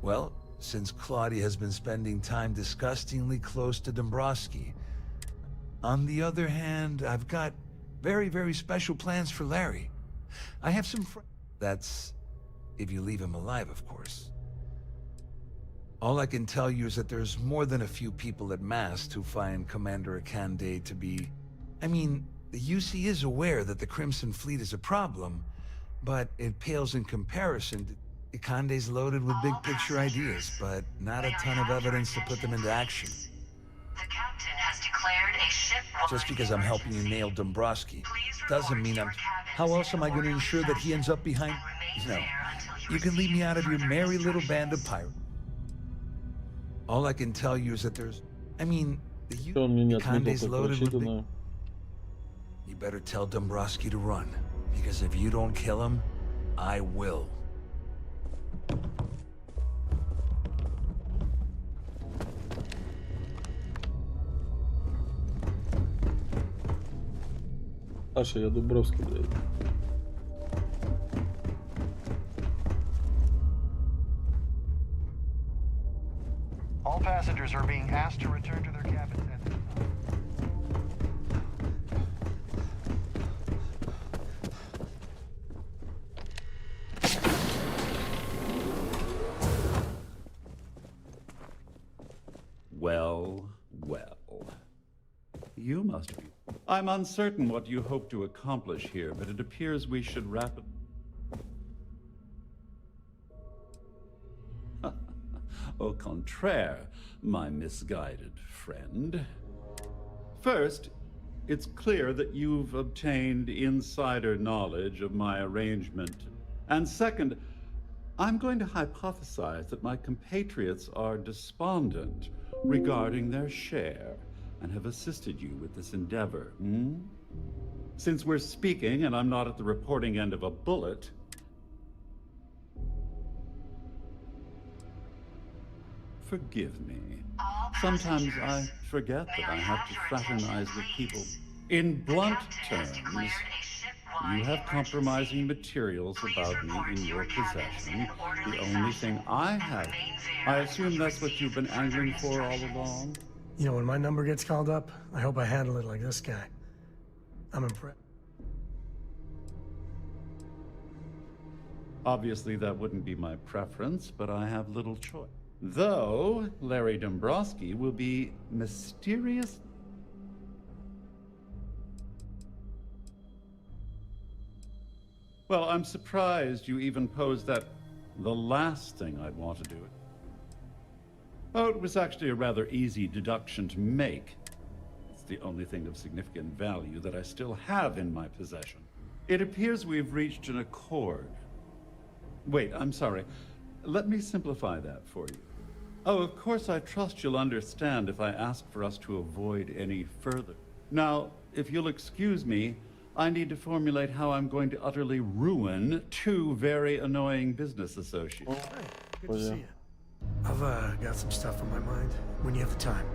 Well, since Claudia has been spending time disgustingly close to Dombrowski, on the other hand, I've got very, very special plans for Larry. I have some friends. That's if you leave him alive, of course. All I can tell you is that there's more than a few people at Mast who find Commander Akande to be... I mean, the UC is aware that the Crimson Fleet is a problem, but it pales in comparison to... Akande's loaded with big picture ideas, but not a ton of evidence to put them into action. The captain has declared a ship-wide... Just because I'm helping you nail Dombrowski doesn't mean I'm... How else am I going to ensure that he ends up behind... No, you can leave me out of your merry little band of pirates. All I can tell you is that there's... I mean, the Akande's loaded with big... You better tell Dombrowski to run, because if you don't kill him, I will. Саша, я Дубровский, блядь. All passengers are being asked to return to their cabins at this time. Well, well. You must be. I'm uncertain what you hope to accomplish here, but it appears we should rapidly... Au contraire, my misguided friend. First, it's clear that you've obtained insider knowledge of my arrangement. And second, I'm going to hypothesize that my compatriots are despondent regarding their share and have assisted you with this endeavor. Since we're speaking and I'm not at the reporting end of a bullet, forgive me. Sometimes I forget that I have to fraternize with people. In blunt terms, you have compromising materials about me in your possession. The only thing I have... I assume that's what you've been angling for all along? You know, when my number gets called up, I hope I handle it like this guy. I'm impressed. Obviously, that wouldn't be my preference, but I have little choice. Though, Larry Dombrowski will be mysterious. Well, I'm surprised you even posed that the last thing I'd want to do it. Oh, it was actually a rather easy deduction to make. It's the only thing of significant value that I still have in my possession. It appears we've reached an accord. Wait, I'm sorry. Let me simplify that for you. Oh, of course, I trust you'll understand if I ask for us to avoid any further. Now, if you'll excuse me, I need to formulate how I'm going to utterly ruin two very annoying business associates. Good to see you. I've got some stuff on my mind when you have the time.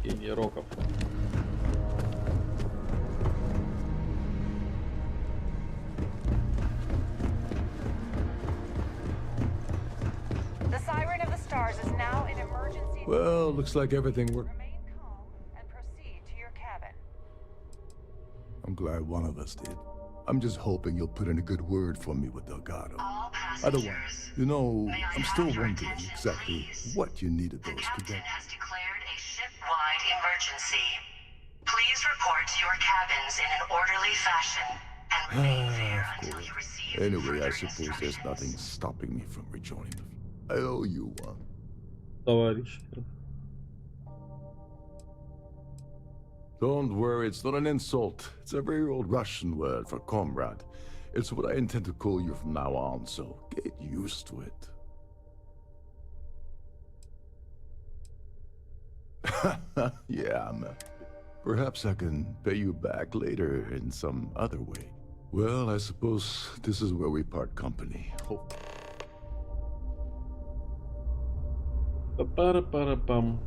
Гений роков. The Siren of the Stars is now in emergency. Well, looks like everything worked. Remain calm and proceed to your cabin. I'm glad one of us did. I'm just hoping you'll put in a good word for me with Delgado. I don't want. You know, I'm still wondering exactly what you needed those Captain cadets. has declared a ship-wide emergency. Please report to your cabins in an orderly fashion and remain there until you receive Anyway, I further suppose there's instructions. nothing stopping me from rejoining them. I owe you one. Товарищ. Don't worry, it's not an insult. It's a very old Russian word for comrade. It's what I intend to call you from now on, so get used to it. Yeah, perhaps I can pay you back later in some other way. Well, I suppose this is where we part company. Hope. Па-пара-пара-пам.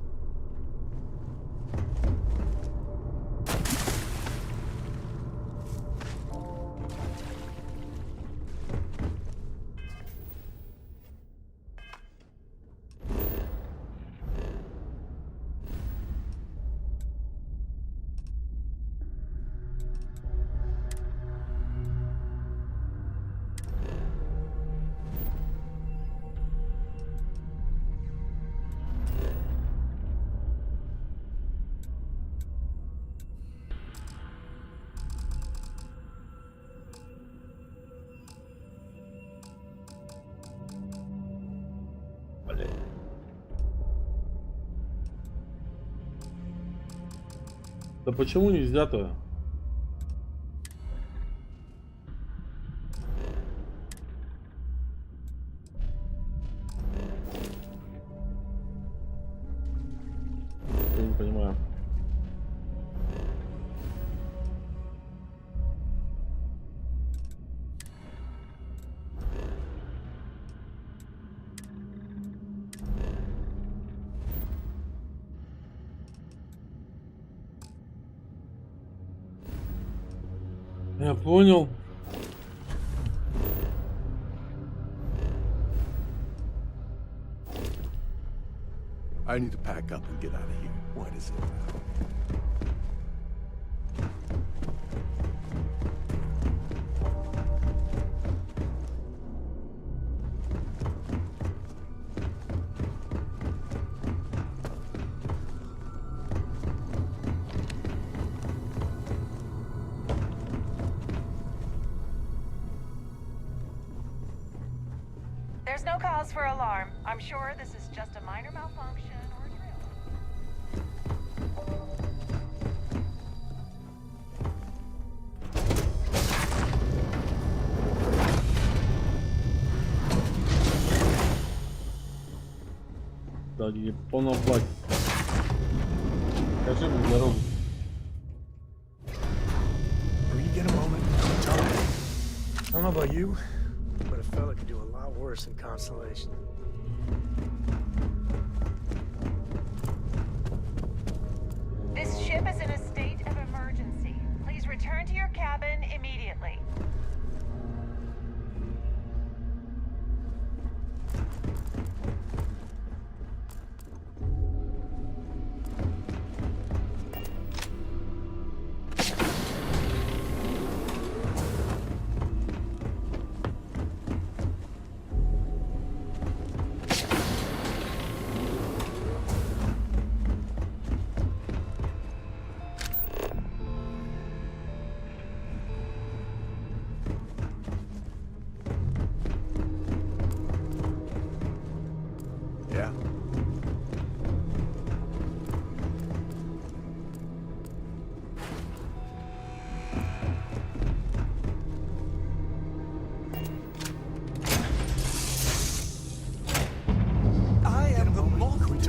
Да почему нельзя-то? Я не понимаю. Я понял. I need to pack up and get out of here. What is it now? There's no cause for alarm. I'm sure this is just a minor malfunction or drill. Да, не понаплать. Скажи мне дорогу. Will you get a moment? Tell me. I don't know about you, but a fella could do a lot worse than Constellation. This ship is in a state of emergency. Please return to your cabin immediately.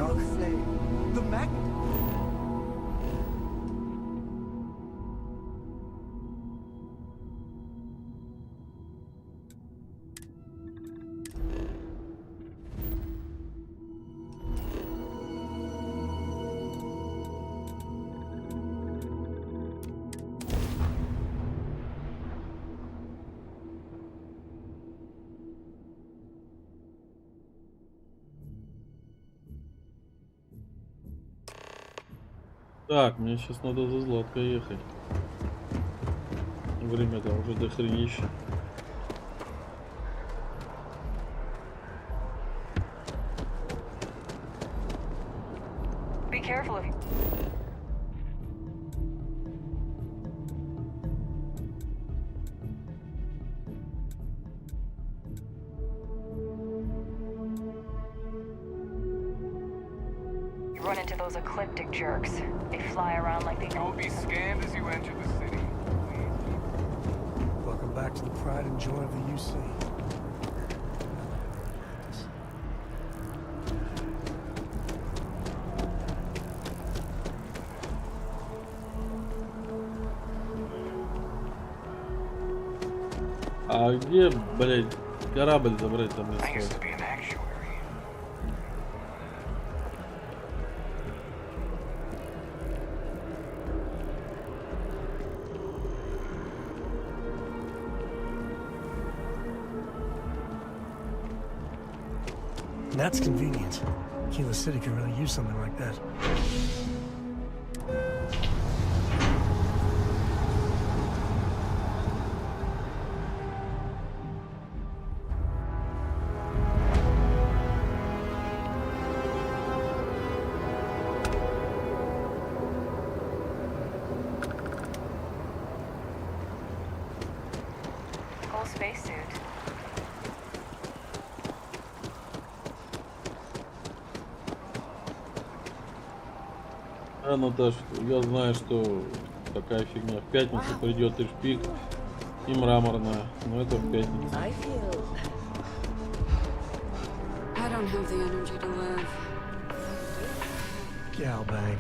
Shock flame. The mag. Так, мне сейчас надо за Златкой ехать. Время-то уже до хренища. Be careful of you. Run into those ecliptic jerks. They fly around like they know. You'll be scanned as you enter the city. Welcome back to the pride and joy of the UC. А где, блядь, корабль забрать там I used место? to be an actuary. That's convenient. Kila City could really use something like that. Full spacesuit. А, Наташ, я знаю, что такая фигня. В пятницу придет и шпик, и мраморная. Но это в пятницу. I feel I don't have the energy to live. Galbank.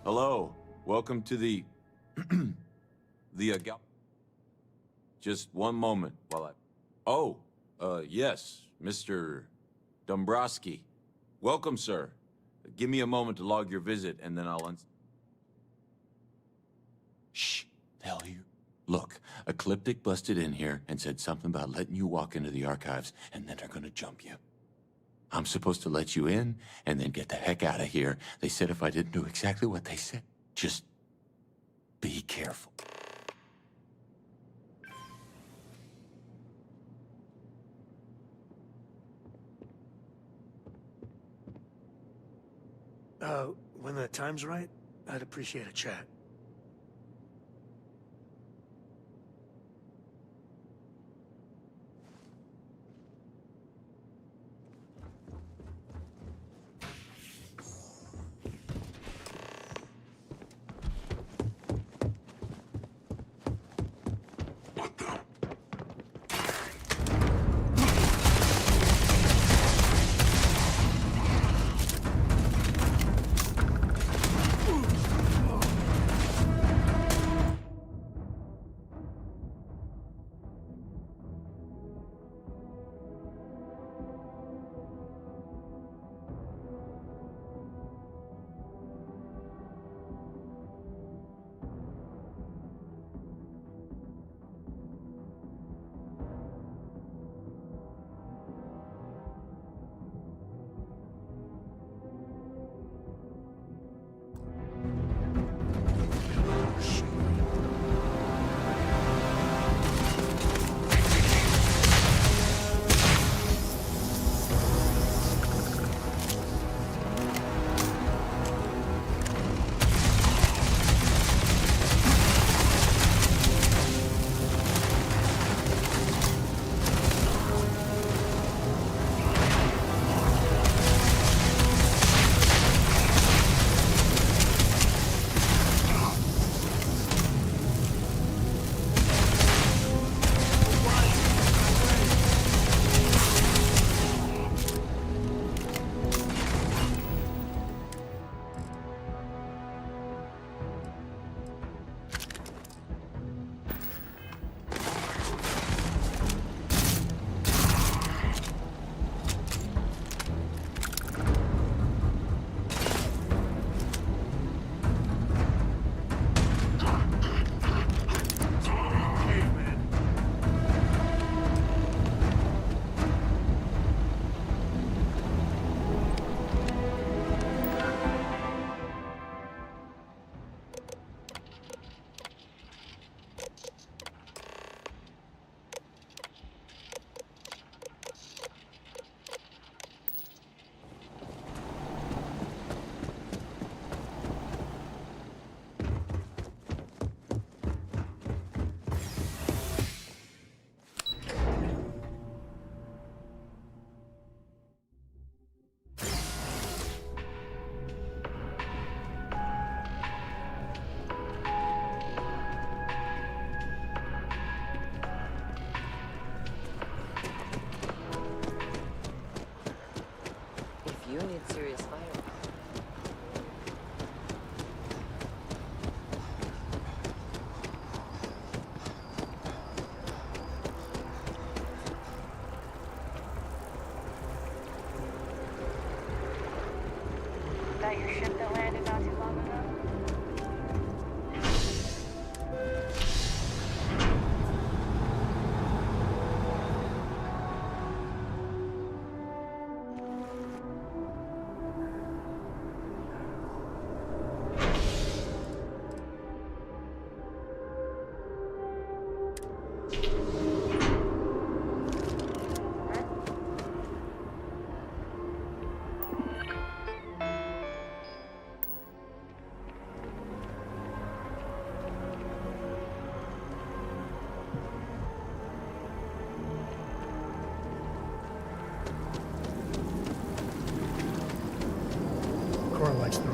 Hello, welcome to the Just one moment while I. Oh, yes, Mr. Dombrowski. Welcome, sir. Give me a moment to log your visit, and then I'll Shh, they'll hear. Look, Ecliptic busted in here and said something about letting you walk into the archives, and then they're gonna jump you. I'm supposed to let you in and then get the heck out of here. They said if I didn't do exactly what they said, just be careful. When the time's right, I'd appreciate a chat.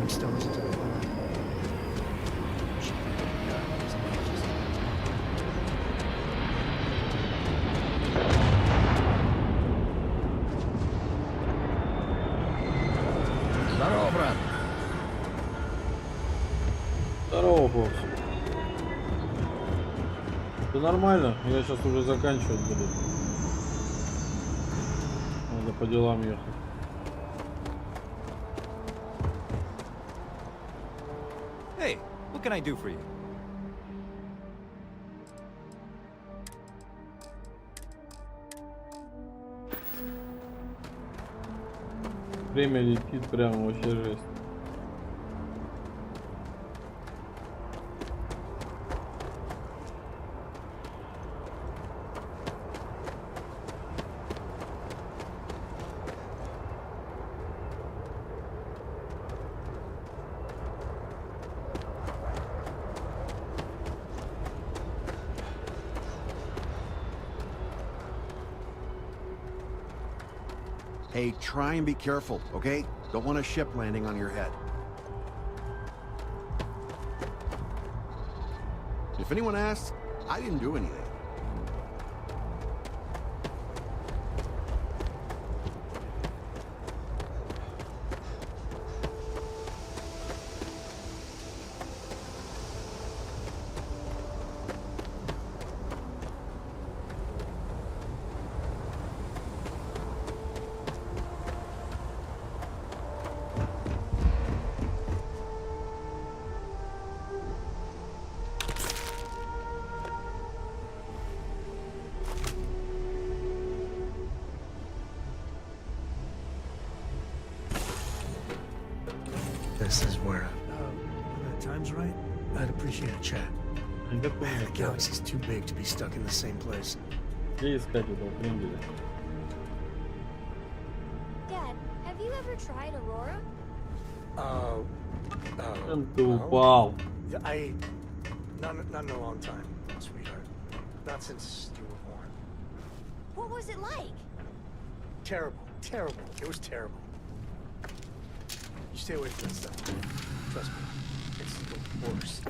can still listen to the phone. Здорово, брат. Здорово, Фокс. Все нормально, я сейчас уже заканчивать буду. Надо по делам ехать. Hey, what can I do for you? Время летит прямо вообще жесть. Hey, try and be careful, okay? Don't want a ship landing on your head. If anyone asks, I didn't do anything. This is where, when the time's right, I'd appreciate a chat. Man, the galaxy's too big to be stuck in the same place. Где искать этого кренделя? Dad, have you ever tried Aurora? Ты упал. Not in a long time, sweetheart. Not since you were born. What was it like? Terrible. It was terrible. You stay away from that stuff. Trust me. It's the worst.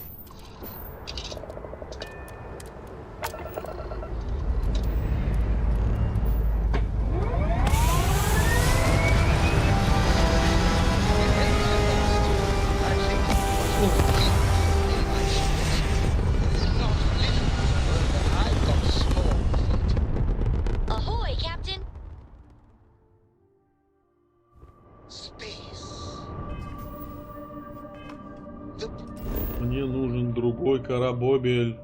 Ahoy, Captain! Мне нужен другой корабль.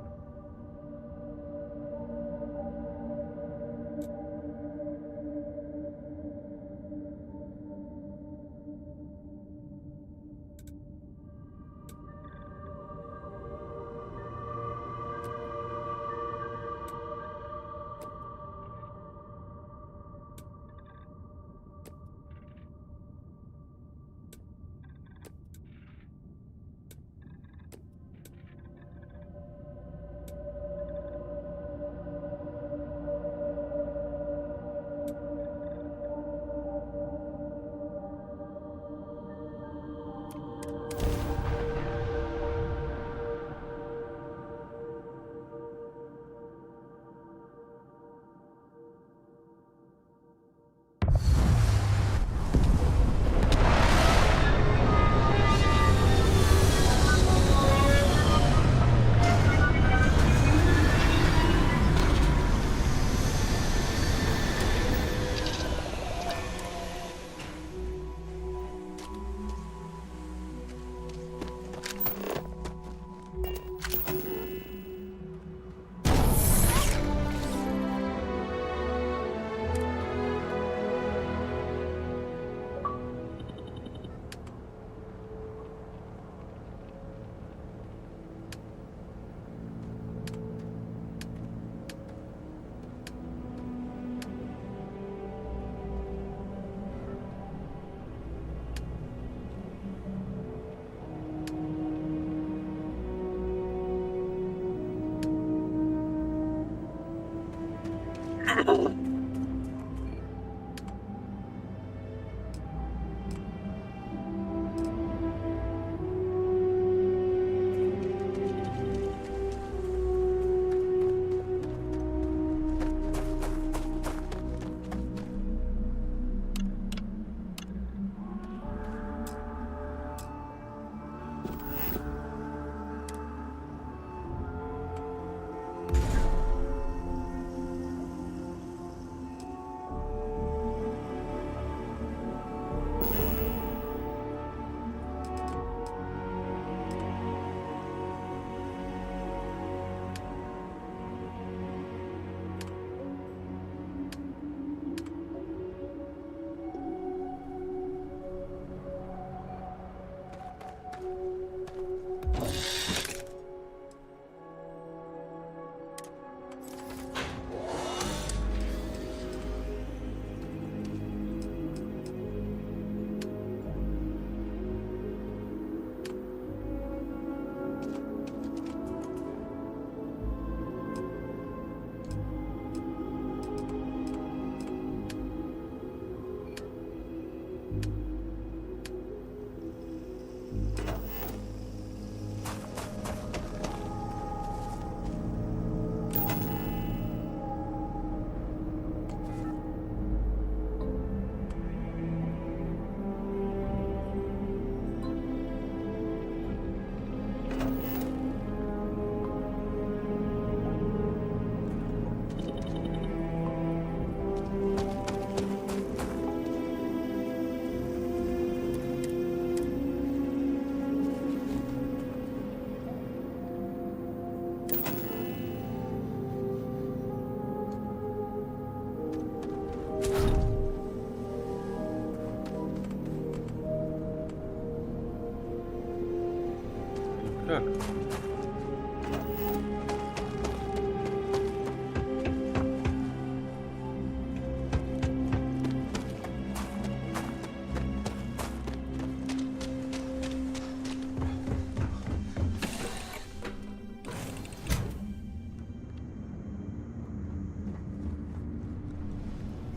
Так.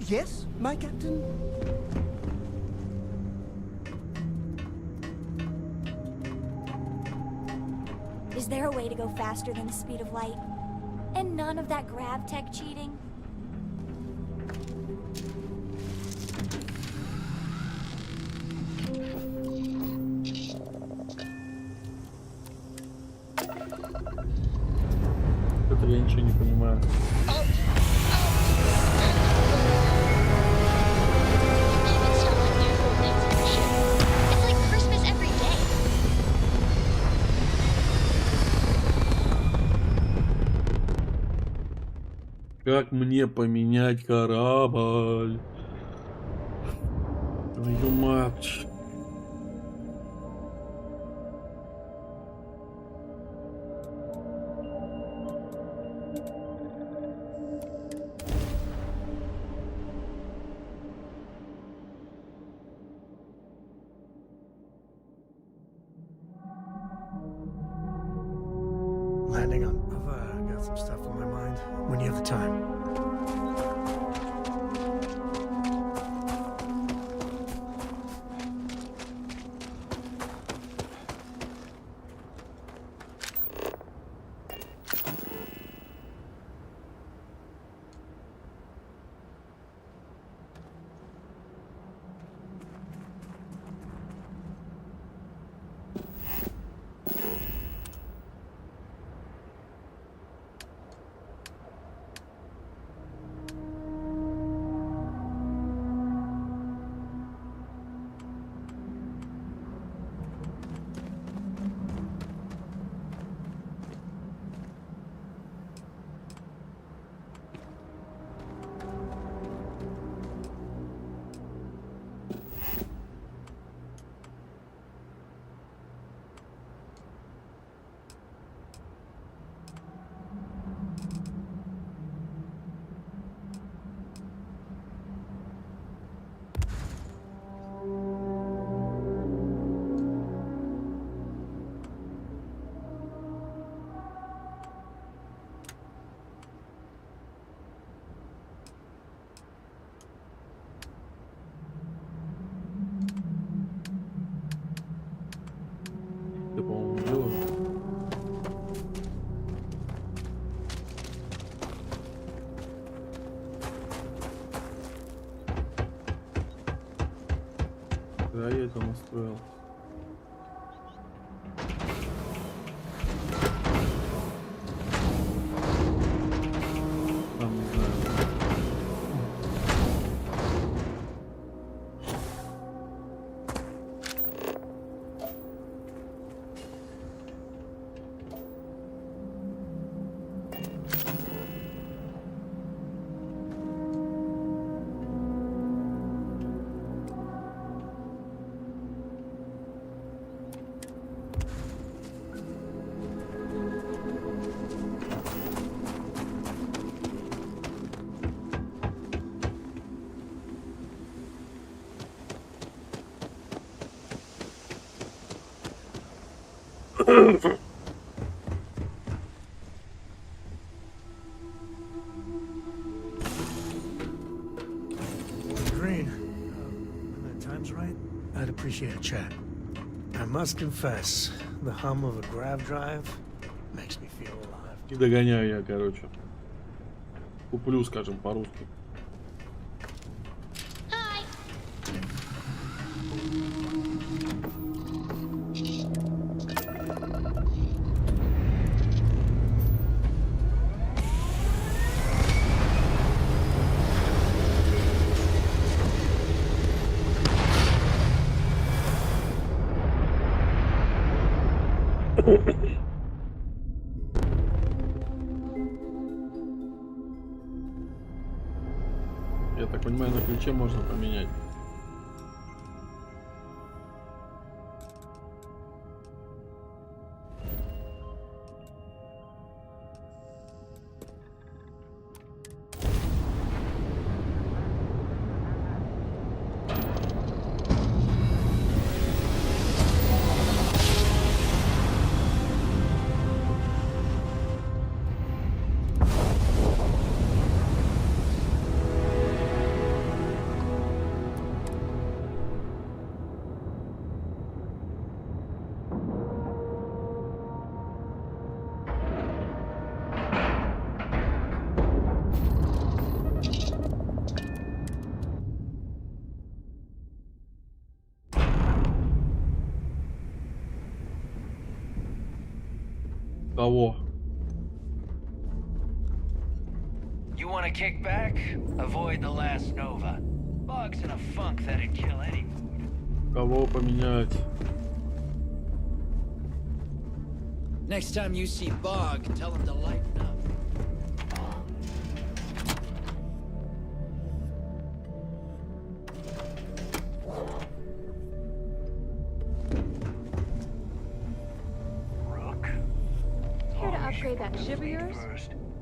Yes, my captain? Is there a way to go faster than the speed of light? And none of that grav tech cheating? Это я ничего не понимаю. Как мне поменять корабль? Твою мать. Landing on. I've got some stuff on my mind. When you have the time. Да, я это настроил. Там, не знаю. Green, when the time's right, I'd appreciate a chat. I must confess, the hum of a grav drive makes me feel alive. И догоняю я, короче. Куплю, скажем, по-русски. Я так понимаю, на ключе можно поменять. Кого? You want to kick back? Avoid the last Nova. Bug's in a funk that'd kill any mood. Кого поменять? Next time you see Bog, tell him to lighten up. Here to upgrade that ship of yours?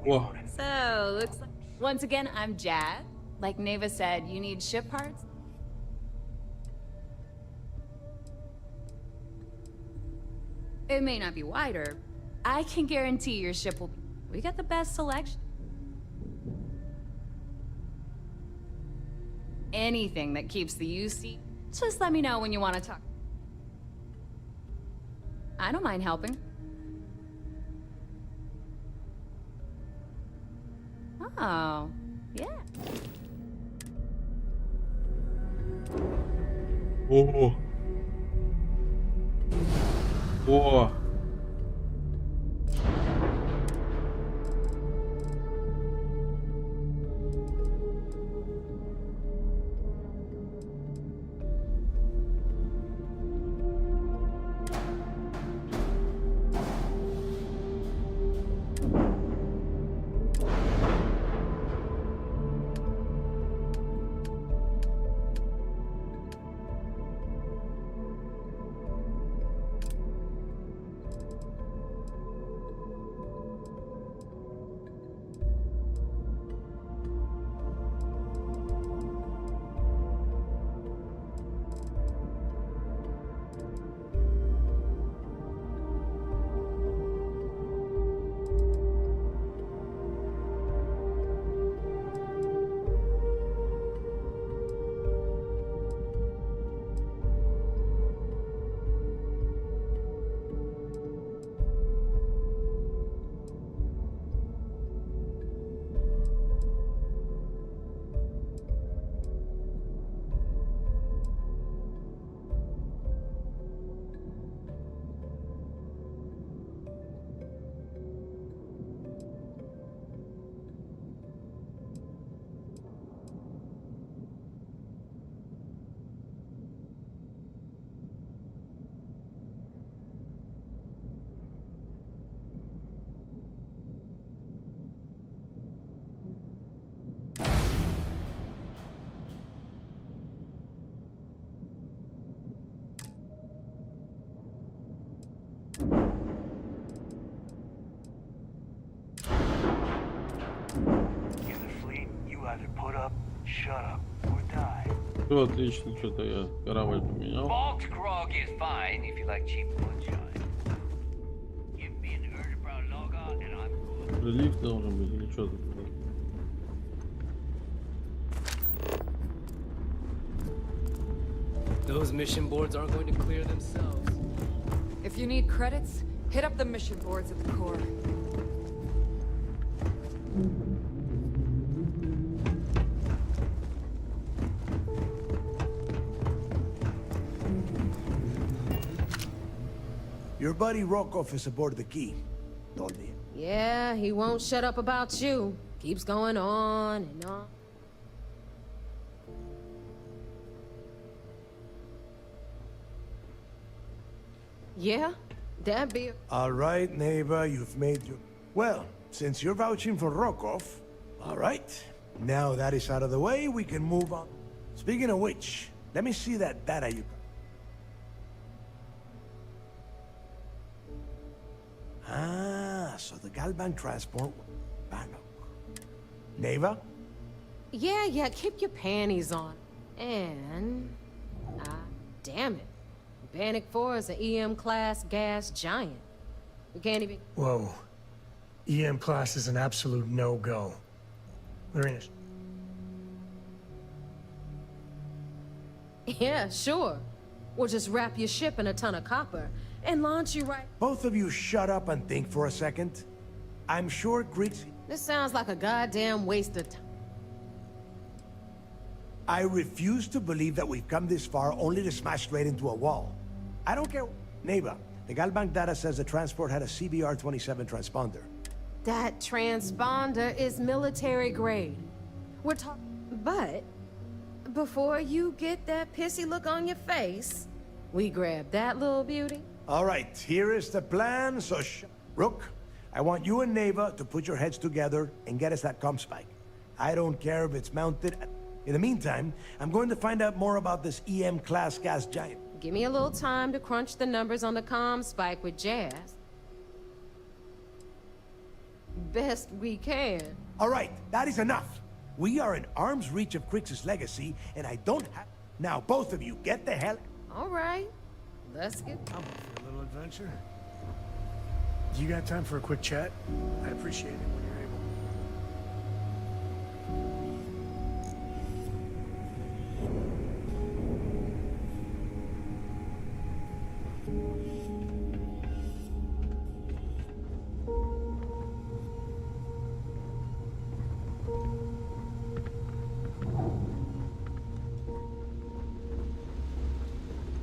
О, So, looks like... Once again, I'm Jad. Like Neva said, you need ship parts? It may not be wider. I can guarantee your ship will... We got the best selection. Anything that keeps the UC, just let me know when you want to talk. I don't mind helping. Oh, yeah. о, о. Все отлично, что-то я корабль поменял. Bog's grog is fine if you like cheap moonshine. Give me an urge brown logo and I'm good. Лифт должен быть или что тут? Those mission boards aren't going to clear themselves. If you need credits, hit up the mission boards at the core. Your buddy Rokov is aboard the key. Told me. Yeah, he won't shut up about you. Keeps going on and on. Yeah, that'd be... All right, neighbor, you've made your... Well, since you're vouching for Rokov, all right. Now that is out of the way, we can move on. Speaking of which, let me see that data you got. Ah, so the Galvan transport... Bannock. Neva? Yeah, keep your panties on. And... damn it. Bannock 4 is an EM-class gas giant. We can't even... Whoa. EM class is an absolute no-go. Marina. Yeah, sure. We'll just wrap your ship in a ton of copper and launch you right... Both of you shut up and think for a second. I'm sure Greeks... This sounds like a goddamn waste of time. I refuse to believe that we've come this far only to smash straight into a wall. I don't care... Neighbor, The Galbank data says the transport had a CBR-27 transponder. That transponder is military grade. We're talking... But, before you get that pissy look on your face, we grab that little beauty. All right, here is the plan, so Rook, I want you and Neva to put your heads together and get us that comm spike. I don't care if it's mounted. In the meantime, I'm going to find out more about this EM-class gas giant. Give me a little time to crunch the numbers on the comm spike with Jazz. Best we can. All right, that is enough. We are in arm's reach of Crix's legacy, and I don't have... Now, both of you, get the hell... All right, let's get... I'm up for a little adventure. You got time for a quick chat? I appreciate it when you're able.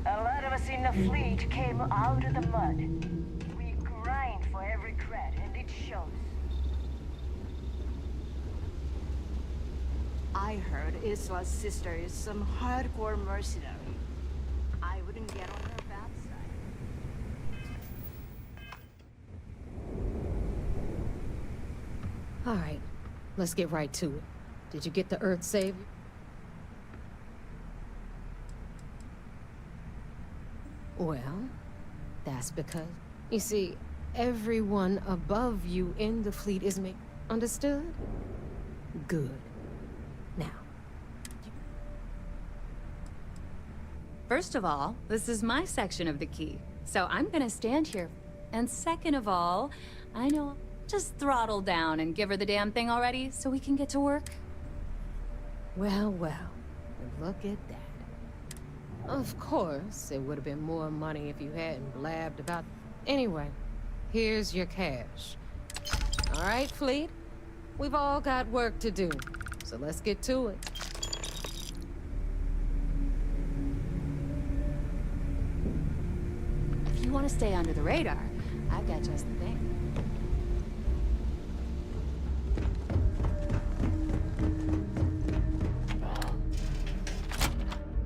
A lot of us in the fleet came out of the mud. We grind for every cred, and it shows. I heard Iswa's sister is some hardcore mercenary. I wouldn't get on her bad side. All right, let's get right to it. Did you get the Earth Savior? Well, that's because, you see, everyone above you in the fleet is understood? Good. Now. First of all, this is my section of the key, so I'm gonna stand here. And second of all, I know, just throttle down and give her the damn thing already so we can get to work. Well, well, look at that. Of course, it would have been more money if you hadn't blabbed about... Anyway, here's your cash. All right, Fleet? We've all got work to do, so let's get to it. If you want to stay under the radar, I've got just the thing.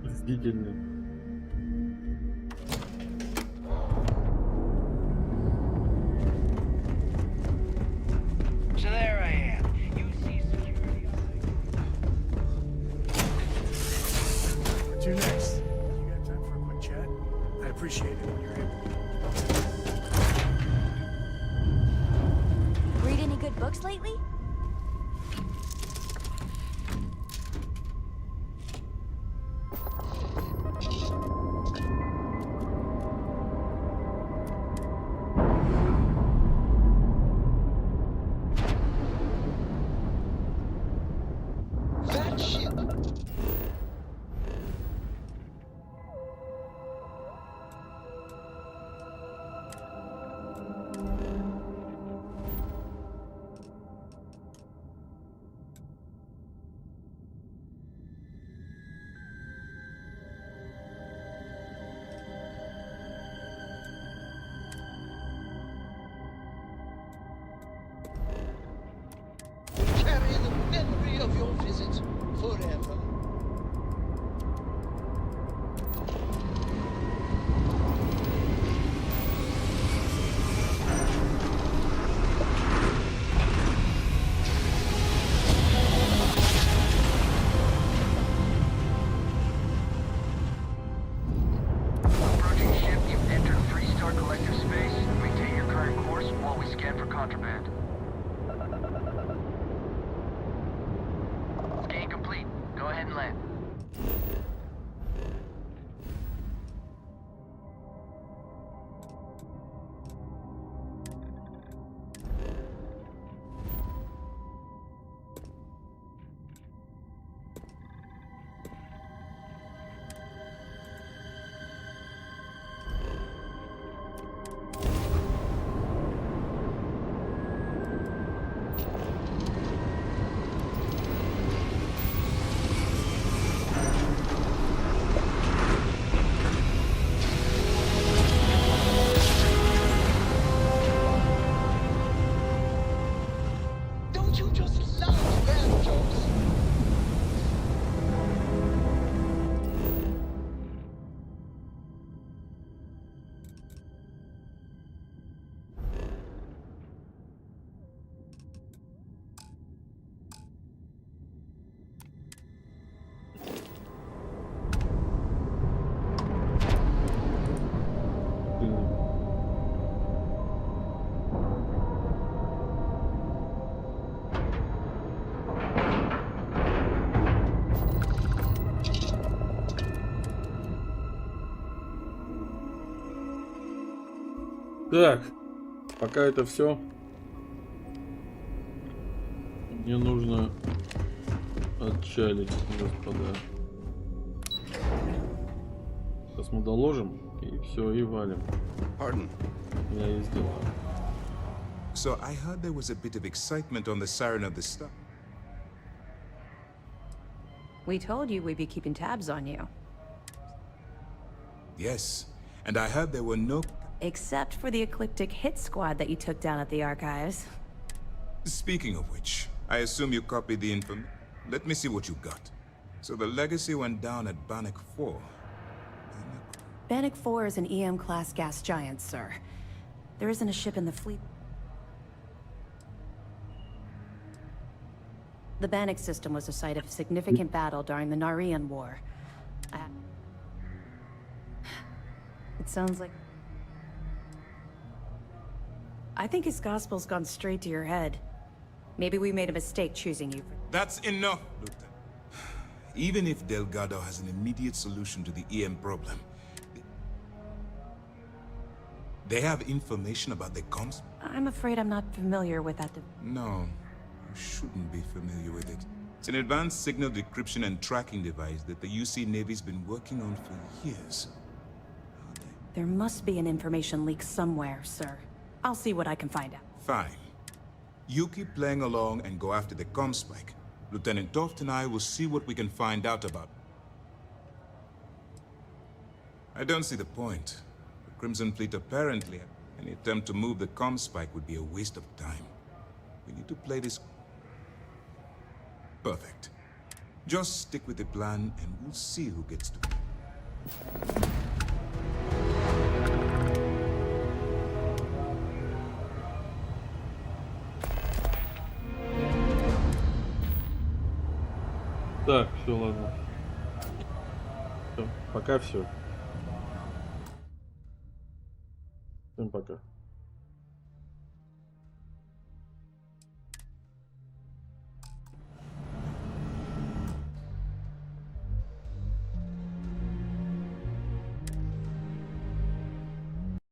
Мстительный. So there I am. You see security. What's your next? You got time for a quick chat? I appreciate it when you're able. Read any good books lately? Carry the memory of your visit forever. Approaching ship, you've entered 3-star collective space. Maintain your current course while we scan for contraband. Scan complete. Go ahead and land. Так, пока это все. Мне нужно отчалить, господа. Сейчас мы доложим, и все, и валим. Pardon. Я и сделаю. So I heard there was a bit of excitement on the siren of the star. We told you we'd be keeping tabs on you. Yes, and I heard there were no... Except for the eclectic hit squad that you took down at the archives. Speaking of which, I assume you copied the info. Let me see what you got. So the legacy went down at Bannock 4. Bannock 4 is an EM-class gas giant, sir. There isn't a ship in the fleet. The Bannock system was a site of significant battle during the Narian War. It sounds like... I think his gospel's gone straight to your head. Maybe we made a mistake choosing you. That's enough, Lieutenant. Even if Delgado has an immediate solution to the EM problem, they have information about the comms? I'm afraid I'm not familiar with that. No, you shouldn't be familiar with it. It's an advanced signal decryption and tracking device that the UC Navy's been working on for years. There must be an information leak somewhere, sir. I'll see what I can find out. Fine. You keep playing along and go after the comm spike. Lieutenant Toft and I will see what we can find out about. I don't see the point. The Crimson Fleet apparently, any attempt to move the comm spike would be a waste of time. We need to play this... Perfect. Just stick with the plan and we'll see who gets to... Так, все, ладно. Все, пока все. Всем пока.